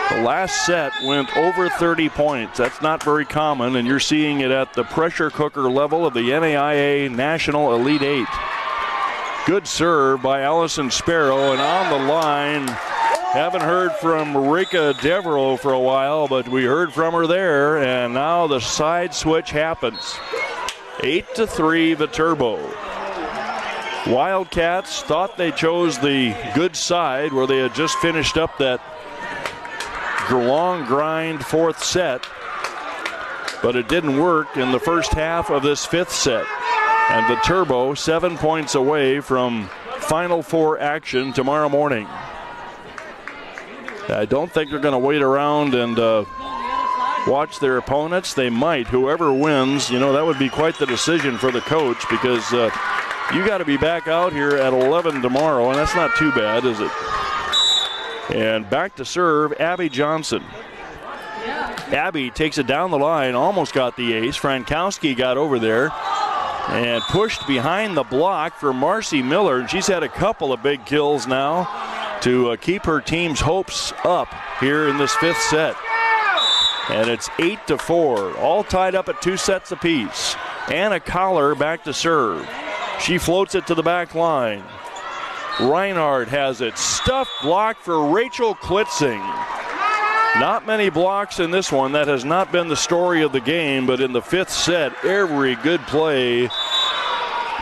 The last set went over 30 points. That's not very common, and you're seeing it at the pressure cooker level of the NAIA National Elite 8. Good serve by Allison Sparrow, and on the line, haven't heard from Rika Devereaux for a while, but we heard from her there, and now the side switch happens. 8-3 Viterbo. Wildcats thought they chose the good side where they had just finished up that long grind fourth set, but it didn't work in the first half of this fifth set. And Viterbo 7 points away from Final Four action tomorrow morning. I don't think they're going to wait around and watch their opponents. They might. Whoever wins, that would be quite the decision for the coach, because you got to be back out here at 11 tomorrow, and that's not too bad, is it? And back to serve, Abby Johnson. Abby takes it down the line, almost got the ace. Frankowski got over there and pushed behind the block for Marcy Miller. And she's had a couple of big kills now to keep her team's hopes up here in this fifth set. And it's 8-4, all tied up at 2 sets apiece. Anna Collar back to serve. She floats it to the back line. Reinhardt has it. Stuffed block for Rachel Klitzing. Not many blocks in this one. That has not been the story of the game, but in the fifth set, every good play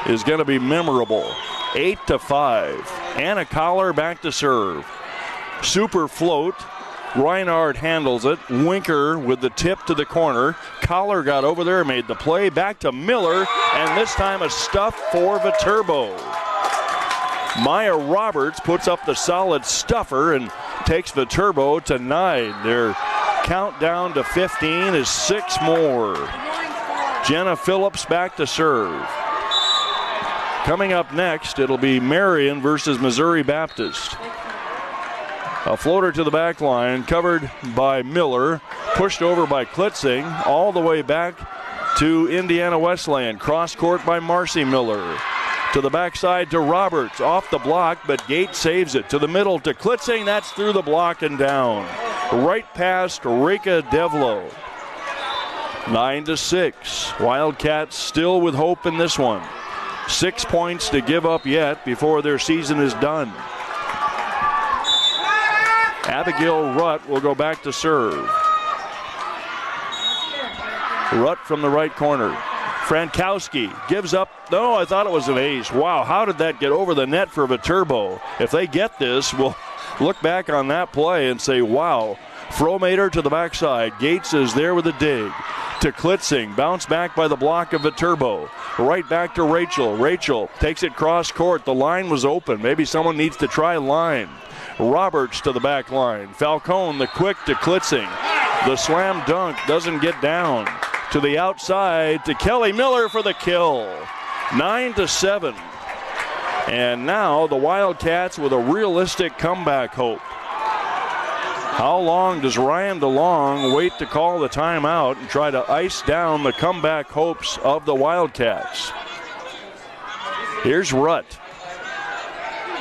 is going to be memorable. 8-5. Anna Collar back to serve. Super float. Reinhardt handles it. Winker with the tip to the corner. Collar got over there, made the play. Back to Miller, and this time a stuff for Viterbo. Maya Roberts puts up the solid stuffer and takes Viterbo to 9. Their countdown to 15 is 6 more. Jenna Phillips back to serve. Coming up next, it'll be Marion versus Missouri Baptist. A floater to the back line, covered by Miller, pushed over by Klitzing, all the way back to Indiana Wesleyan. Cross court by Marcy Miller. To the backside to Roberts, off the block, but Gates saves it. To the middle to Klitzing, that's through the block and down. Right past Rika Devlo. 9-6. Wildcats still with hope in this one. 6 points to give up yet before their season is done. Abigail Rutt will go back to serve. Rutt from the right corner. Frankowski gives up. No, I thought it was an ace. Wow, how did that get over the net for Viterbo? If they get this, we'll look back on that play and say, wow. Fromater to the backside. Gates is there with a dig. to Klitzing. Bounce back by the block of Viterbo. Right back to Rachel. Rachel takes it cross court. The line was open. Maybe someone needs to try line. Roberts to the back line. Falcone, the quick to Klitzing. The slam dunk doesn't get down. To the outside to Kelly Miller for the kill. 9-7. And now the Wildcats with a realistic comeback hope. How long does Ryan DeLong wait to call the timeout and try to ice down the comeback hopes of the Wildcats? Here's Rutt.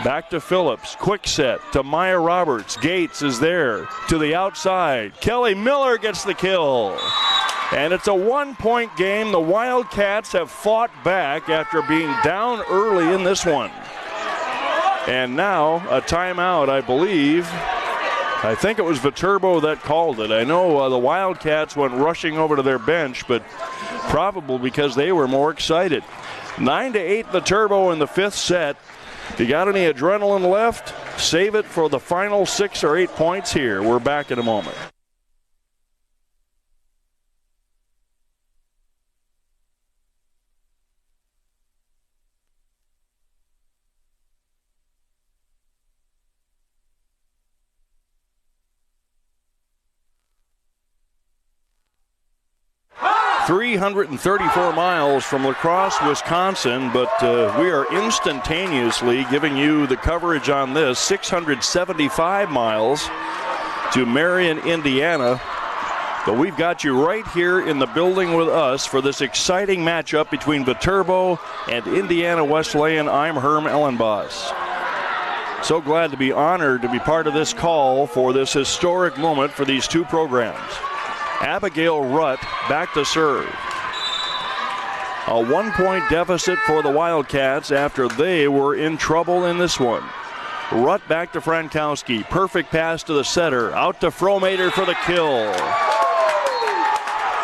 Back to Phillips. Quick set to Maya Roberts. Gates is there to the outside. Kelly Miller gets the kill. And it's a 1-point game. The Wildcats have fought back after being down early in this one. And now a timeout, I believe. I think it was Viterbo that called it. I know the Wildcats went rushing over to their bench, but probably because they were more excited. 9-8 Viterbo in the fifth set. If you got any adrenaline left, save it for the final 6 or 8 points here. We're back in a moment. .334 miles from La Crosse, Wisconsin, but we are instantaneously giving you the coverage on this. 675 miles to Marion, Indiana. But we've got you right here in the building with us for this exciting matchup between Viterbo and Indiana Wesleyan. I'm Herm Ellenboss. So glad to be honored to be part of this call for this historic moment for these two programs. Abigail Rutt back to serve. A 1-point deficit for the Wildcats after they were in trouble in this one. Rutt back to Frankowski. Perfect pass to the setter. Out to Fromater for the kill.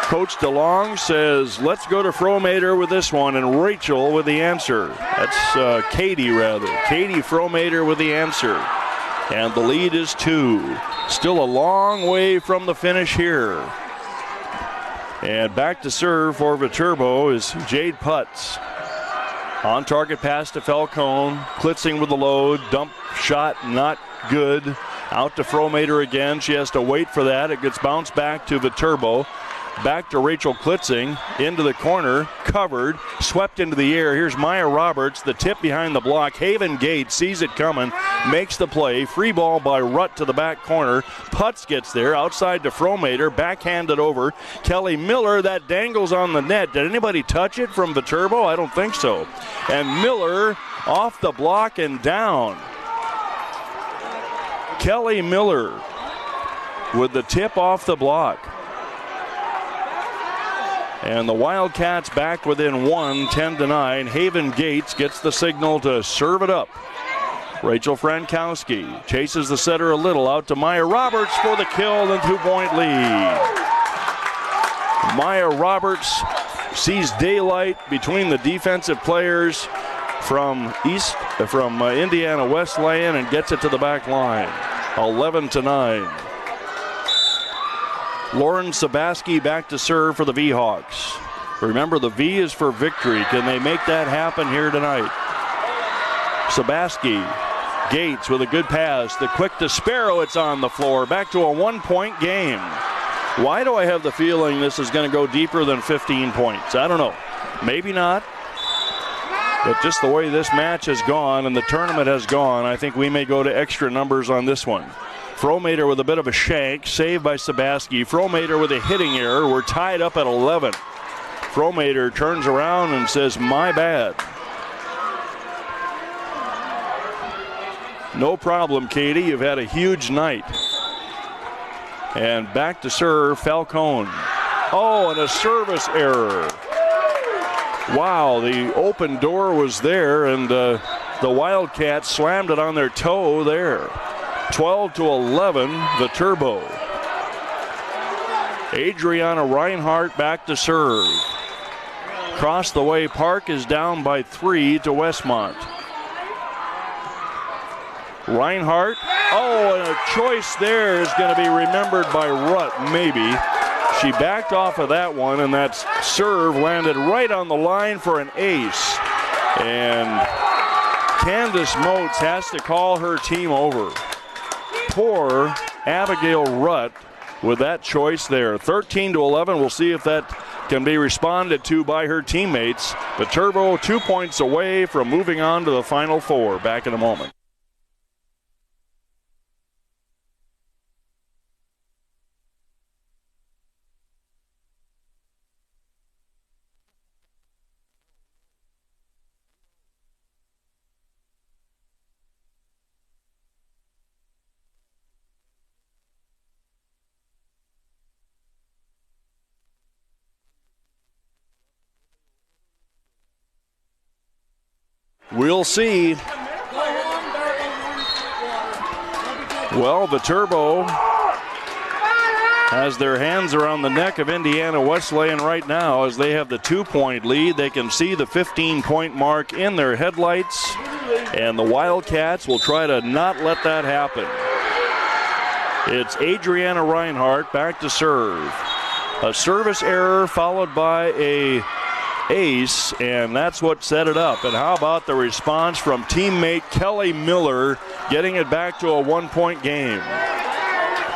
Coach DeLong says, let's go to Fromater with this one, and Rachel with the answer. That's Katie, rather. Katie Fromater with the answer. And the lead is 2. Still a long way from the finish here. And back to serve for Viterbo is Jade Putz. On target pass to Falcone. Klitzing with the load. Dump shot not good. Out to Fromater again. She has to wait for that. It gets bounced back to Viterbo. Back to Rachel Klitzing. Into the corner. Covered. Swept into the air. Here's Maya Roberts. The tip behind the block. Haven Gates sees it coming. Makes the play. Free ball by Rutt to the back corner. Putz gets there. Outside to Fromater. Backhanded over. Kelly Miller. That dangles on the net. Did anybody touch it from Viterbo? I don't think so. And Miller off the block and down. Kelly Miller with the tip off the block. And the Wildcats back within 1, 10-9. Haven Gates gets the signal to serve it up. Rachel Frankowski chases the setter a little. Out to Maya Roberts for the kill and 2-point lead. Maya Roberts sees daylight between the defensive players from Indiana Wesleyan and gets it to the back line. 11-9. Lauren Sabaski back to serve for the V-Hawks. Remember, the V is for victory. Can they make that happen here tonight? Sabaski, Gates with a good pass. The quick to Sparrow, it's on the floor. Back to a 1-point game. Why do I have the feeling this is going to go deeper than 15 points? I don't know. Maybe not. But just the way this match has gone and the tournament has gone, I think we may go to extra numbers on this one. Fromater with a bit of a shank, saved by Sabaski. Fromater with a hitting error. We're tied up at 11. Fromater turns around and says, my bad. No problem, Katie. You've had a huge night. And back to serve, Falcone. Oh, and a service error. Wow, the open door was there, and the Wildcats slammed it on their toe there. 12-11, Viterbo. Adriana Reinhardt back to serve. Across the way, Park is down by 3 to Westmont. Reinhardt, oh, and a choice there is going to be remembered by Rutt, maybe. She backed off of that one, and that serve landed right on the line for an ace. And Candace Moats has to call her team over. Poor Abigail Rutt with that choice there. 13-11. We'll see if that can be responded to by her teammates. Viterbo 2 points away from moving on to the Final Four. Back in a moment. We'll see. Well, Viterbo has their hands around the neck of Indiana Wesleyan right now as they have the 2-point lead. They can see the 15-point mark in their headlights, and the Wildcats will try to not let that happen. It's Adriana Reinhardt back to serve. A service error followed by a ace, and that's what set it up. And how about the response from teammate Kelly Miller, getting it back to a 1-point game?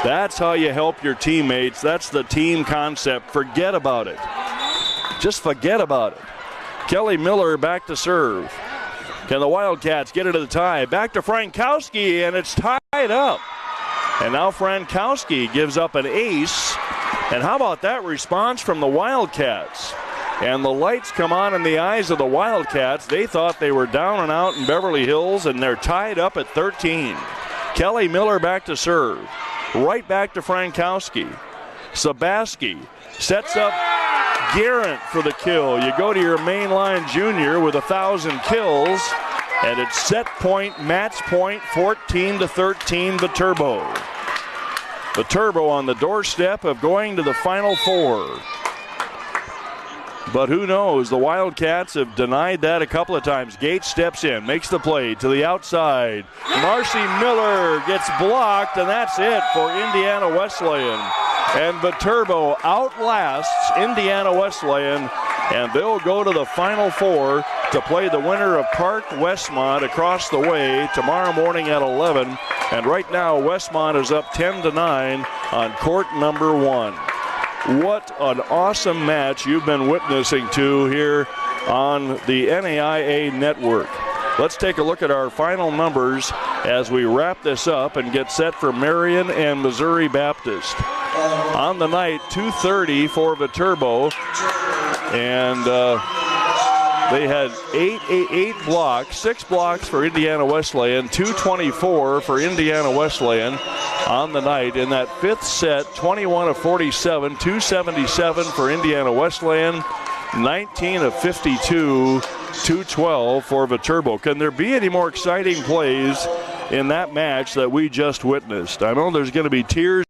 That's how you help your teammates. That's the team concept. Forget about it. Just forget about it. Kelly Miller back to serve. Can the Wildcats get it to the tie? Back to Frankowski, and it's tied up. And now Frankowski gives up an ace. And how about that response from the Wildcats? And the lights come on in the eyes of the Wildcats. They thought they were down and out in Beverly Hills, and they're tied up at 13. Kelly Miller back to serve. Right back to Frankowski. Sabaski sets up Garrett for the kill. You go to your mainline junior with 1,000 kills, and it's set point, match point, 14-13 Viterbo. Viterbo on the doorstep of going to the Final Four. But who knows? The Wildcats have denied that a couple of times. Gates steps in, makes the play to the outside. Marcy Miller gets blocked, and that's it for Indiana Wesleyan. And Viterbo outlasts Indiana Wesleyan, and they'll go to the Final Four to play the winner of Park Westmont across the way tomorrow morning at 11. And right now, Westmont is up 10-9 on court number 1. What an awesome match you've been witnessing to here on the NAIA network. Let's take a look at our final numbers as we wrap this up and get set for Marion and Missouri Baptist. On the night, 230 for Viterbo, and they had eight blocks, 6 blocks for Indiana Wesleyan, 224 for Indiana Wesleyan on the night. In that 5th set, 21 of 47, 277 for Indiana Wesleyan, 19 of 52, 212 for Viterbo. Can there be any more exciting plays in that match that we just witnessed? I know there's going to be tears